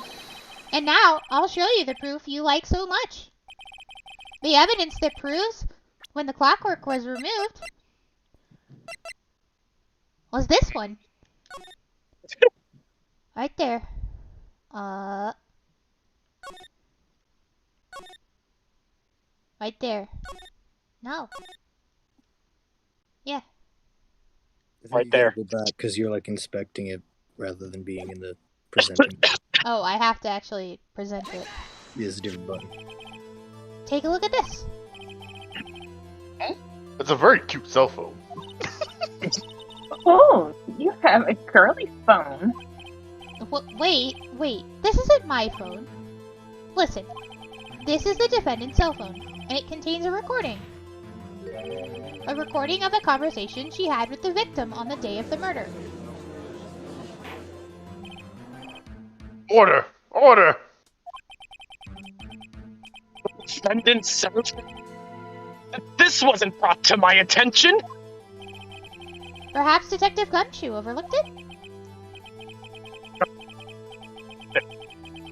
And now I'll show you the proof you like so much. The evidence that proves when the clockwork was removed was this one. Right there. Right there. No. Yeah. Right there. Go back because you're like inspecting it rather than being in the presenting. Oh, I have to actually present it. There's a different button. Take a look at this. It's a very cute cell phone. Oh, you have a girly phone. Wait. This isn't my phone. Listen. This is the defendant's cell phone, and it contains a recording. A recording of a conversation she had with the victim on the day of the murder. Order! Order! Defendant said that this wasn't brought to my attention. Perhaps Detective Gumshoe overlooked it?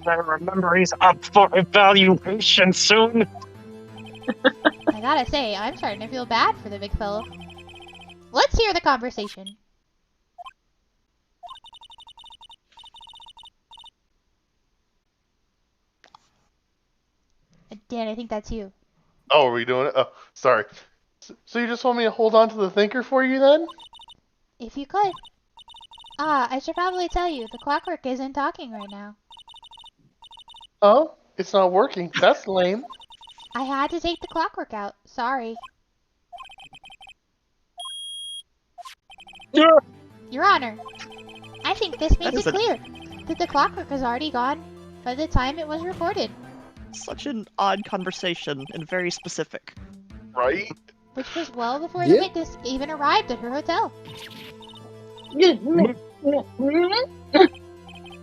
I remember he's up for evaluation soon. I gotta say, I'm starting to feel bad for the big fellow. Let's hear the conversation. Dan, I think that's you. Oh, are we doing it? Oh, sorry. So you just want me to hold on to the thinker for you then? If you could. I should probably tell you, the clockwork isn't talking right now. Oh? It's not working. That's lame. I had to take the clockwork out. Sorry. Your Honor, I think this makes it clear that the clockwork was already gone by the time it was reported. Such an odd conversation and very specific. Right? Which was well before the witness even arrived at her hotel.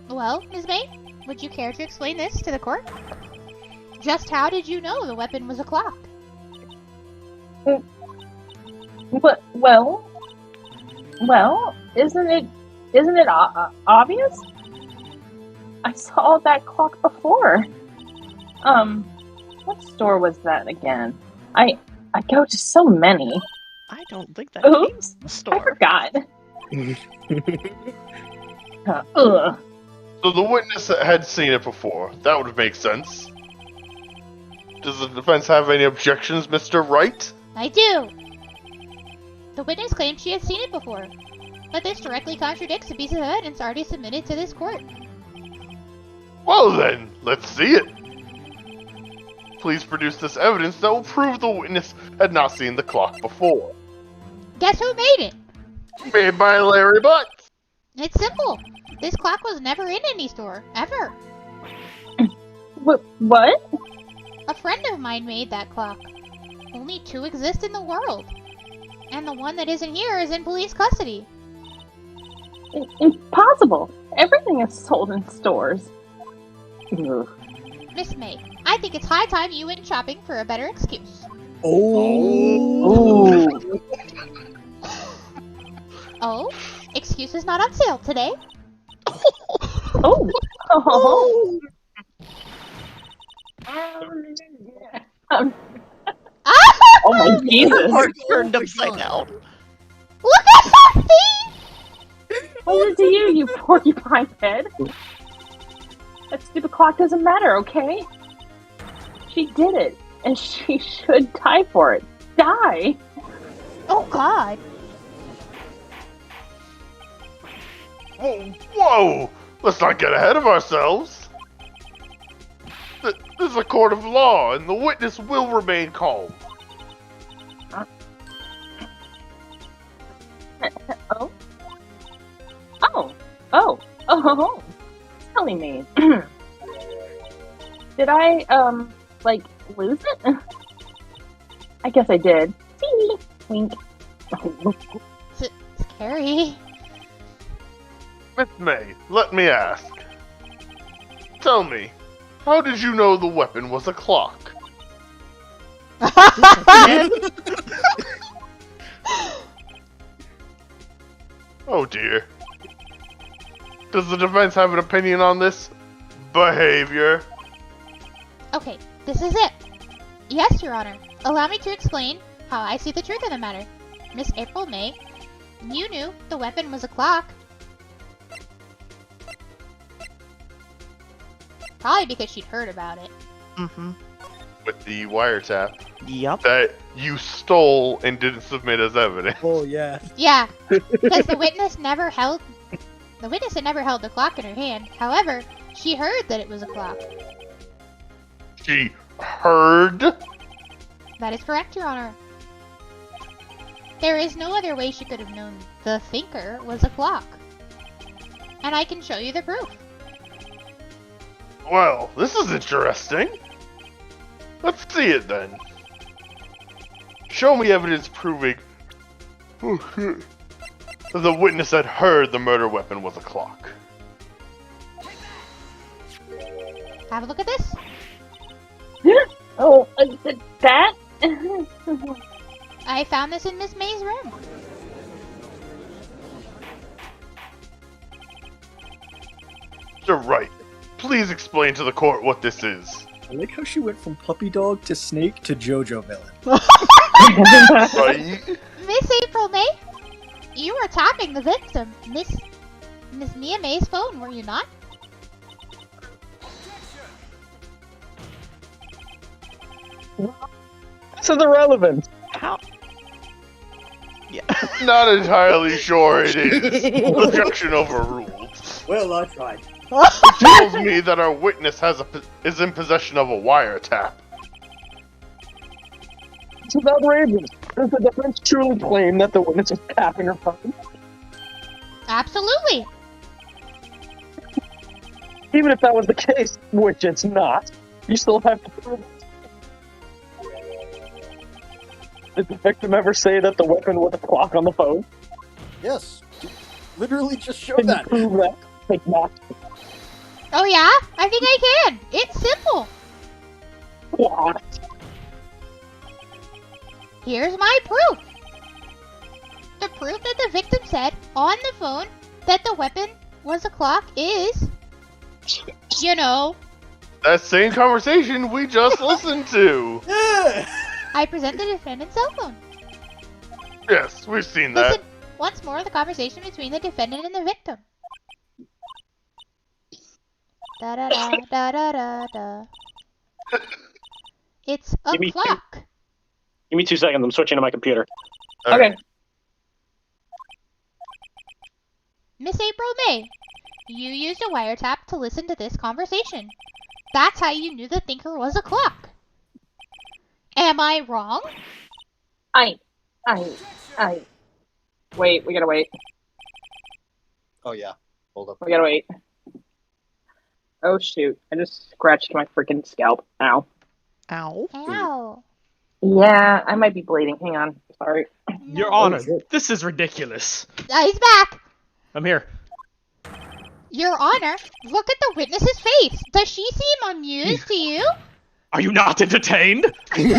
Well, Ms. May, would you care to explain this to the court? Just how did you know the weapon was a clock? Well, isn't it obvious? I saw that clock before. What store was that again? I go to so many. I don't think that Oops, means the store. I forgot. Ugh. So the witness had seen it before. That would make sense. Does the defense have any objections, Mr. Wright? I do! The witness claims she has seen it before, but this directly contradicts a piece of evidence already submitted to this court. Well then, let's see it. Please produce this evidence that will prove the witness had not seen the clock before. Guess who made it? Made by Larry Butz. It's simple. This clock was never in any store, ever. What? A friend of mine made that clock. Only 2 exist in the world. And the one that isn't here is in police custody. Impossible. Everything is sold in stores. Ugh. Miss May, I think it's high time you went shopping for a better excuse. Oh. Oh? Excuse is not on sale today? Oh. Oh my Jesus. Heart turned upside down. Look at that thing! What did to you, you porcupine head? That stupid clock doesn't matter, okay? She did it, and she should die for it. Die! Oh God! Whoa! Let's not get ahead of ourselves. This is a court of law, and the witness will remain calm. Oh. Telling me. Did I, lose it? I guess I did. See? Wink. Scary. Miss May, let me ask. Tell me, how did you know the weapon was a clock? Oh dear. Does the defense have an opinion on this behavior? Okay, this is it. Yes, Your Honor. Allow me to explain how I see the truth of the matter. Miss April May, you knew the weapon was a clock. Probably because she'd heard about it. Mm-hmm. With the wiretap Yep. that you stole and didn't submit as evidence. Oh, yeah. Yeah, because the witness had never held the clock in her hand. However, she heard that it was a clock. She heard? That is correct, Your Honor. There is no other way she could have known the thinker was a clock. And I can show you the proof. Well, this is interesting. Let's see it then. Show me evidence proving that the witness had heard the murder weapon was a clock. Have a look at this. Oh, that? I found this in Miss May's room. You're right. Please explain to the court what this is. I like how she went from puppy dog to snake to JoJo villain. Right? Miss April May, you were tapping the victim, Miss Mia May's phone, were you not? This is irrelevant. How? Yeah. Not entirely sure it is. Objection overruled. Well, I tried. It tells me that our witness is in possession of a wiretap. This is outrageous. Does the defense truly claim that the witness is tapping her phone? Absolutely. Even if that was the case, which it's not, you still have to prove it. Did the victim ever say that the weapon was a clock on the phone? Yes. Literally just showed Can you that. prove that? Like not. Oh yeah? I think I can. It's simple. What? Here's my proof. The proof that the victim said on the phone that the weapon was a clock is, you know, That same conversation we just listened to. I present the defendant's cell phone. Yes, we've seen that. Listen once more the conversation between the defendant and the victim. Da da da da da da da. It's a Give me- clock. Give me 2 seconds, I'm switching to my computer. Okay. Miss April May, you used a wiretap to listen to this conversation. That's how you knew the thinker was a clock. Am I wrong? Wait, we gotta wait. Oh, yeah. Hold up. We gotta wait. Oh shoot, I just scratched my freaking scalp. Ow. Ow. Ow. Yeah, I might be bleeding. Hang on. Sorry. Your Honor, this is ridiculous. He's back. I'm here. Your Honor, look at the witness's face. Does she seem amused to you? Are you not entertained? The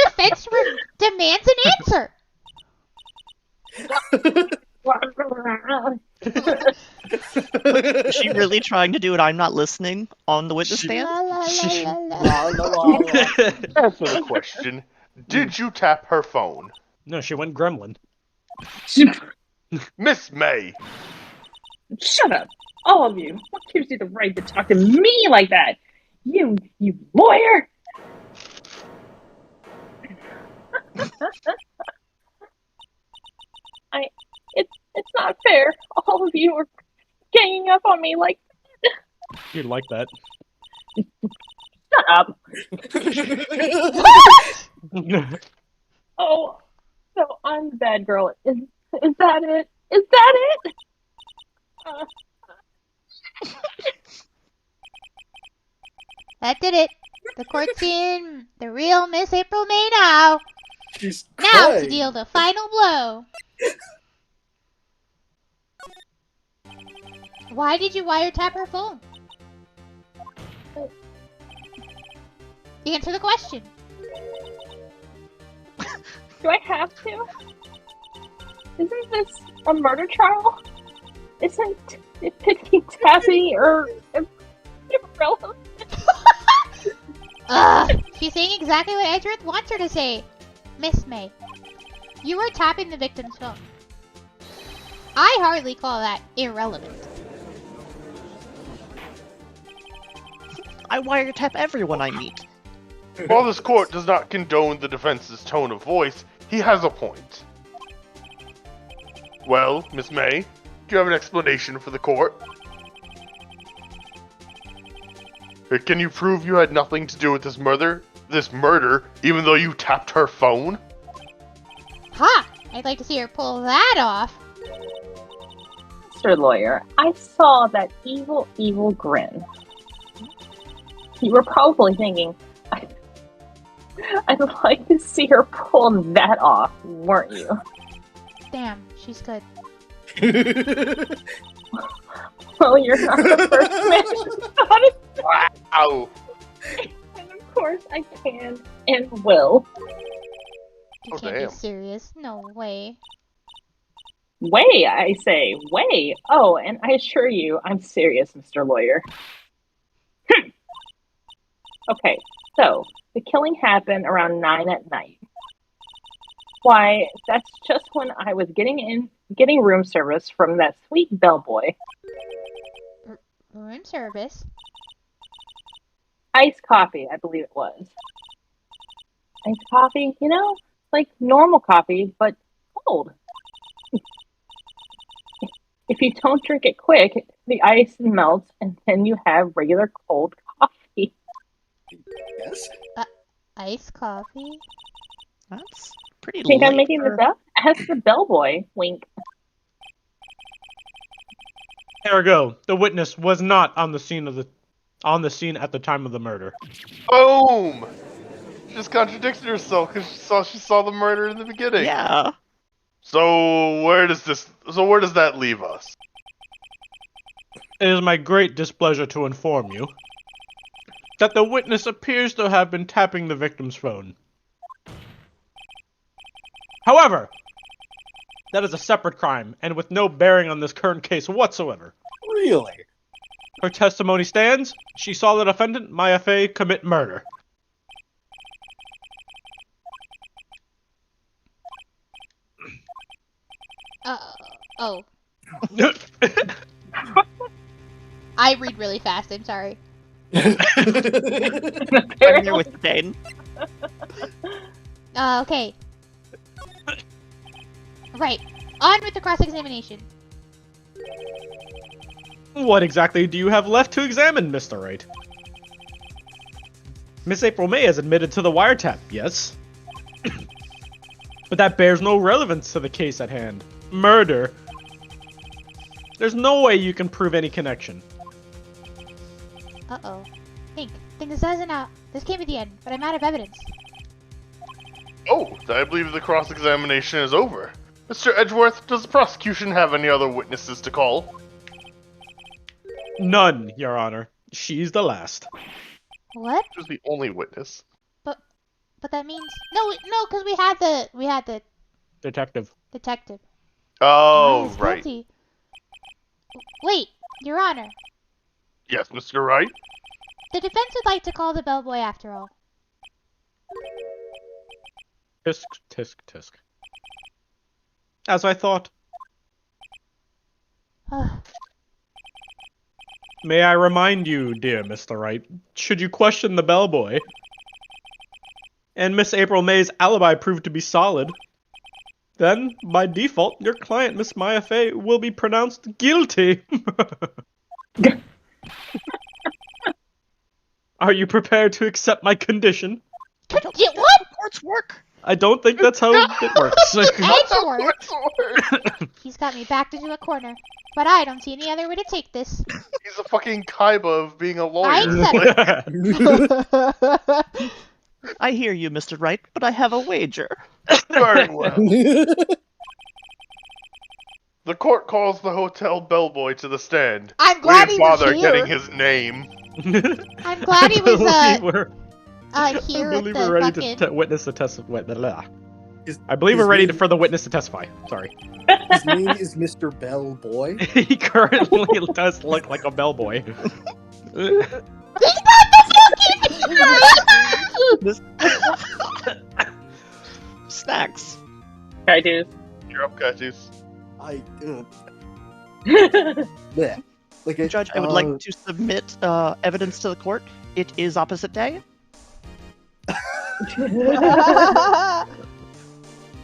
defense demands an answer. Is she really trying to do it? I'm not listening on the witness stand? La, la, la, la, la. Answer the question. Did you tap her phone? No, she went gremlin. Miss May. Shut up, all of you. What gives you the right to talk to me like that? You lawyer! It's not fair. All of you are ganging up on me like. You'd like that. Shut up. Oh, so I'm the bad girl. Is that it? Is that it? That did it. The court's seeing the real Miss April May now. She's Now to crying. deal the final blow. Why did you wiretap her phone? Answer the question. Do I have to? Isn't this a murder trial? Isn't it picking Taffy or irrelevant? Ugh! She's saying exactly what Edgeworth wants her to say. Miss May, you were tapping the victim's phone. I hardly call that irrelevant. I wiretap everyone I meet. While this court does not condone the defense's tone of voice, he has a point. Well, Miss May, do you have an explanation for the court? Can you prove you had nothing to do with this murder, even though you tapped her phone? Ha! I'd like to see her pull that off. Mr. Lawyer, I saw that evil grin. You were probably thinking, I'd like to see her pull that off, weren't you? Damn, she's good. Well, you're not the first man who thought it. Wow. And of course, I can and will. You Oh, can't damn. be serious. No way. Way, I say, way. Oh, and I assure you, I'm serious, Mr. Lawyer. Okay, so the killing happened around 9 at night. Why, that's just when I was getting room service from that sweet bellboy. Room service? Iced coffee, I believe it was. Iced coffee, you know, like normal coffee, but cold. If you don't drink it quick, the ice melts, and then you have regular cold coffee. Yes. Iced coffee? That's pretty Think I'm late making for- this up? Ask the bellboy. Wink. Ergo, the witness was not on the scene at the time of the murder. Boom! She just contradicted herself because she saw the murder in the beginning. Yeah. So where does that leave us? It is my great displeasure to inform you that the witness appears to have been tapping the victim's phone. However, that is a separate crime, and with no bearing on this current case whatsoever. Really? Her testimony stands. She saw the defendant, Maya Fey, commit murder. Oh. I read really fast, I'm sorry. I'm here with Payne. Okay. Right. On with the cross-examination. What exactly do you have left to examine, Mr. Wright? Miss April May has admitted to the wiretap, yes? But that bears no relevance to the case at hand. Murder. There's no way you can prove any connection. Uh-oh. Think this doesn't this can't be the end, but I'm out of evidence. Oh, I believe the cross-examination is over. Mr. Edgeworth, does the prosecution have any other witnesses to call? None, Your Honor. She's the last. What? She was the only witness. But that means no, because we had the Detective. detective. Oh, He's right. guilty. Wait, Your Honor. Yes, Mr. Wright? The defense would like to call the bellboy after all. Tisk, tisk, tisk. As I thought. May I remind you, dear Mr. Wright, should you question the bellboy, and Miss April May's alibi proved to be solid, then, by default, your client, Miss Maya Fey, will be pronounced guilty. Are you prepared to accept my condition? What? Courts work. I don't think that's how it works. Edgeworth! He's got me backed into a corner. But I don't see any other way to take this. He's a fucking Kaiba of being a lawyer. I said it. I hear you, Mr. Wright, but I have a wager. Very well. The court calls the hotel bellboy to the stand. I'm glad we he didn't was bother here. getting his name. I'm glad he was here I at believe the we're ready fucking... to witness the test. His- I believe his we're ready name- for the witness to testify. Sorry. His name is Mr. Bellboy. He currently does look like a bellboy. Snacks. Kytuz. You're up, Kytuz. Bleh. Like Judge, I would like to submit evidence to the court. It is opposite day.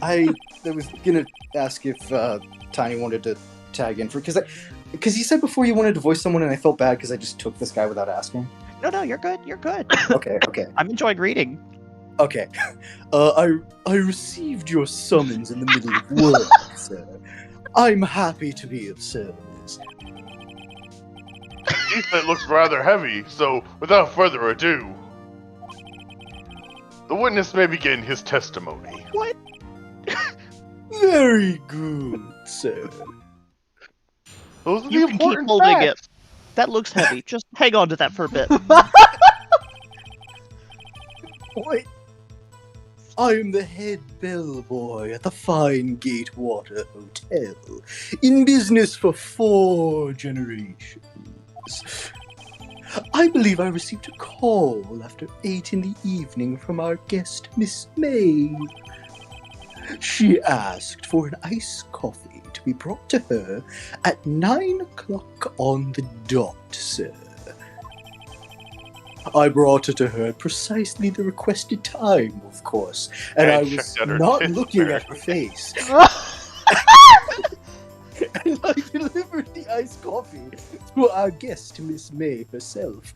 I was gonna ask if Tiny wanted to tag in for because you said before you wanted to voice someone, and I felt bad because I just took this guy without asking. No, you're good. You're good. Okay. I'm enjoying reading. Okay. I received your summons in the middle of work, sir. I'm happy to be of service. It looks rather heavy, so without further ado, the witness may begin his testimony. What? Very good, sir. Those are You the can keep important holding it. facts. That looks heavy. Just hang on to that for a bit. What? I am the head bellboy at the Fine Gatewater Hotel, in business for 4 generations. I believe I received a call after 8 in the evening from our guest, Miss May. She asked for an iced coffee to be brought to her at 9 o'clock on the dot, sir. I brought it to her at precisely the requested time, of course, and I was checked out her not tits, looking at apparently. her face. And I delivered the iced coffee to our guest, Miss May herself.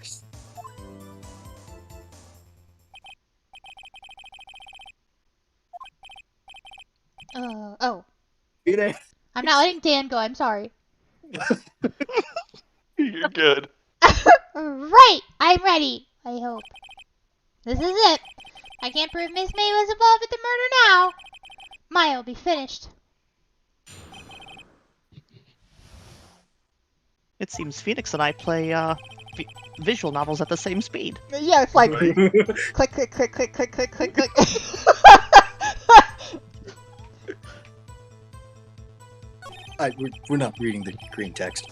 Oh. You know, I'm not letting Dan go, I'm sorry. You're good. Right! I'm ready, I hope. This is it. I can't prove Miss May was involved with the murder now. Mine'll be finished. It seems Phoenix and I play visual novels at the same speed. Yeah, it's like click, click, click, click, click, click, click, click. we're not reading the green text.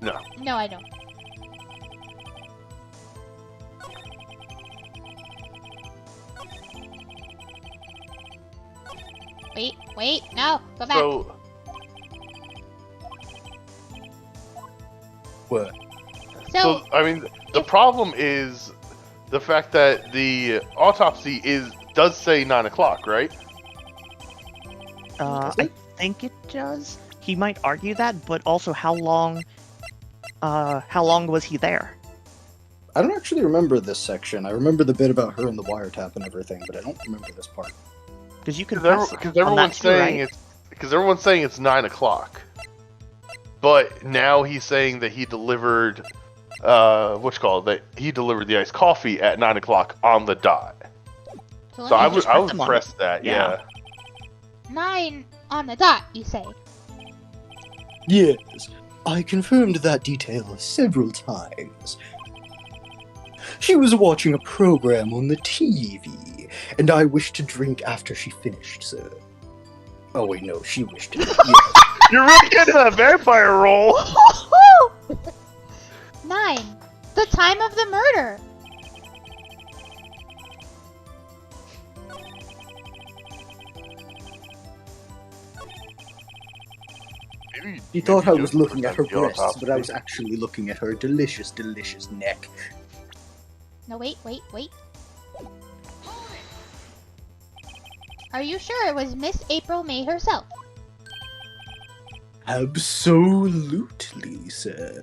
No. No, I don't. Wait, no, go back. So, What? so I mean, the problem is the fact that the autopsy does say 9 o'clock, right? I think it does. He might argue that, but also how long was he there? I don't actually remember this section. I remember the bit about her and the wiretap and everything, but I don't remember this part. Because you can Because everyone's saying everyone's saying it's 9 o'clock. But now he's saying that he delivered, that he delivered the iced coffee at 9 o'clock on the dot. So I would press that, yeah. 9 on the dot, you say? Yes, I confirmed that detail several times. She was watching a program on the TV, and I wished to drink after she finished, sir. Oh wait, no, she wished to. Yeah. You're really getting a vampire role! 9. The time of the murder. She thought I was looking at her breasts, but I was actually looking at her delicious, delicious neck. No, wait. Are you sure it was Miss April May herself? Absolutely, sir.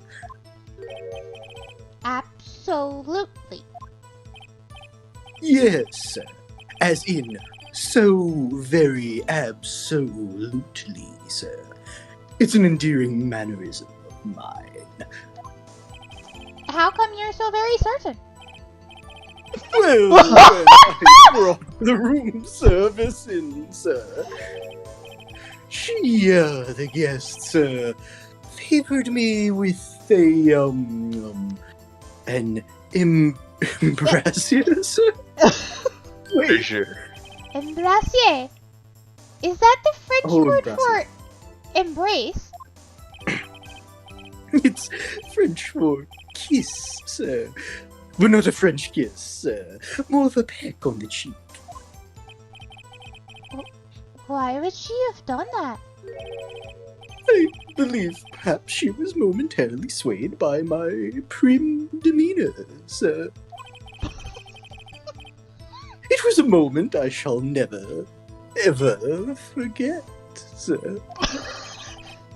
Absolutely. Yes, sir. As in, so very absolutely, sir. It's an endearing mannerism of mine. How come you're so very certain? Well, I brought the room service in, sir. The guests, favored me with an embrasure, sir. Wait, Embrasier. Is that the French word embrasure. for embrace? It's French for kiss, sir. But not a French kiss, sir. More of a peck on the cheek. Why would she have done that? I believe perhaps she was momentarily swayed by my prim demeanor, sir. It was a moment I shall never, ever forget, sir.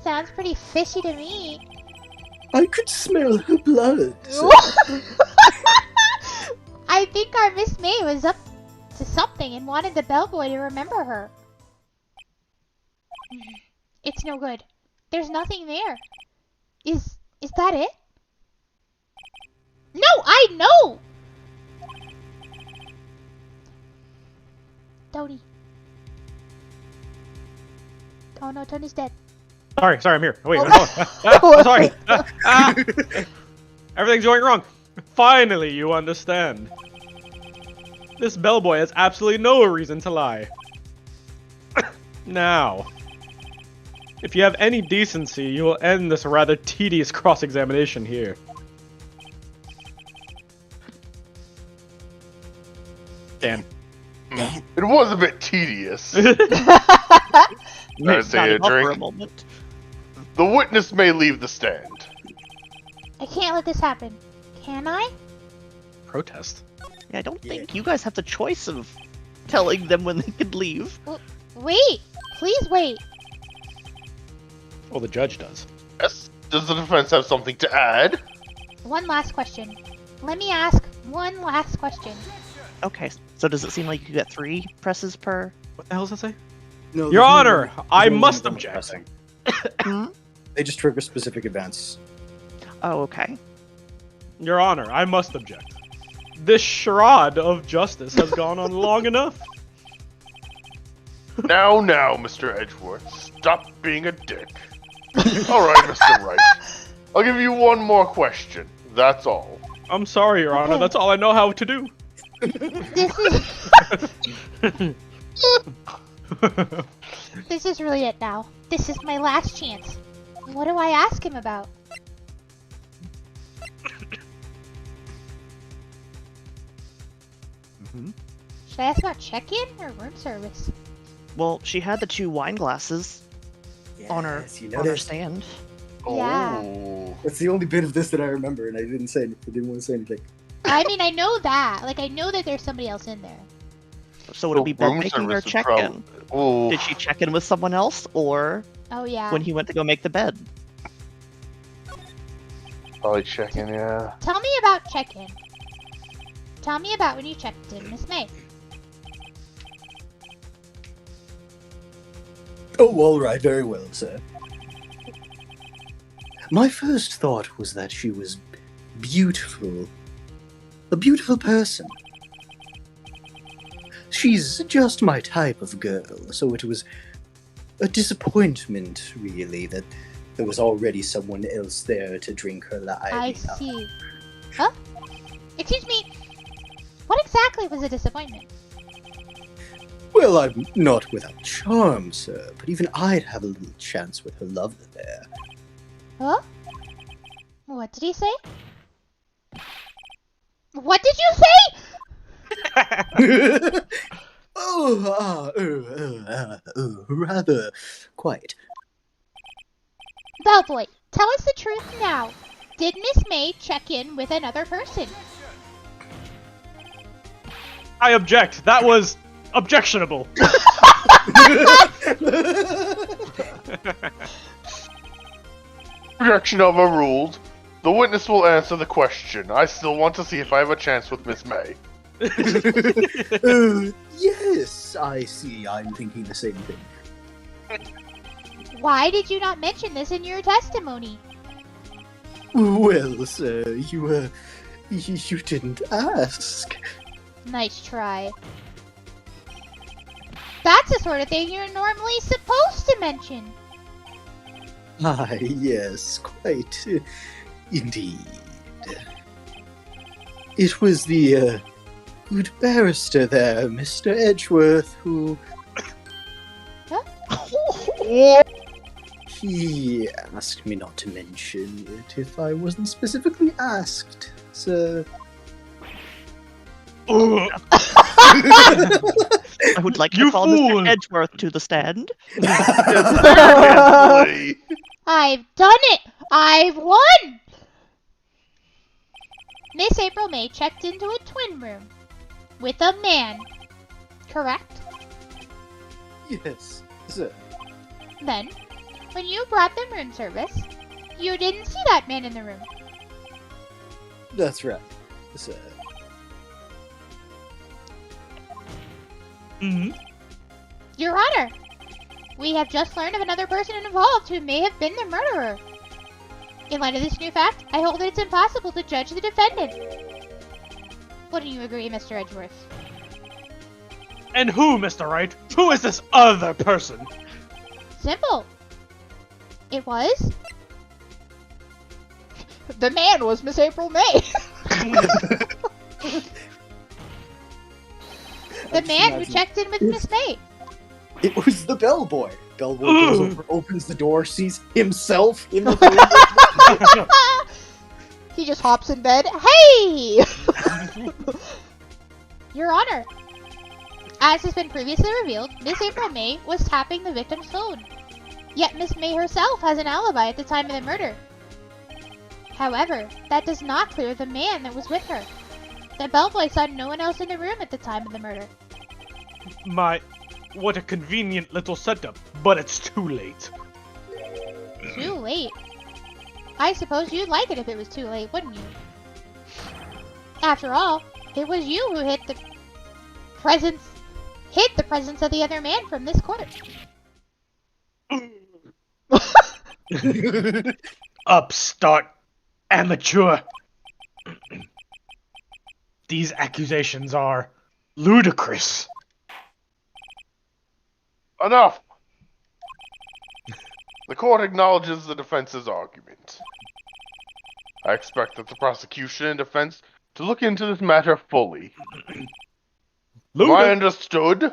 Sounds pretty fishy to me. I could smell her blood, sir. I think our Miss May was up to something and wanted the bellboy to remember her. It's no good. There's nothing there. Is that it? No, I know! Tony. Oh no, Tony's dead. Sorry, I'm here. Wait, I'm sorry. Everything's going wrong. Finally, you understand. This bellboy has absolutely no reason to lie. Now, if you have any decency, you will end this rather tedious cross-examination here. Dan. It was a bit tedious. Not say a enough for a drink. moment. The witness may leave the stand. I can't let this happen. Can I? Protest. Yeah, I don't think you guys have the choice of telling them when they can leave. Wait! Please wait. Well, the judge does. Yes. Does the defense have something to add? One last question. Let me ask one last question. Okay, so does it seem like you get 3 presses per? What the hell does that say? No, Your there's Honor, no- I there's no must limit on object. pressing. They just trigger specific events. Oh, okay. Your Honor, I must object. This charade of justice has gone on long enough. Now, Mr. Edgeworth, stop being a dick. Alright, Mr. Wright. I'll give you one more question. That's all. I'm sorry, Your Honor. That's all I know how to do. This is really it now. This is my last chance. What do I ask him about? Should I ask about check-in or room service? Well, she had the 2 wine glasses on her stand. Yeah. Oh. That's the only bit of this that I remember, and I didn't want to say anything. I mean, I know that. Like, I know that there's somebody else in there. So would it be Ben room making her service is check-in? Oh. Did she check in with someone else, or Oh, yeah. when he went to go make the bed? Probably checking, yeah. Tell me about check-in. Tell me about when you checked in, Miss May. Oh, all right, very well, sir. My first thought was that she was beautiful. A beautiful person. She's just my type of girl, so it was a disappointment, really, that there was already someone else there to drink her life. I see. Huh? Excuse me. What exactly was a disappointment? Well, I'm not without charm, sir, but even I'd have a little chance with her lover there. Huh? What did he say? What did you say? Rather quiet. Bellboy, tell us the truth now. Did Miss May check in with another person? I object. That was objectionable. Objection overruled. The witness will answer the question. I still want to see if I have a chance with Miss May. Yes, I see. I'm thinking the same thing. Why did you not mention this in your testimony? Well, sir, you didn't ask. Nice try. That's the sort of thing you're normally supposed to mention. Ah, yes, quite indeed. It was the good barrister there, Mr. Edgeworth, who... He asked me not to mention it if I wasn't specifically asked, sir. I would like to call fool! Mr. Edgeworth to the stand. I've done it! I've won! Miss April May checked into a twin room with a man, correct? Yes, sir. Then, when you brought them room service, you didn't see that man in the room. That's right, sir. Your Honor, we have just learned of another person involved who may have been the murderer. In light of this new fact, I hold that it's impossible to judge the defendant. Wouldn't you agree, Mr. Edgeworth? And who, Mr. Wright? Who is this other person? Simple. It was... The man was Miss April May. The man who checked in with Miss May. It was the bellboy. Bellboy goes over, opens the door, sees himself in the room. He just hops in bed. Hey! Your Honor, as has been previously revealed, Miss April May was tapping the victim's phone. Yet Miss May herself has an alibi at the time of the murder. However, that does not clear the man that was with her. The bellboy saw no one else in the room at the time of the murder. What a convenient little setup, but it's too late. Too late? I suppose you'd like it if it was too late, wouldn't you? After all, it was you who hid the presence of the other man from this court. Upstart amateur. These accusations are ludicrous. Enough! The court acknowledges the defense's argument. I expect that the prosecution and defense to look into this matter fully. Am I understood?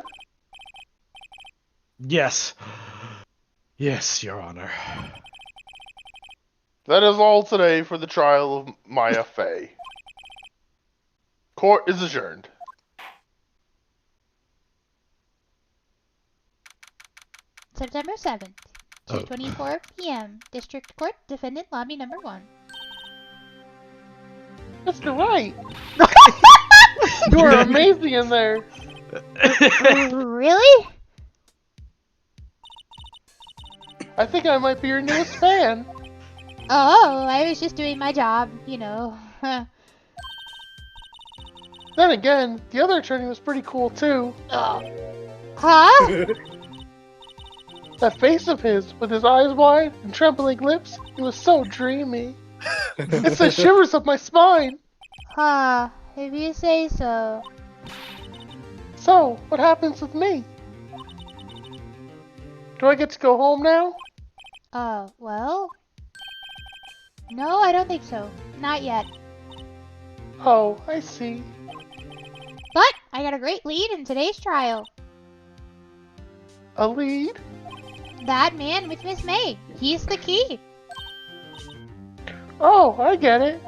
Yes. Yes, Your Honor. That is all today for the trial of Maya Fey. Court is adjourned. September 7th, 2:24 p.m. District Court, Defendant Lobby Number 1. Mr. Wright! You are amazing in there! Really? I think I might be your newest fan. Oh, I was just doing my job, you know. Then again, the other attorney was pretty cool too. Huh? That face of his, with his eyes wide and trembling lips, it was so dreamy. It sent shivers up my spine. Huh, if you say so. So, what happens with me? Do I get to go home now? Well... No, I don't think so. Not yet. Oh, I see. But I got a great lead in today's trial. A lead? That man with Miss May. He's the key. Oh, I get it.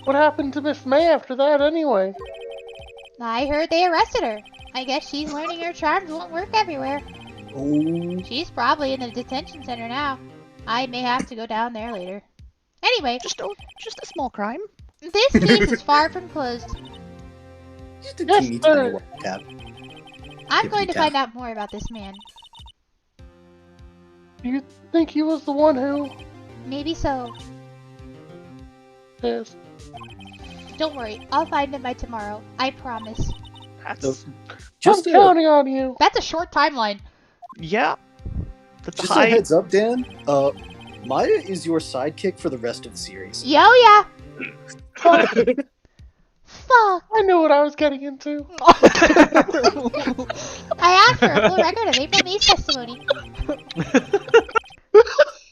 What happened to Miss May after that anyway? I heard they arrested her. I guess she's learning her charms won't work everywhere. Oh. She's probably in the detention center now. I may have to go down there later. Anyway, Just a small crime. this case is far from closed. Just a Yes, teeny sir. tiny one tab. I'm going to Tippity-tap. find out more about this man. Do you think he was the one who... Maybe so. Yes. Don't worry, I'll find him by tomorrow. I promise. That's... Just I'm counting on you. That's a short timeline. Yeah. That's Just a high... heads up, Dan. Maya is your sidekick for the rest of the series. Yo, yeah. Fuck Fuck. I knew what I was getting into. I asked for a full record of April May's testimony.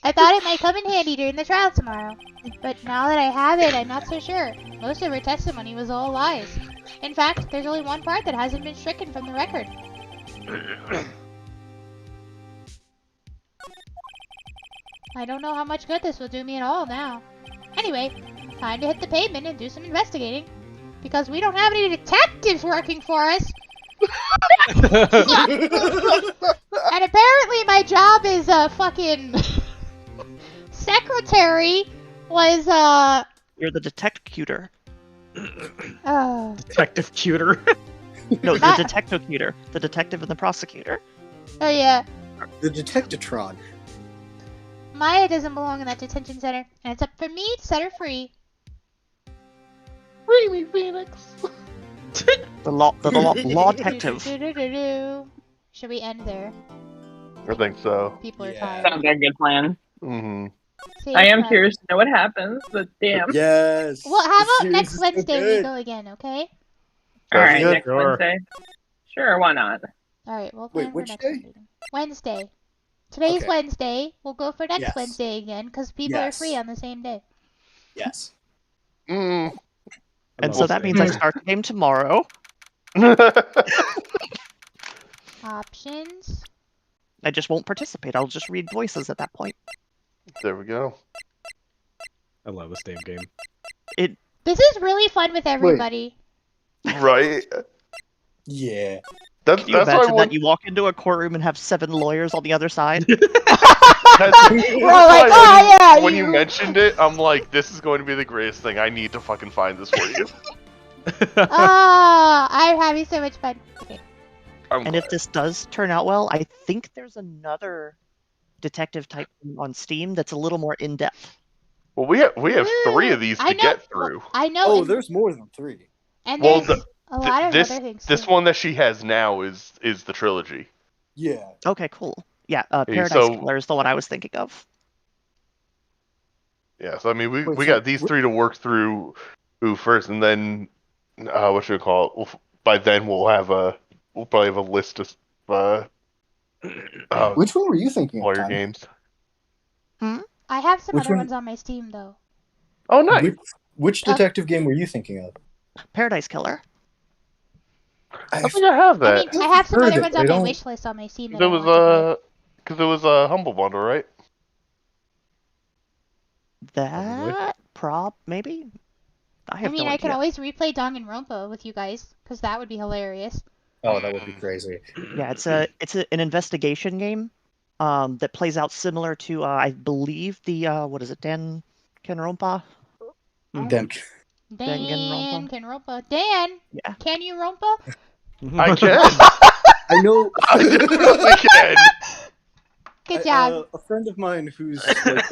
I thought it might come in handy during the trial tomorrow. But now that I have it, I'm not so sure. Most of her testimony was all lies. In fact, there's only one part that hasn't been stricken from the record. I don't know how much good this will do me at all now. Anyway, time to hit the pavement and do some investigating. Because we don't have any detectives working for us. And apparently my job as a fucking secretary was You're the detective-cuter. Detective cuter. No, the detective-cuter. The detective and the prosecutor. Oh yeah. The Detectatron. Maya doesn't belong in that detention center, and it's up for me to set her free. Free me, Phoenix. The law detective. Should we end there? I think so. People are Yeah. tired. Sounds like a good plan. Mm-hmm. See, I am curious to know what happens, but damn. Yes. Well, how This about series next is so Wednesday we good. go again, okay? Alright, good. next Sure. Wednesday. Sure, why not? Alright, we'll Wait, plan for which next day? Wednesday. Wednesday. Today's Okay. Wednesday. We'll go for next Yes. Wednesday again, because people are Yes. free on the same day. Yes. Mm. And so that means I start the game tomorrow. Options. I just won't participate. I'll just read voices at that point. There we go. I love this damn game. This is really fun with everybody. Right. Yeah. That's Can you that's why imagine when, that you walk into a courtroom and have 7 lawyers on the other side? that's We're all like, why oh yeah, when you mentioned it, I'm like, this is going to be the greatest thing. I need to fucking find this for you. Oh, I'm having so much fun. Okay. I'm And if this does turn out well, I think there's another detective type on Steam that's a little more in-depth. well, we have 3 of these I to know- get through. I know. Oh, and, there's more than 3. and Well, there's a lot of this other things. this too. one that she has now is the trilogy. Yeah. Okay, cool. Yeah, Hey, Paradise so- Killer is the one I was thinking of. Yeah, so I mean, we Wait, we so got these 3 to work through first, and then what should we call it? By then we'll probably have a list of Which one were you thinking of? lawyer Tom? games. I have some Which other one? ones on my Steam though. Oh, nice. Which detective game were you thinking of? Paradise Killer. I think I have I that. mean, I have some heard other it, ones but I on my don't- wish list on my Steam that There I was want to play. because it was a humble bundle, right? That maybe. I I have mean, no I could idea. always replay Danganronpa with you guys, because that would be hilarious. Oh, that would be crazy. Yeah, it's an investigation game that plays out similar to I believe the what is it, Danganronpa? Then Dan Danganronpa. can rompa. Dan, Yeah. can you rompa? I can. I know I definitely can. Good job. a friend of mine who's like